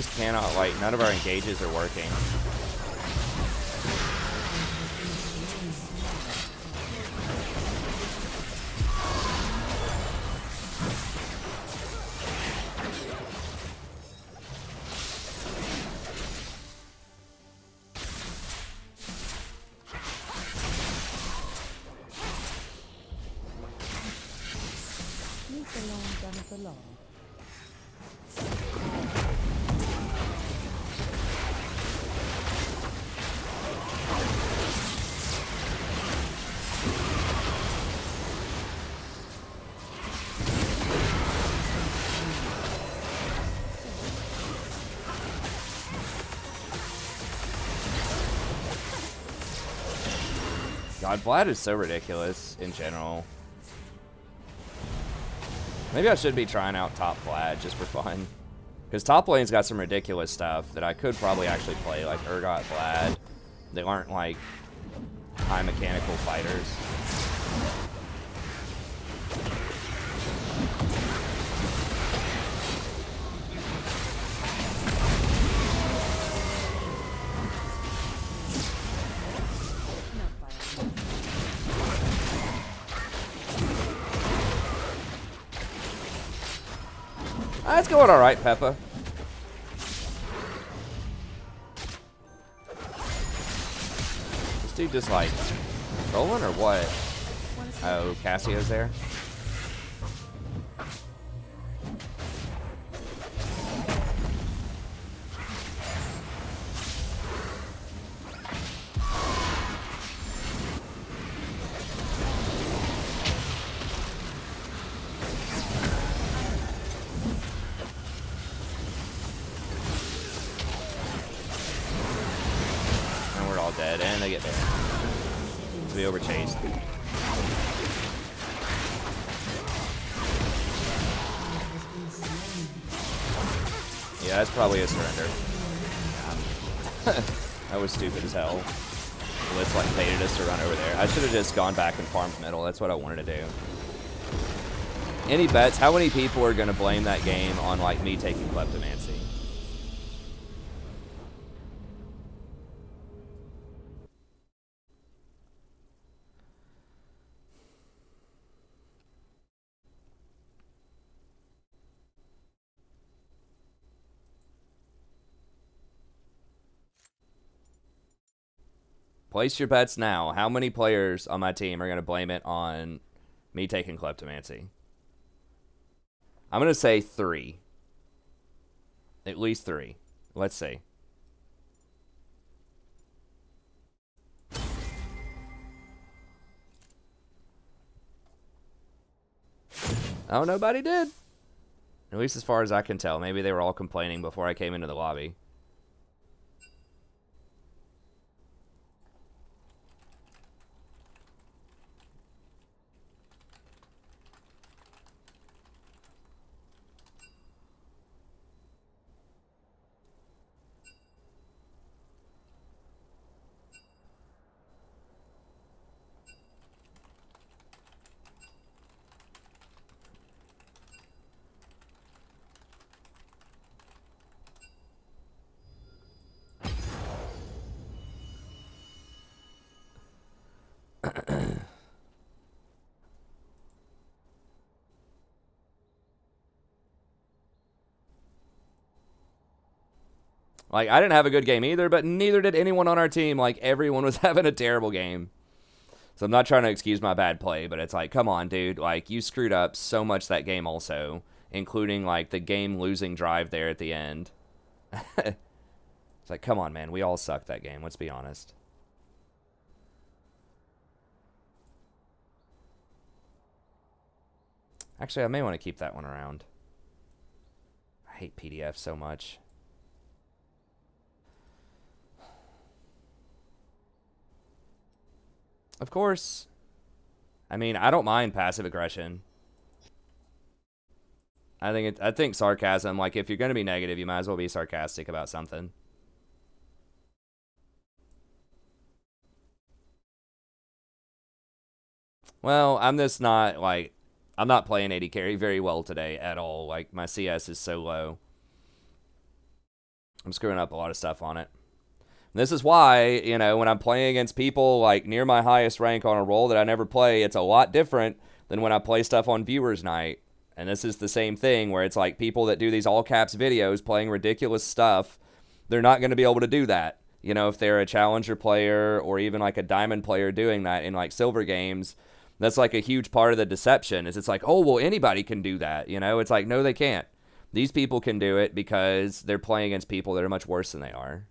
just cannot, like, none of our engages are working. God, Vlad is so ridiculous in general. Maybe I should be trying out top Vlad just for fun. Because top lane's got some ridiculous stuff that I could probably actually play, like Urgot Vlad. They aren't like high mechanical fighters. That's going all right, Peppa. This dude just like rolling or what? Oh, Cassio's there. And they get there. To be overchased. Yeah, that's probably a surrender. That was stupid as hell. Blitz like baited us to run over there. I should have just gone back and farmed middle. That's what I wanted to do. Any bets? How many people are going to blame that game on like me taking kleptomancy? Place your bets now. How many players on my team are going to blame it on me taking kleptomancy? I'm going to say 3. At least 3. Let's see. Oh, nobody did. At least as far as I can tell. Maybe they were all complaining before I came into the lobby. Like, I didn't have a good game either, but neither did anyone on our team. Like, everyone was having a terrible game. So I'm not trying to excuse my bad play, but it's like, come on, dude. Like, you screwed up so much that game also, including, like, the game-losing drive there at the end. It's like, come on, man. We all sucked that game. Let's be honest. Actually, I may want to keep that one around. I hate PDF so much. Of course. I mean, I don't mind passive aggression. I think sarcasm, like, if you're going to be negative, you might as well be sarcastic about something. Well, I'm just not, like, I'm not playing AD carry very well today at all. Like, my CS is so low. I'm screwing up a lot of stuff on it. This is why, you know, when I'm playing against people like near my highest rank on a role that I never play, it's a lot different than when I play stuff on Viewers Night. And this is the same thing where it's like people that do these all caps videos playing ridiculous stuff, they're not going to be able to do that. You know, if they're a challenger player or even like a diamond player doing that in like silver games, that's like a huge part of the deception is it's like, oh, well, anybody can do that. You know, it's like, no, they can't. These people can do it because they're playing against people that are much worse than they are.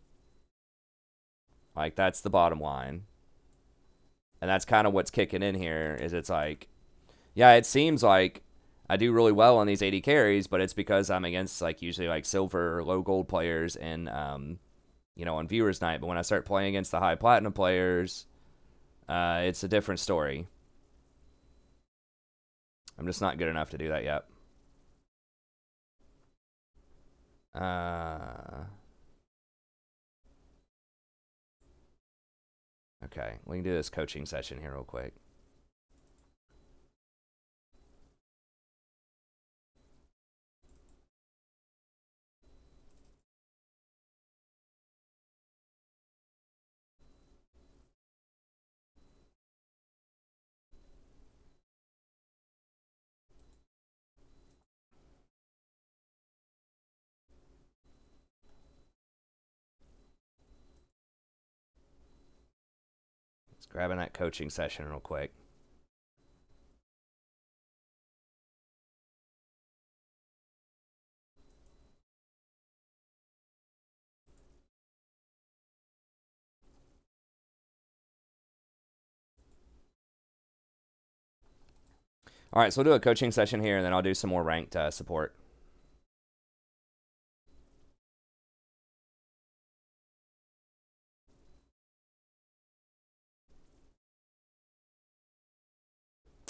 Like, that's the bottom line. And that's kind of what's kicking in here is it's like, yeah, it seems like I do really well on these 80 carries, but it's because I'm against, like, usually, like, silver or low gold players and, you know, on Viewers Night. But when I start playing against the high platinum players, it's a different story. I'm just not good enough to do that yet. Okay, we can do this coaching session here real quick. Grabbing that coaching session real quick. All right, so we'll do a coaching session here, and then I'll do some more ranked support.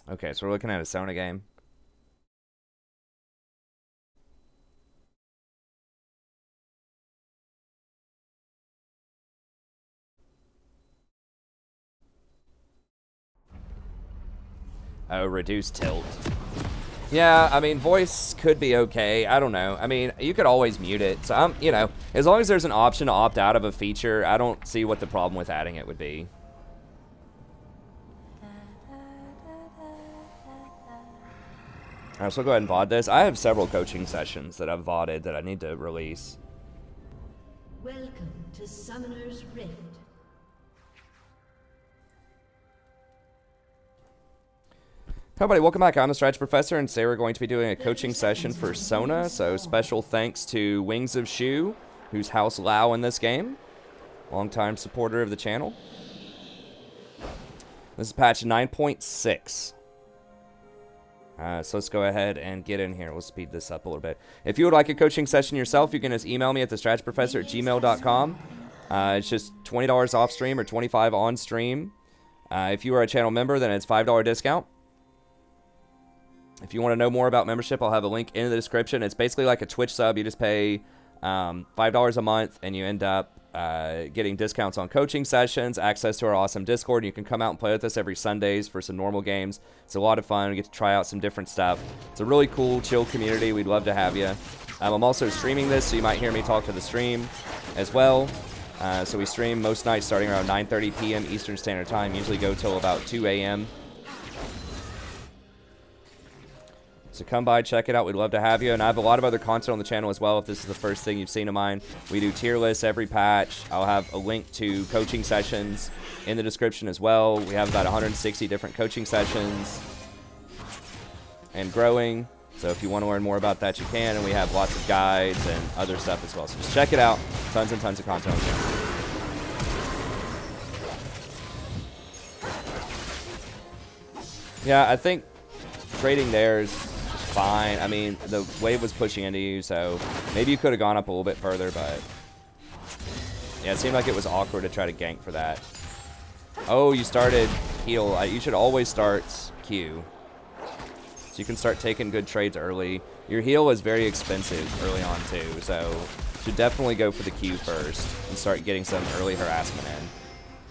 Okay, so we're looking at a Sona game. Oh, reduce tilt. Yeah, I mean, voice could be okay. I don't know. I mean, you could always mute it. So, you know, as long as there's an option to opt out of a feature, I don't see what the problem with adding it would be. All right, so we'll go ahead and VOD this. I have several coaching sessions that I've VODed that I need to release. Welcome to Summoner's Rift. Hi everybody, welcome back. I'm the Strategy Professor, and today we're going to be doing a coaching session for Sona. So special thanks to Wings of Shu, who's House Lao in this game. Longtime supporter of the channel. This is patch 9.6. So let's go ahead and get in here. We'll speed this up a little bit. If you would like a coaching session yourself, you can just email me at thestrategyprofessor@gmail.com. It's just $20 off stream or $25 on stream. If you are a channel member, then it's $5 discount. If you want to know more about membership, I'll have a link in the description. It's basically like a Twitch sub. You just pay $5 a month, and you end up getting discounts on coaching sessions, access to our awesome Discord. You can come out and play with us every Sundays for some normal games. It's a lot of fun. We get to try out some different stuff. It's a really cool, chill community. We'd love to have you. I'm also streaming this, so you might hear me talk to the stream as well. So we stream most nights starting around 9:30 p.m. Eastern Standard Time. Usually go till about 2 a.m. So come by, check it out. We'd love to have you. And I have a lot of other content on the channel as well if this is the first thing you've seen of mine. We do tier lists every patch. I'll have a link to coaching sessions in the description as well. We have about 160 different coaching sessions and growing. So if you want to learn more about that, you can. And we have lots of guides and other stuff as well. So just check it out. Tons and tons of content on the channel. Yeah, I think trading there is fine. I mean, the wave was pushing into you, so maybe you could have gone up a little bit further, but yeah, it seemed like it was awkward to try to gank for that. Oh, you started heal. You should always start Q, so you can start taking good trades early. Your heal is very expensive early on too, so you should definitely go for the Q first and start getting some early harassment in.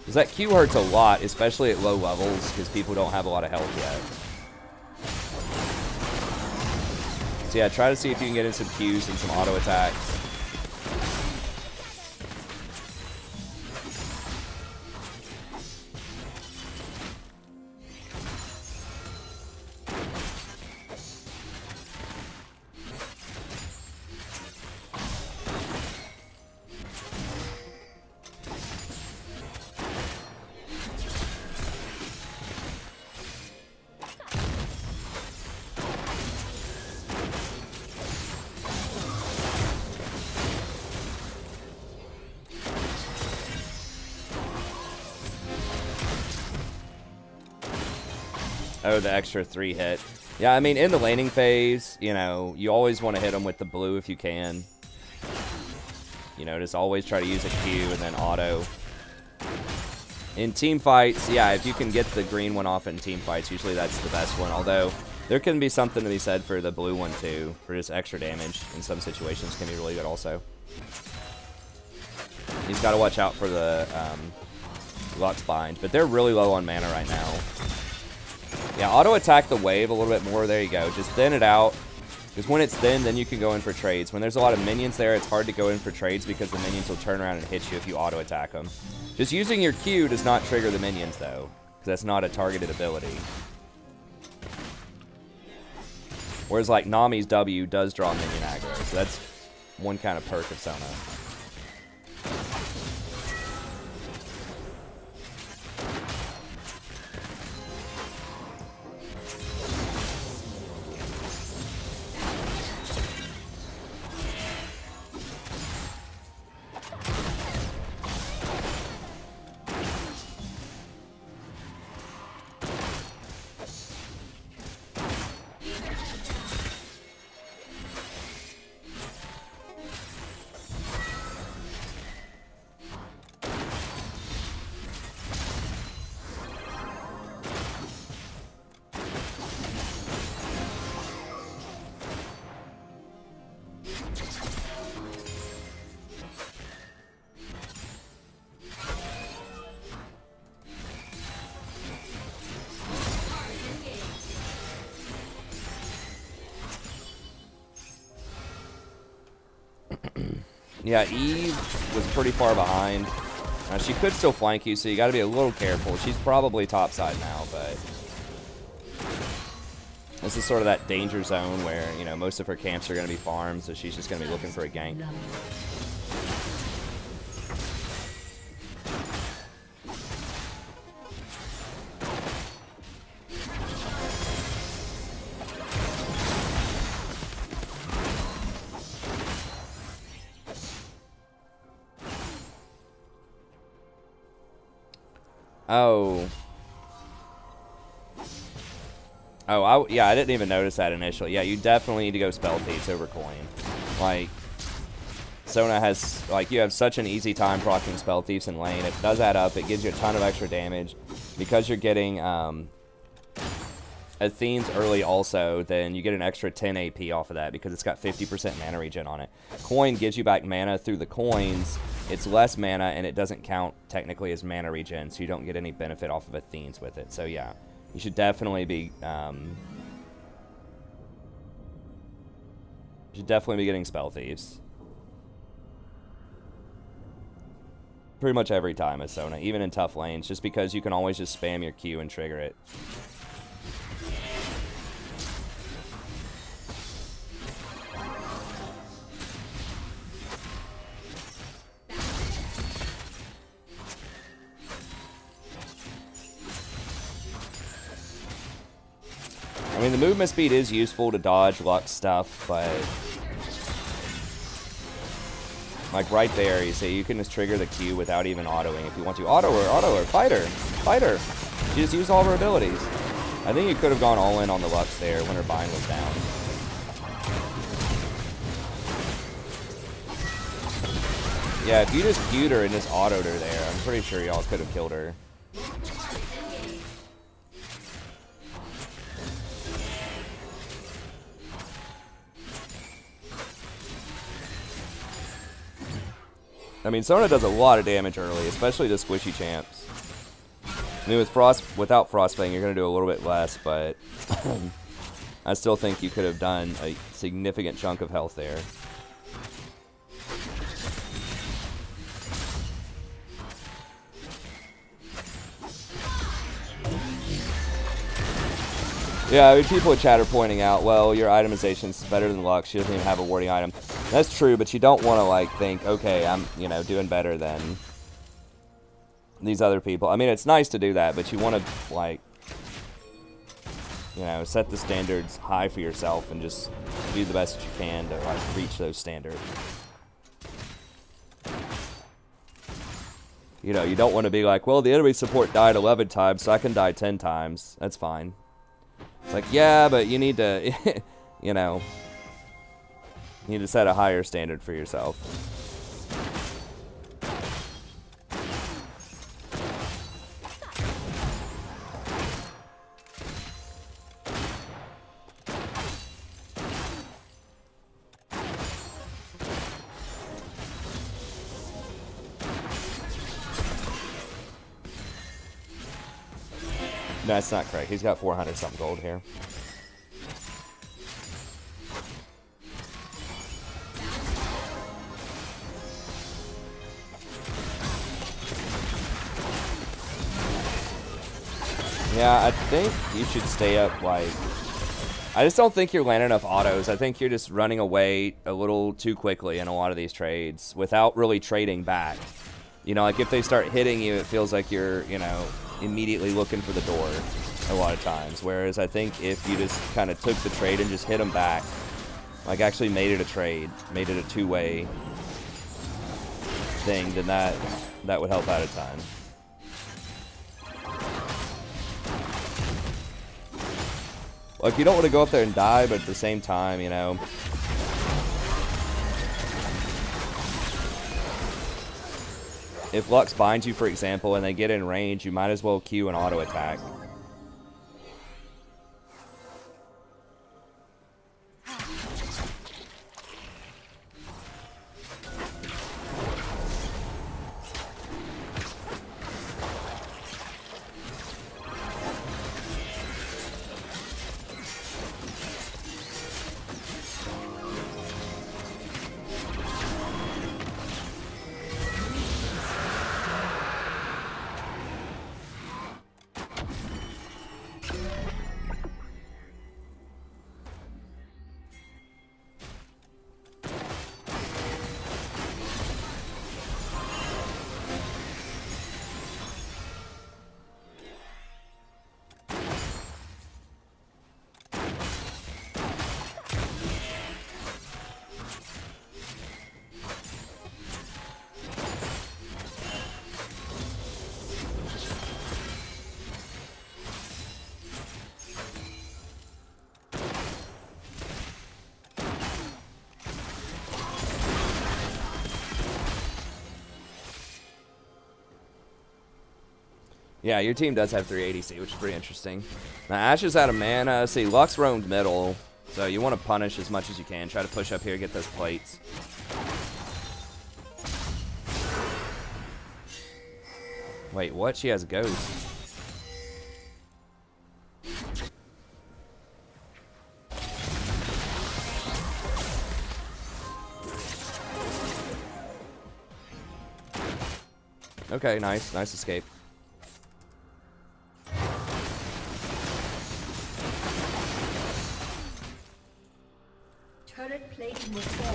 Because that Q hurts a lot, especially at low levels, because people don't have a lot of health yet. So yeah, try to see if you can get in some Qs and some auto attacks. Oh, the extra 3 hit. Yeah, I mean, in the laning phase, you know, you always want to hit them with the blue if you can. You know, just always try to use a Q and then auto. In team fights, yeah, if you can get the green one off in team fights, usually that's the best one. Although, there can be something to be said for the blue one, too. For just extra damage in some situations can be really good also. He's got to watch out for the Lux Bind. But they're really low on mana right now. Yeah, auto-attack the wave a little bit more. There you go. Just thin it out. Because when it's thin, then you can go in for trades. When there's a lot of minions there, it's hard to go in for trades because the minions will turn around and hit you if you auto-attack them. Just using your Q does not trigger the minions, though. Because that's not a targeted ability. Whereas, like, Nami's W does draw minion aggro. So that's one kind of perk of Sona. Yeah, Eve was pretty far behind. She could still flank you, so you got to be a little careful. She's probably topside now, but this is sort of that danger zone where, you know, most of her camps are going to be farms, so she's just going to be looking for a gank. Yeah, I didn't even notice that initially. Yeah, you definitely need to go Spell Thieves over Coin. Like, Sona has, like, you have such an easy time proccing Spell Thieves in lane. It does add up. It gives you a ton of extra damage. Because you're getting Athene's early also, then you get an extra 10 AP off of that because it's got 50% mana regen on it. Coin gives you back mana through the coins. It's less mana, and it doesn't count technically as mana regen, so you don't get any benefit off of Athene's with it. So, yeah, you should definitely be... you should definitely be getting Spell Thieves. Pretty much every time as Sona, even in tough lanes, just because you can always just spam your Q and trigger it. I mean, the movement speed is useful to dodge Lux stuff, but... like, right there, you see, you can just trigger the Q without even autoing if you want to. Auto her, fight her, fight her. She just used all of her abilities. I think you could have gone all in on the Lux there when her bind was down. Yeah, if you just Q'd her and just autoed her there, I'm pretty sure y'all could have killed her. I mean, Sona does a lot of damage early, especially to squishy champs. I mean, without Frostfang, you're going to do a little bit less, but I still think you could have done a significant chunk of health there. Yeah, I mean, people in chat are pointing out, well, your itemization's better than Lux. She doesn't even have a warding item. That's true, but you don't want to, like, think, okay, I'm, you know, doing better than these other people. I mean, it's nice to do that, but you want to, like, you know, set the standards high for yourself and just do the best that you can to, like, reach those standards. You know, you don't want to be like, well, the enemy support died 11 times, so I can die 10 times. That's fine. Like, yeah, but you need to, you know, you need to set a higher standard for yourself. No, that's not correct. He's got 400 something gold here. Yeah, I think you should stay up, like... I just don't think you're landing enough autos. I think you're just running away a little too quickly in a lot of these trades without really trading back. You know, like if they start hitting you, it feels like you're, you know, immediately looking for the door a lot of times. Whereas I think if you just kind of took the trade and just hit them back, like actually made it a trade, made it a two-way thing, then that would help out a ton. Like, you don't want to go up there and die, but at the same time, you know... If Lux binds you, for example, and they get in range, you might as well queue an auto attack. Yeah, your team does have 380C, which is pretty interesting. Now, Ashe is out of mana. See, Lux roamed middle, so you want to punish as much as you can. Try to push up here, get those plates. Wait, what? She has a ghost. Okay, nice. Nice escape. Turret plating will fall.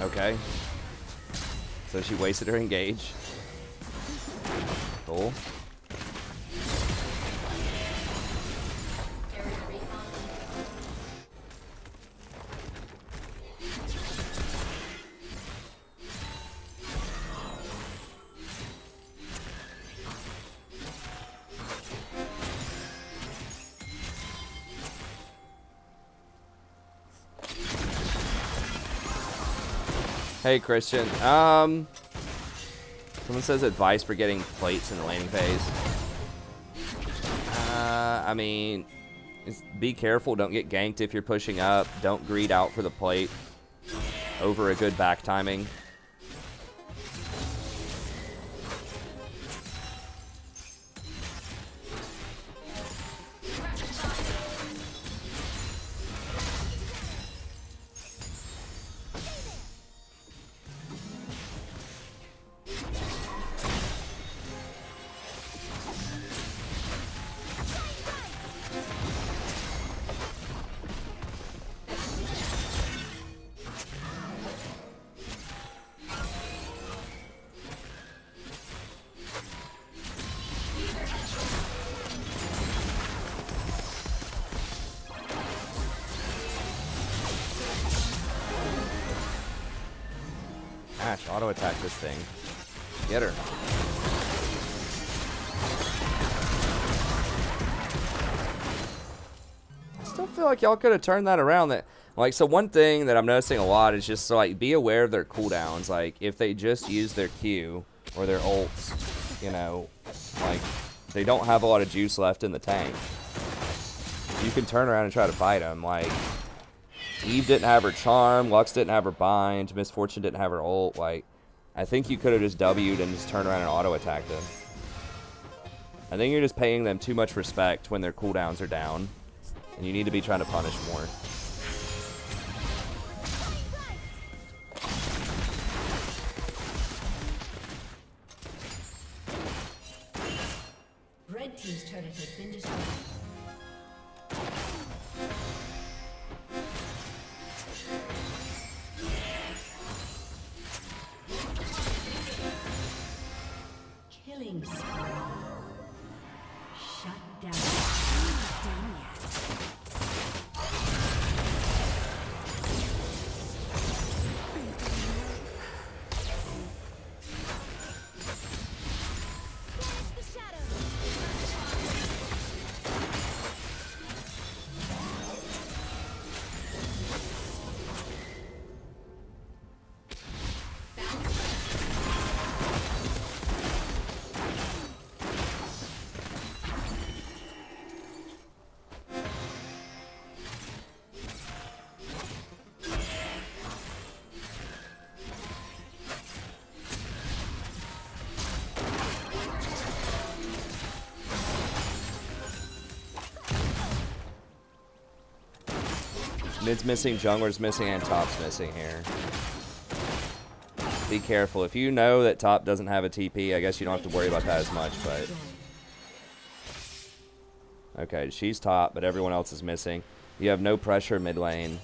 Okay. So she wasted her engage. Cool. Hey, Christian. Someone says advice for getting plates in the laning phase. I mean, be careful. Don't get ganked if you're pushing up. Don't greed out for the plate over a good back timing. Ashe, auto attack this thing. Get her. I still feel like y'all could have turned that around. That, like, so one thing that I'm noticing a lot is just, like, be aware of their cooldowns. Like, if they just use their Q or their ults, you know, like, they don't have a lot of juice left in the tank. You can turn around and try to fight them. Like, Eve didn't have her charm, Lux didn't have her bind, Miss Fortune didn't have her ult. Like, I think you could have just W'd and just turned around and auto-attacked them. I think you're just paying them too much respect when their cooldowns are down. And you need to be trying to punish more. Red team's turret has been destroyed. Killing spree. Shut down. Done yet. Mid's missing, jungler's missing, and top's missing here. Be careful. If you know that top doesn't have a TP, I guess you don't have to worry about that as much, but... Okay, she's top, but everyone else is missing. You have no pressure mid lane.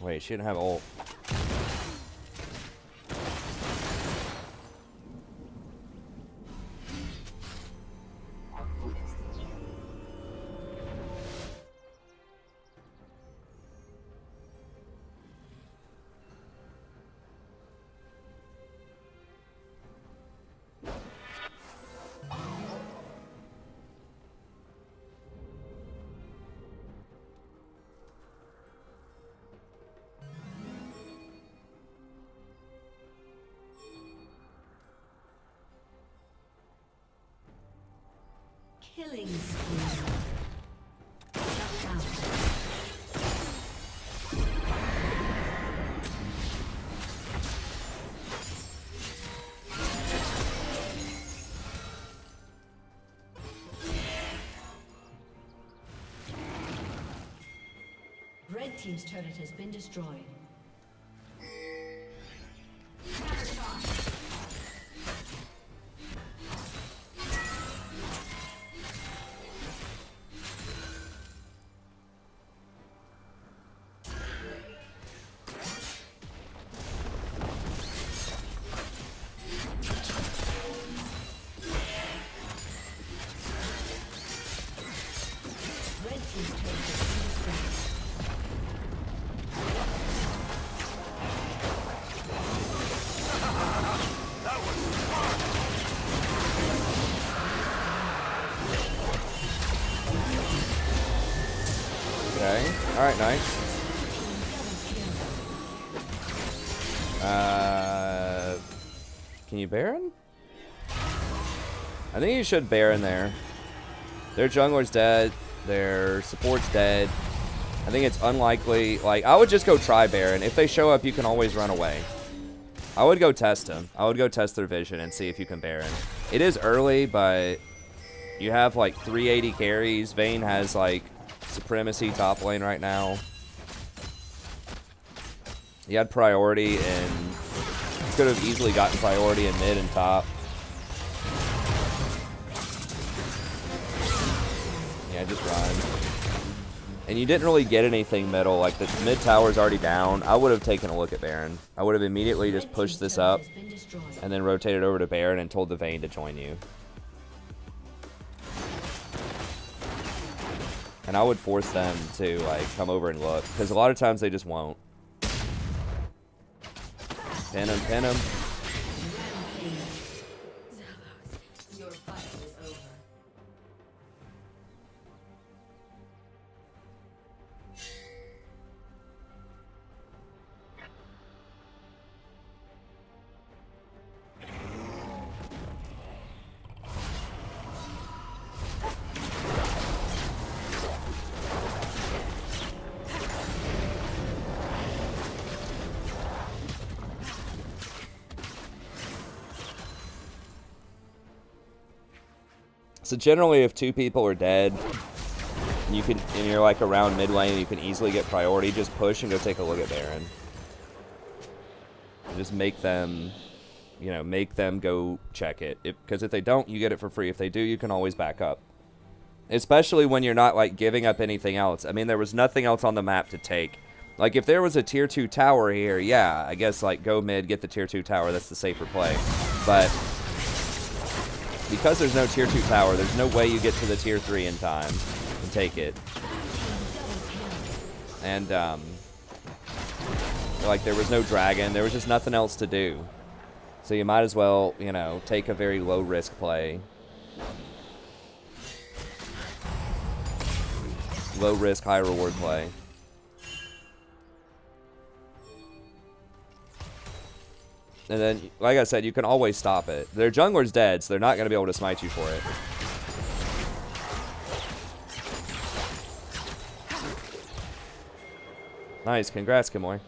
Wait, she didn't have ult. Killing spree. Shut down. Red team's turret has been destroyed. Okay. Alright, nice. Can you Baron? I think you should Baron there. Their jungler's dead. Their support's dead. I think it's unlikely. Like, I would just go try Baron. If they show up, you can always run away. I would go test him. I would go test their vision and see if you can Baron. It is early, but you have like 380 carries. Vayne has like supremacy top lane right now. He had priority and could have easily gotten priority in mid and top. Yeah, just run. And you didn't really get anything middle. Like, the mid tower's already down. I would have taken a look at Baron. I would have immediately just pushed this up and then rotated over to Baron and told the Vayne to join you. And I would force them to, like, come over and look. Because a lot of times they just won't. Pin him, pin him. So generally, if two people are dead, and you're like around mid lane, you can easily get priority. Just push and go take a look at Baron. And just make them, you know, make them go check it. Because if they don't, you get it for free. If they do, you can always back up. Especially when you're not like giving up anything else. I mean, there was nothing else on the map to take. Like if there was a tier 2 tower here, yeah, I guess like go mid, get the tier 2 tower. That's the safer play. But because there's no tier 2 tower, there's no way you get to the tier 3 in time and take it. And, like, there was no dragon. There was just nothing else to do. So you might as well, you know, take a very low-risk play. Low-risk, high-reward play. And then, like I said, you can always stop it. Their jungler's dead, so they're not going to be able to smite you for it. Nice, congrats, Kimoy.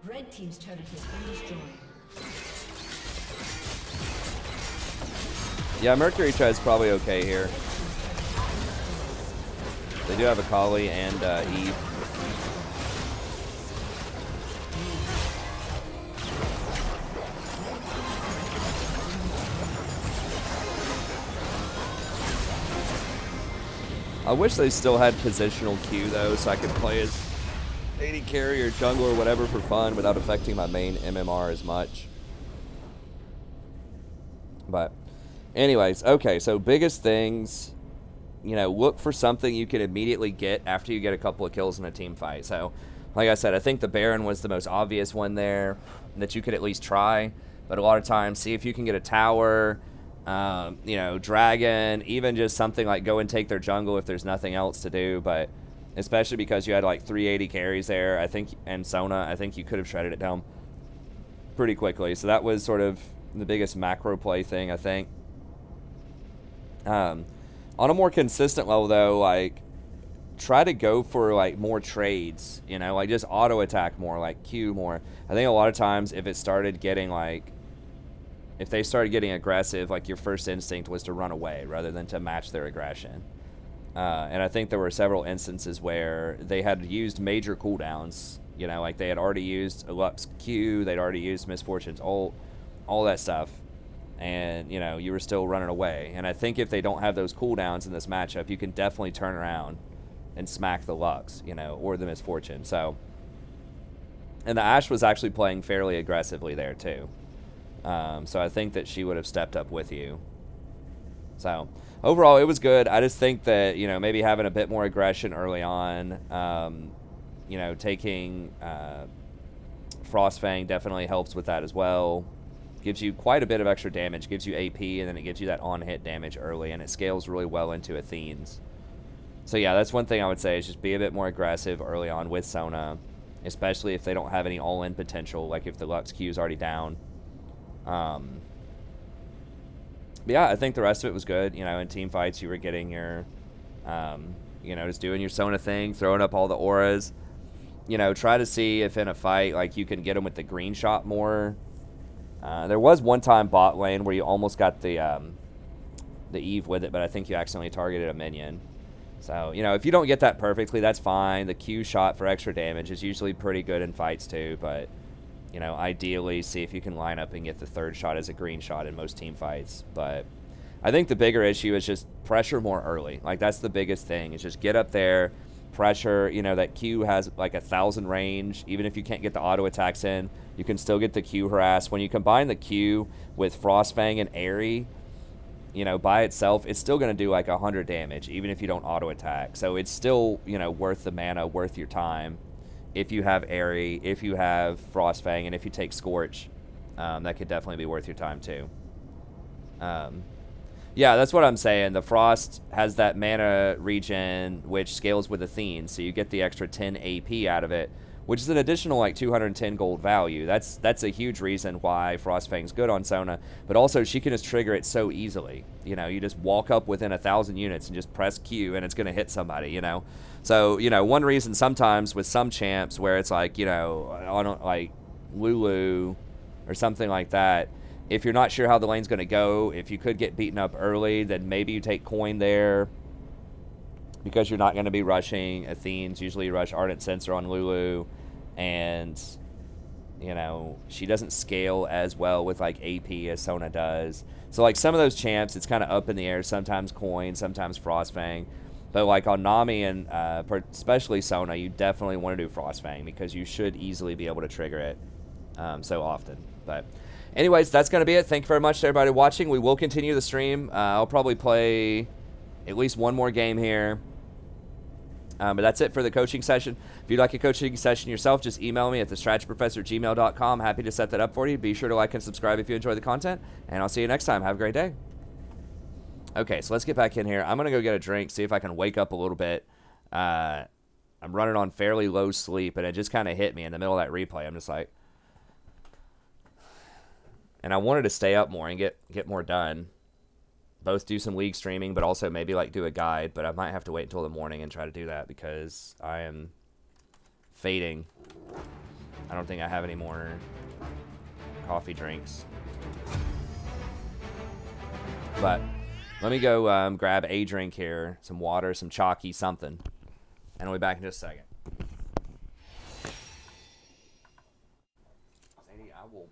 Red team's turret has been destroyed. Yeah, Mercury Tread's probably okay here. They do have a Kali and Eve. I wish they still had positional Q though, so I could play as AD carry or jungle or whatever for fun without affecting my main MMR as much. But anyways, okay, so biggest things, you know, look for something you can immediately get after you get a couple of kills in a team fight. So, like I said, I think the Baron was the most obvious one there that you could at least try. But a lot of times, see if you can get a tower, you know, dragon, even just something like go and take their jungle if there's nothing else to do. But especially because you had like 380 carries there, I think, and Sona, I think you could have shredded it down pretty quickly. So that was sort of the biggest macro play thing, I think. On a more consistent level, though, like, try to go for, like, more trades, you know, like, just auto-attack more, like, Q more. I think a lot of times if it started getting, like, if they started getting aggressive, like, your first instinct was to run away rather than to match their aggression. And I think there were several instances where they had used major cooldowns, you know, like they had already used a Lux Q, they'd already used Misfortune's ult, all that stuff. And, you know, you were still running away. And I think if they don't have those cooldowns in this matchup, you can definitely turn around and smack the Lux, you know, or the Misfortune. So, and the Ashe was actually playing fairly aggressively there too. So I think that she would have stepped up with you. So overall, it was good. I just think that, you know, maybe having a bit more aggression early on, you know, taking Frostfang definitely helps with that as well. Gives you quite a bit of extra damage. Gives you AP, and then it gives you that on-hit damage early, and it scales really well into Athene's. So yeah, that's one thing I would say is just be a bit more aggressive early on with Sona, especially if they don't have any all-in potential, like if the Lux Q is already down. But yeah, I think the rest of it was good. You know, in team fights, you were getting your, you know, just doing your Sona thing, throwing up all the auras. You know, try to see if in a fight, like, you can get them with the green shot more. There was one time bot lane where you almost got the Eve with it, but I think you accidentally targeted a minion. So, you know, if you don't get that perfectly, that's fine. The Q shot for extra damage is usually pretty good in fights too, but, you know, ideally see if you can line up and get the third shot as a green shot in most team fights. But I think the bigger issue is just pressure more early. Like, that's the biggest thing, is just get up there, pressure. You know, that Q has like 1,000 range. Even if you can't get the auto attacks in, you can still get the Q harass. When you combine the Q with Frostfang and Airy, you know, by itself, it's still going to do like 100 damage, even if you don't auto attack. So it's still, you know, worth the mana, worth your time. If you have Airy, if you have Frostfang, and if you take Scorch, that could definitely be worth your time too. Yeah, that's what I'm saying. The Frost has that mana regen, which scales with Athene, so you get the extra 10 AP out of it, which is an additional like 210 gold value. That's a huge reason why Frostfang's good on Sona, but also she can just trigger it so easily. You know, you just walk up within 1,000 units and just press Q and it's going to hit somebody, you know. So, you know, one reason sometimes with some champs where it's like, you know, on like Lulu or something like that, if you're not sure how the lane's going to go, if you could get beaten up early, then maybe you take coin there, because you're not going to be rushing Athene's. Usually you rush Ardent Sensor on Lulu, and, you know, she doesn't scale as well with, like, AP as Sona does. So, like, some of those champs, it's kind of up in the air. Sometimes coin, sometimes Frostfang. But, like, on Nami and especially Sona, you definitely want to do Frostfang, because you should easily be able to trigger it so often. But anyways, that's going to be it. Thank you very much to everybody watching. We will continue the stream. I'll probably play at least one more game here. But that's it for the coaching session. If you'd like a coaching session yourself, just email me at thestrategyprofessor@gmail.com. Happy to set that up for you. Be sure to like and subscribe if you enjoy the content, and I'll see you next time. Have a great day. Okay, so let's get back in here. I'm going to go get a drink, see if I can wake up a little bit. I'm running on fairly low sleep, and it just kind of hit me in the middle of that replay. I'm just like... And I wanted to stay up more and get more done. Both do some league streaming, but also maybe like do a guide, but I might have to wait until the morning and try to do that because I am fading. I don't think I have any more coffee drinks. But let me go grab a drink here, some water, some chalky, something. And I'll be back in just a second. Sadie, I will...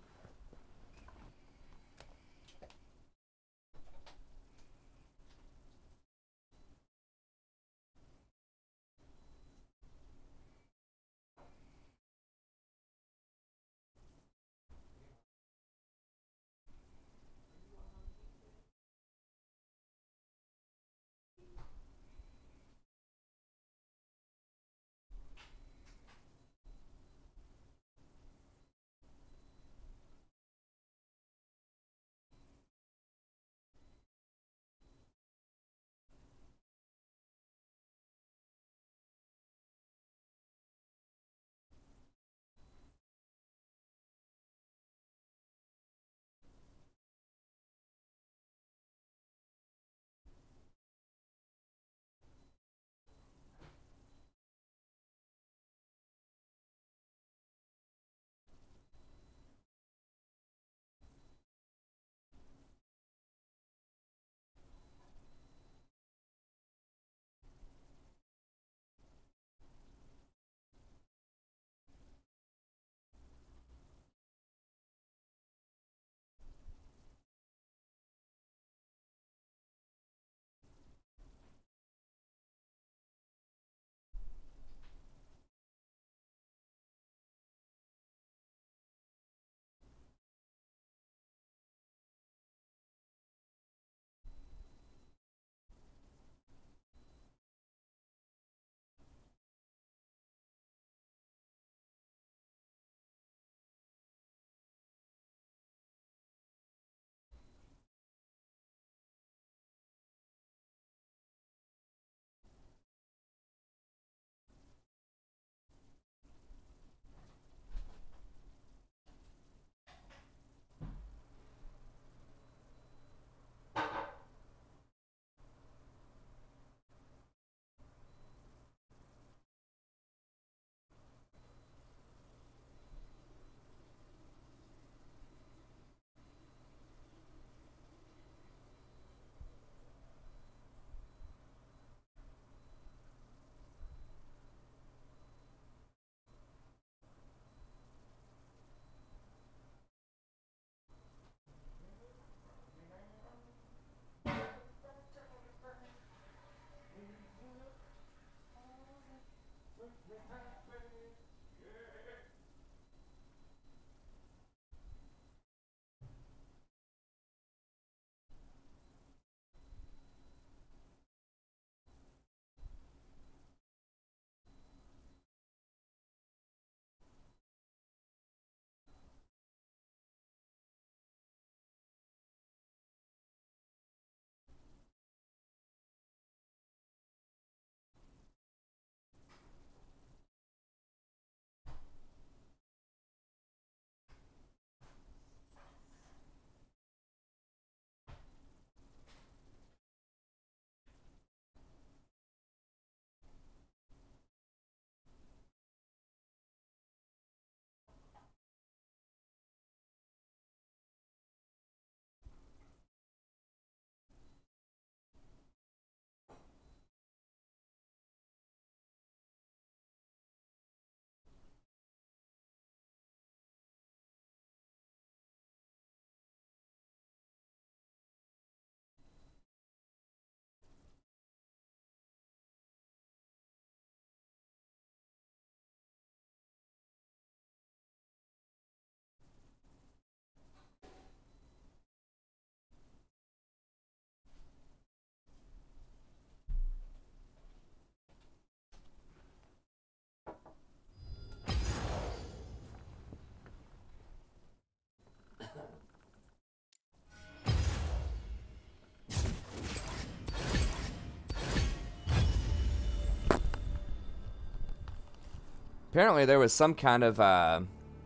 Apparently there was some kind of,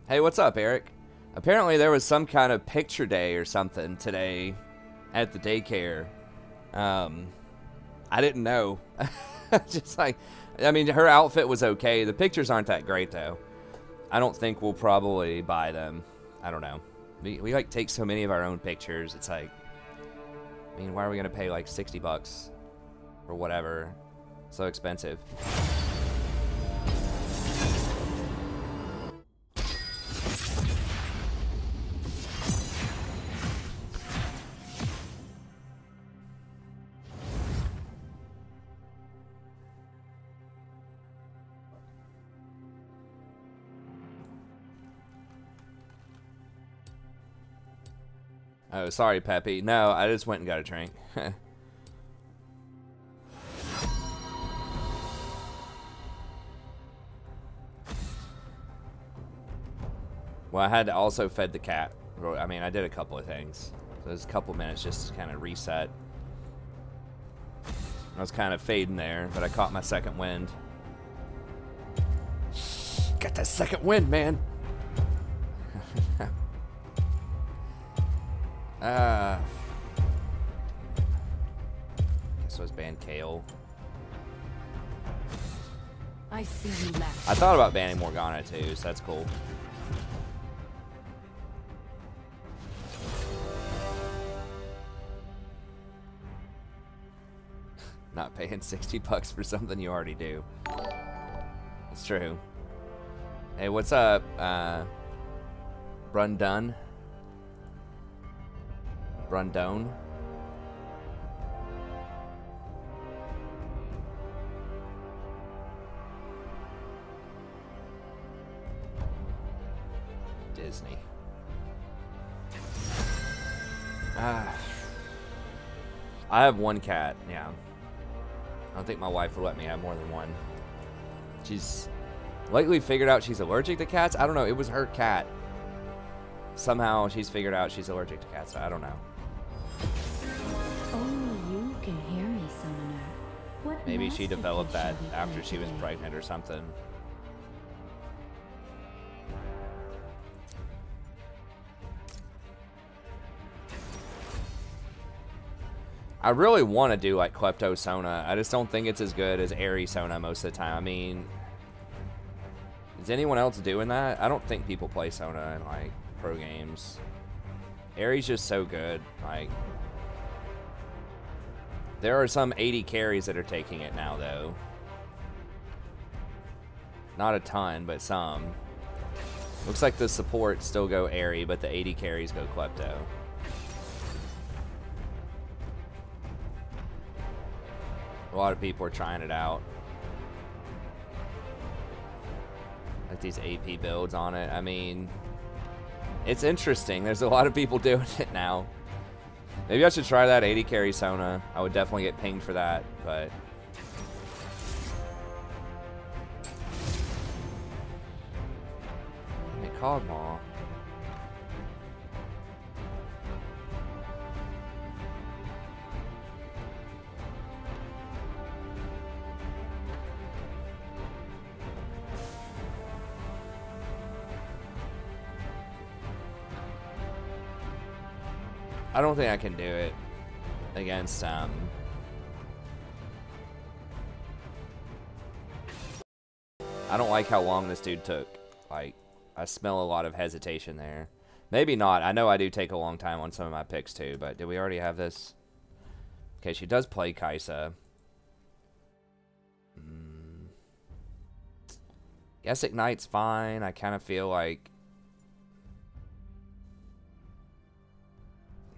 hey, what's up, Eric? Apparently there was some kind of picture day or something today at the daycare. I didn't know. Just like, I mean, her outfit was okay. The pictures aren't that great, though. I don't think we'll probably buy them. I don't know. We like, take so many of our own pictures. It's like, I mean, why are we going to pay, like, $60 or whatever? So expensive. Oh, sorry, Peppy. No, I just went and got a drink. Well, I had to also fed the cat. I mean, I did a couple of things. So it was a couple minutes just to kind of reset. I was kind of fading there, but I caught my second wind. Got that second wind, man. Guess it was ban Kale. I see you left. I thought about banning Morgana too, so that's cool. Not paying $60 for something you already do. It's true. Hey, what's up? Brundone? Brundone? Disney. I have one cat, yeah. I don't think my wife would let me have more than one. She's lately figured out she's allergic to cats. I don't know. It was her cat. Somehow she's figured out she's allergic to cats. I don't know. Only you can hear me, Sona. What Maybe she developed that masterpiece after shall she we was play pregnant or something. I really want to do like Klepto Sona. I just don't think it's as good as Airy Sona most of the time. I mean, is anyone else doing that? I don't think people play Sona in like pro games. Airy's just so good. Like, there are some 80 carries that are taking it now, though. Not a ton, but some. Looks like the supports still go Airy, but the 80 carries go Klepto. A lot of people are trying it out. Like these AP builds on it. I mean, it's interesting. There's a lot of people doing it now. Maybe I should try that 80 carry Sona. I would definitely get pinged for that, but... Hey, Cogmaw. I don't think I can do it against, I don't like how long this dude took. Like, I smell a lot of hesitation there. Maybe not. I know I do take a long time on some of my picks, too, but did we already have this? Okay, she does play Kaisa. Guess Ignite's fine. I kind of feel like...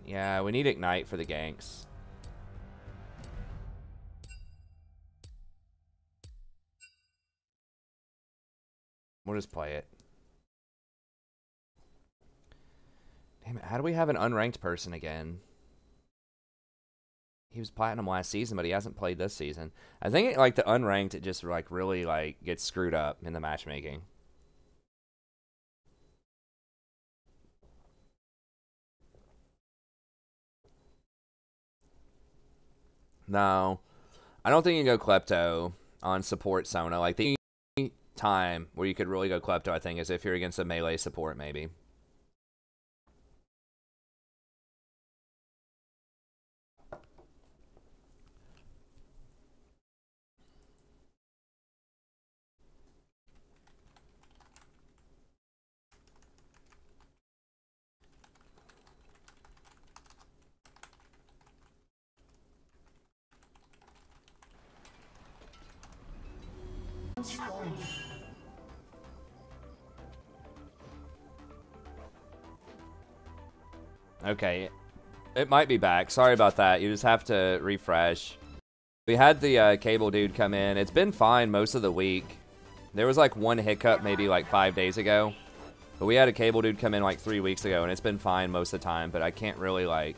Yeah, we need Ignite for the ganks. We'll just play it. Damn it, how do we have an unranked person again? He was platinum last season, but he hasn't played this season. I think like the unranked, it just like really like gets screwed up in the matchmaking. No, I don't think you can go Klepto on support Sona. Like time where you could really go Klepto, I think, is if you're against a melee support, maybe. Okay, it might be back. Sorry about that. You just have to refresh. We had the cable dude come in. It's been fine most of the week. There was like one hiccup maybe like 5 days ago. But we had a cable dude come in like 3 weeks ago, and it's been fine most of the time, but I can't really like...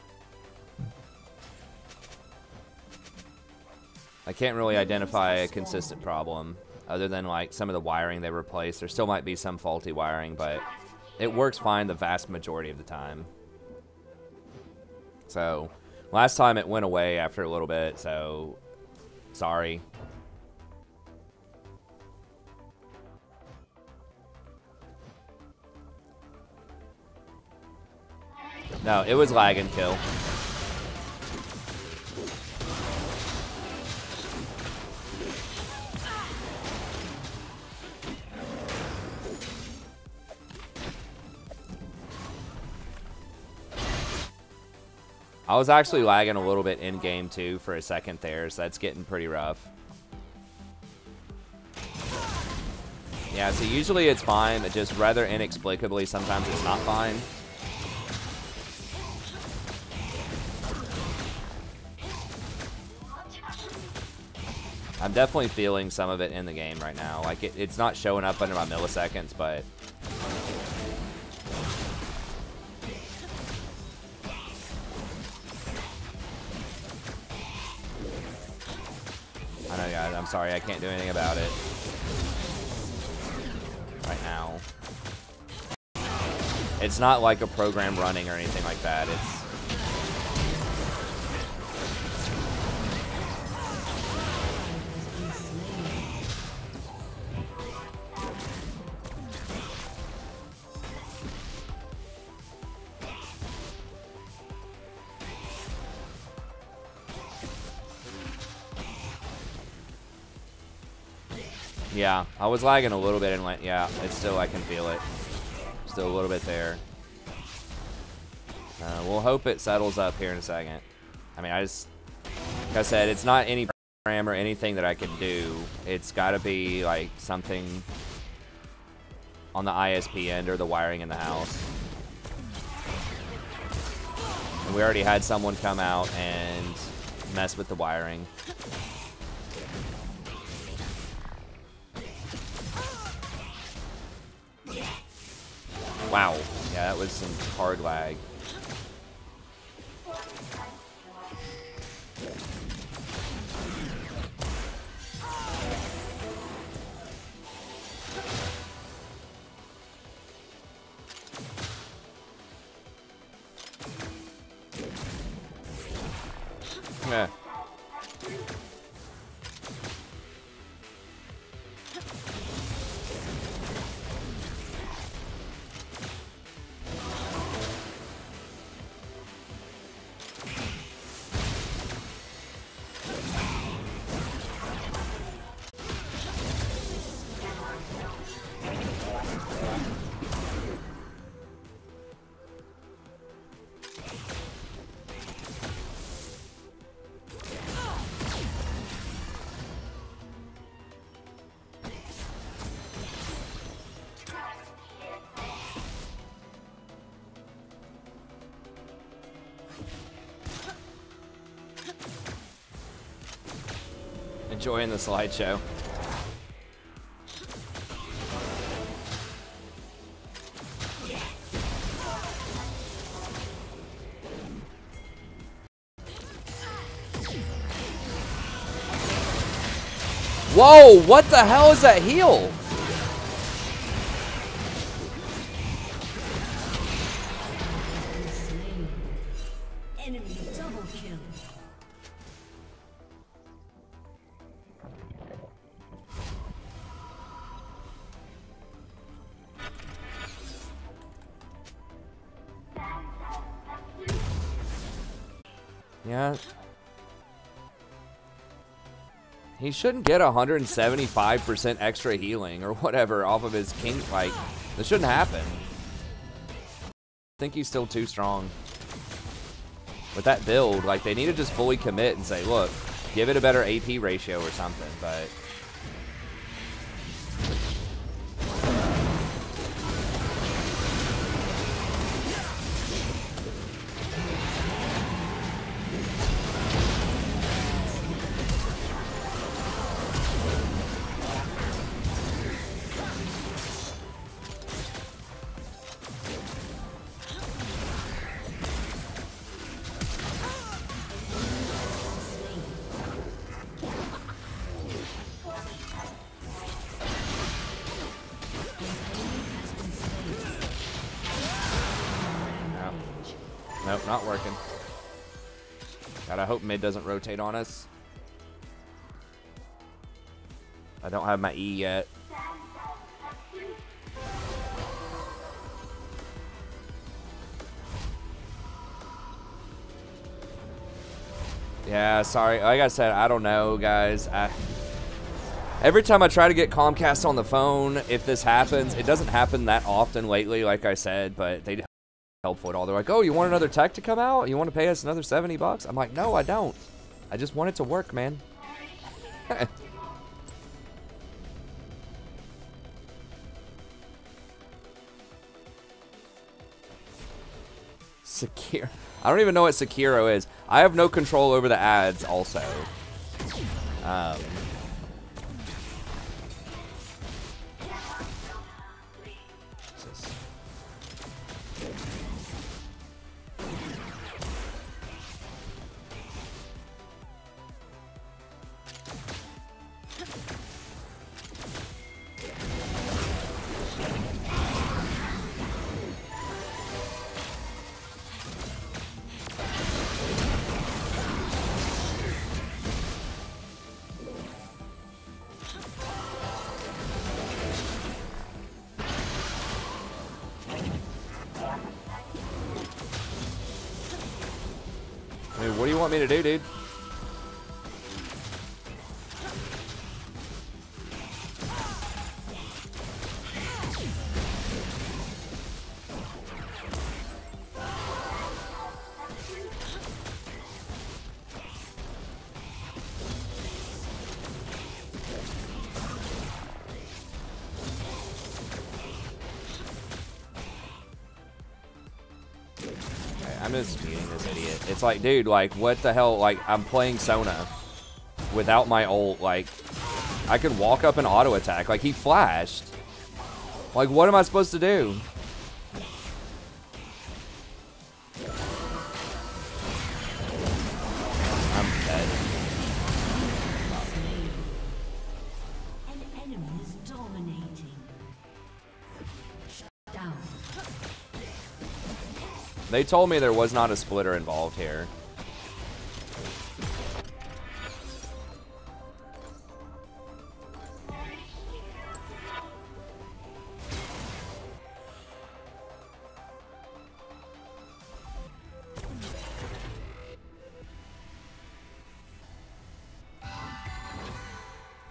I can't really identify a consistent problem other than like some of the wiring they replaced. There still might be some faulty wiring, but it works fine the vast majority of the time. So, last time it went away after a little bit, so sorry. No, it was lag and kill. I was actually lagging a little bit in game too for a second there, so that's getting pretty rough. Yeah, so usually it's fine, but just rather inexplicably sometimes it's not fine. I'm definitely feeling some of it in the game right now. Like it's not showing up under my milliseconds, but I know, guys, I'm sorry, I can't do anything about it right now. It's not like a program running or anything like that. It's... Yeah, I was lagging a little bit and like, yeah, it's still, I can feel it. Still a little bit there. We'll hope it settles up here in a second. I mean, like I said, it's not any program or anything that I can do. It's got to be like something on the ISP end or the wiring in the house. And we already had someone come out and mess with the wiring. Wow. Yeah, that was some hard lag. Yeah. Enjoying the slideshow. Whoa, what the hell is that heal? Enemy double kill. Yeah. He shouldn't get 175% extra healing or whatever off of his king. Like, this shouldn't happen. I think he's still too strong. With that build, like, they need to just fully commit and say, look, give it a better AP ratio or something, but... Nope, not working. God, I hope mid doesn't rotate on us. I don't have my E yet. Yeah, sorry. Like I said, I don't know, guys. Every time I try to get Comcast on the phone, if this happens, it doesn't happen that often lately, like I said, but they helpful at all. They're like, oh, you want another tech to come out? You want to pay us another 70 bucks? I'm like, no, I don't. I just want it to work, man. Secure. I don't even know what Sekiro is. I have no control over the ads also. What do you want me to do, dude? I'm just beating this idiot. It's like, dude, like, what the hell? Like, I'm playing Sona without my ult. Like, I could walk up and auto attack. Like, he flashed. Like, what am I supposed to do? I'm dead. An enemy is dominating. Down. They told me there was not a splitter involved here.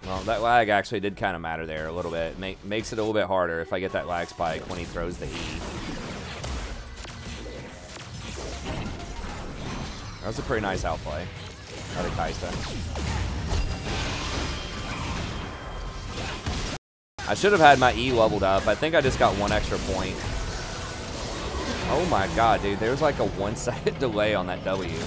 Well, that lag actually did kind of matter there a little bit. Makes it a little bit harder if I get that lag spike when he throws the E. That was a pretty nice outplay out of Kaista. I should have had my E leveled up. I think I just got one extra point. Oh my god, dude. There's like a 1 second delay on that W.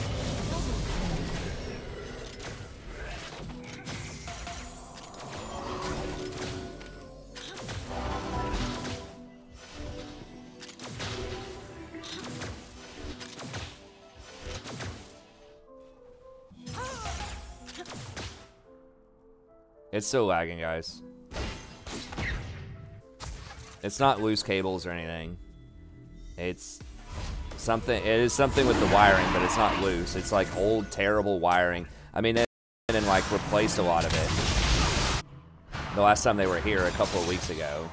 It's still lagging, guys. It's not loose cables or anything. It's something. It is something with the wiring, but it's not loose. It's like old, terrible wiring. I mean, and like replaced a lot of it. The last time they were here a couple of weeks ago,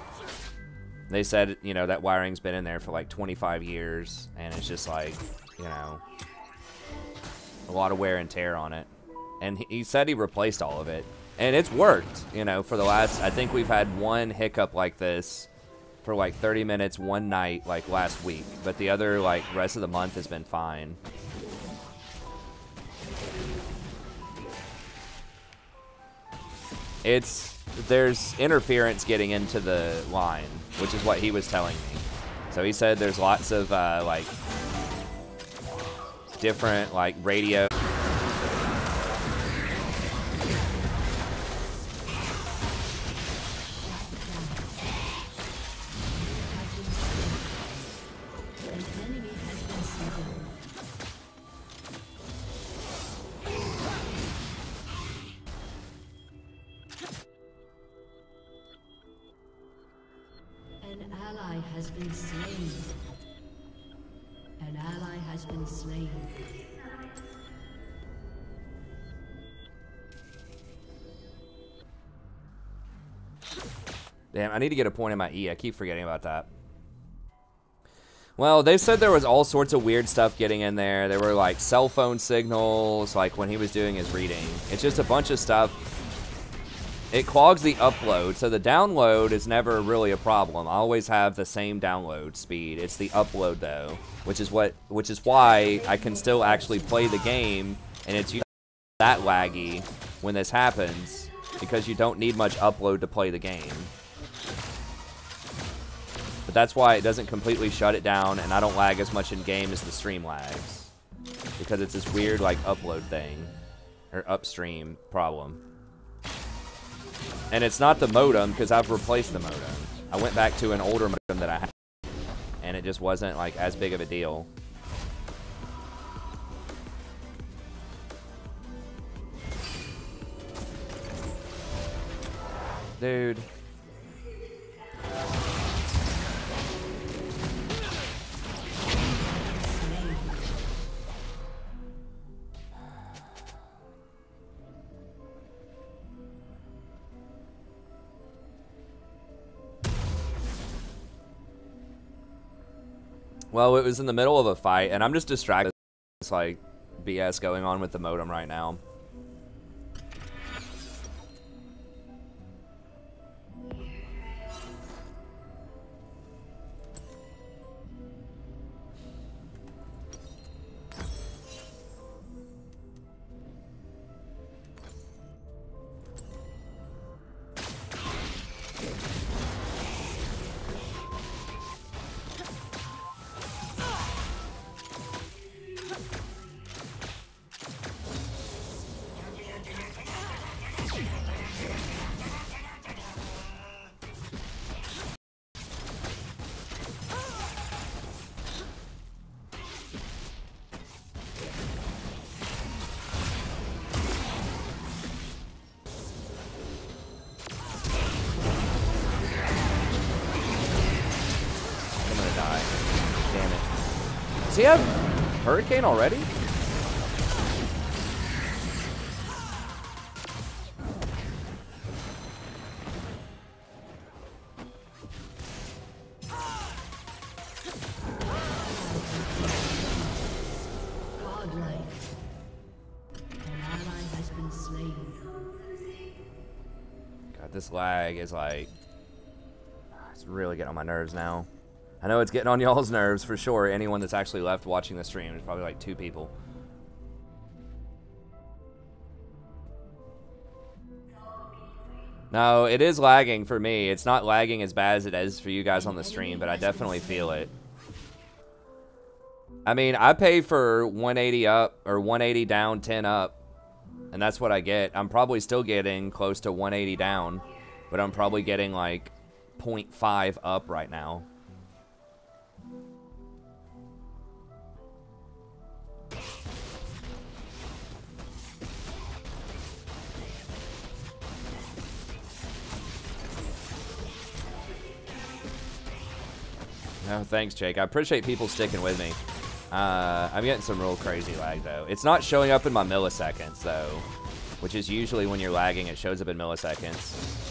they said, you know, that wiring's been in there for like 25 years, and it's just like, you know. a lot of wear and tear on it. And he said he replaced all of it. And it's worked, you know, for the last, I think we've had one hiccup like this for like 30 minutes one night, like last week. But the other, like, rest of the month has been fine. There's interference getting into the line, which is what he was telling me. So he said there's lots of, like, different, like, radio. An ally has been slain. An ally has been slain. Damn, I need to get a point in my E. I keep forgetting about that. Well, they said there was all sorts of weird stuff getting in there. There were, like, cell phone signals, like, when he was doing his reading. It's just a bunch of stuff. It clogs the upload, so the download is never really a problem. I always have the same download speed. It's the upload, though, which is why I can still actually play the game, and it's that laggy when this happens, because you don't need much upload to play the game. But that's why it doesn't completely shut it down, and I don't lag as much in game as the stream lags, because it's this weird, like, upload thing, or upstream problem. And it's not the modem, because I've replaced the modem. I went back to an older modem that I had, and it just wasn't, like, as big of a deal. Dude. Well, it was in the middle of a fight, and I'm just distracted. It's like BS going on with the modem right now. Does he have Hurricane already? Godlike. An ally has been slain. God, this lag is like... It's really getting on my nerves now. I know it's getting on y'all's nerves for sure. Anyone that's actually left watching the stream. There's probably like 2 people. No, it is lagging for me. It's not lagging as bad as it is for you guys on the stream, but I definitely feel it. I mean, I pay for 180 up or 180 down, 10 up, and that's what I get. I'm probably still getting close to 180 down, but I'm probably getting like 0.5 up right now. No, thanks, Jake. I appreciate people sticking with me. I'm getting some real crazy lag, though. It's not showing up in my milliseconds, though, which is usually when you're lagging, it shows up in milliseconds.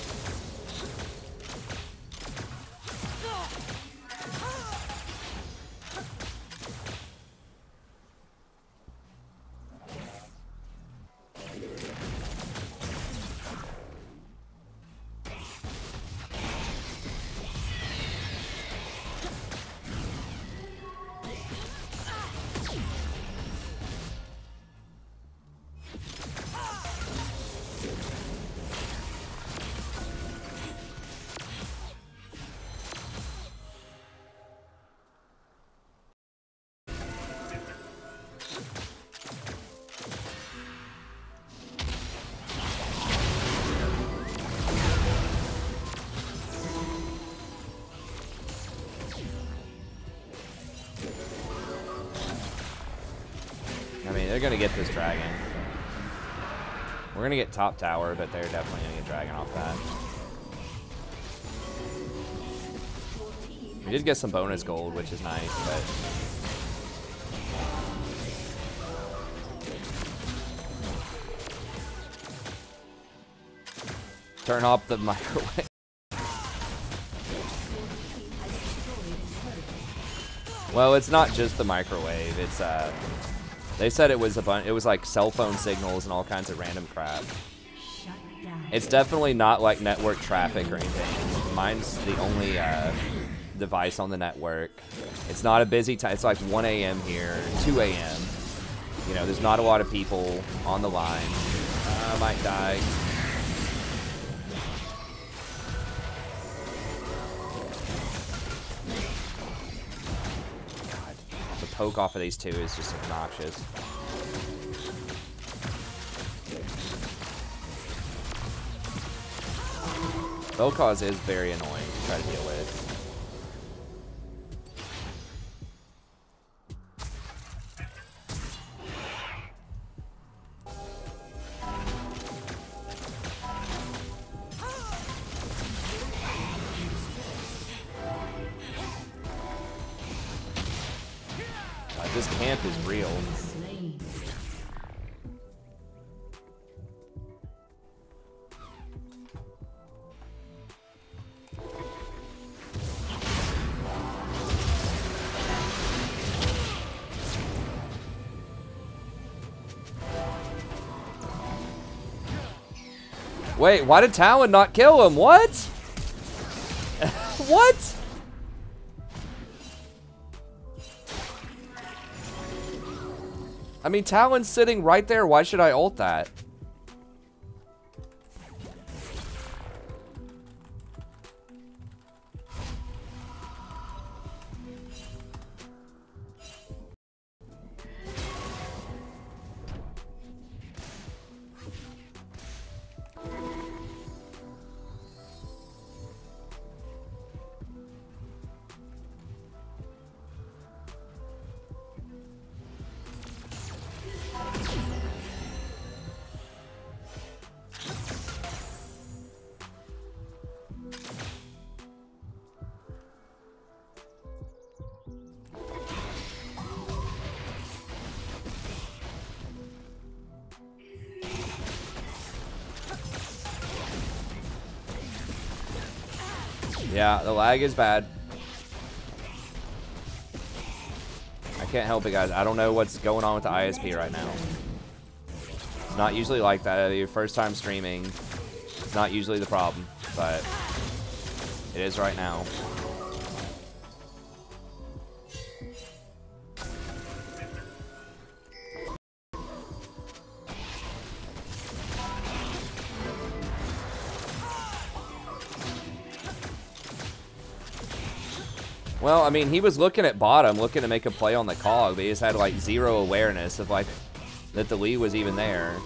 They're gonna get this dragon. We're gonna get top tower, but they're definitely gonna get dragon off that. We did get some bonus gold, which is nice, but turn off the microwave. Well, it's not just the microwave. It's they said it was it was like cell phone signals and all kinds of random crap. It's definitely not like network traffic or anything. Mine's the only device on the network. It's not a busy time. It's like 1 a.m. here, 2 a.m. You know, there's not a lot of people on the line. I might die. God, the poke off of these two is just obnoxious. Vel'Koz is very annoying to try to deal with. This camp is real. Wait, why did Talon not kill him? What? What? I mean, Talon's sitting right there. Why should I ult that? Yeah, the lag is bad. I can't help it, guys. I don't know what's going on with the ISP right now. It's not usually like that. Your first time streaming, it's not usually the problem, but it is right now. Well, I mean, he was looking at bottom, looking to make a play on the cog, but he just had like zero awareness of like that the lead was even there.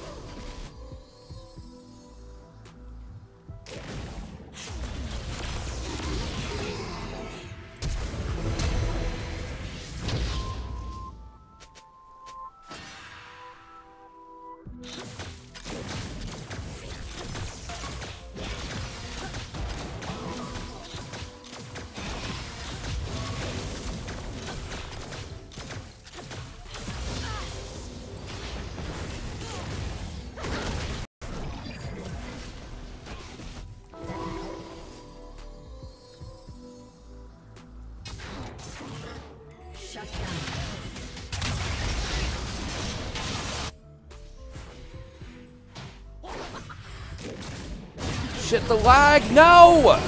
Shit, the lag! No!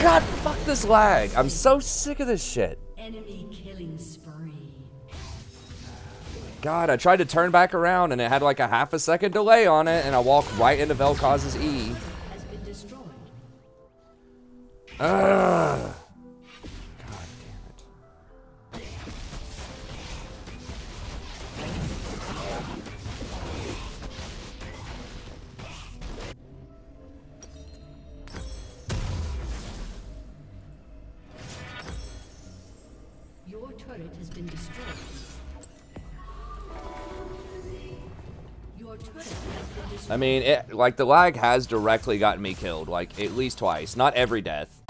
God, fuck this lag. I'm so sick of this shit. Enemy killing spree. God, I tried to turn back around and it had like a half a second delay on it and I walked right into Vel'Koz's E. Has been destroyed. Ugh. God damn it. Your turret has been destroyed. I mean, like, the lag has directly gotten me killed, like, at least twice. Not every death.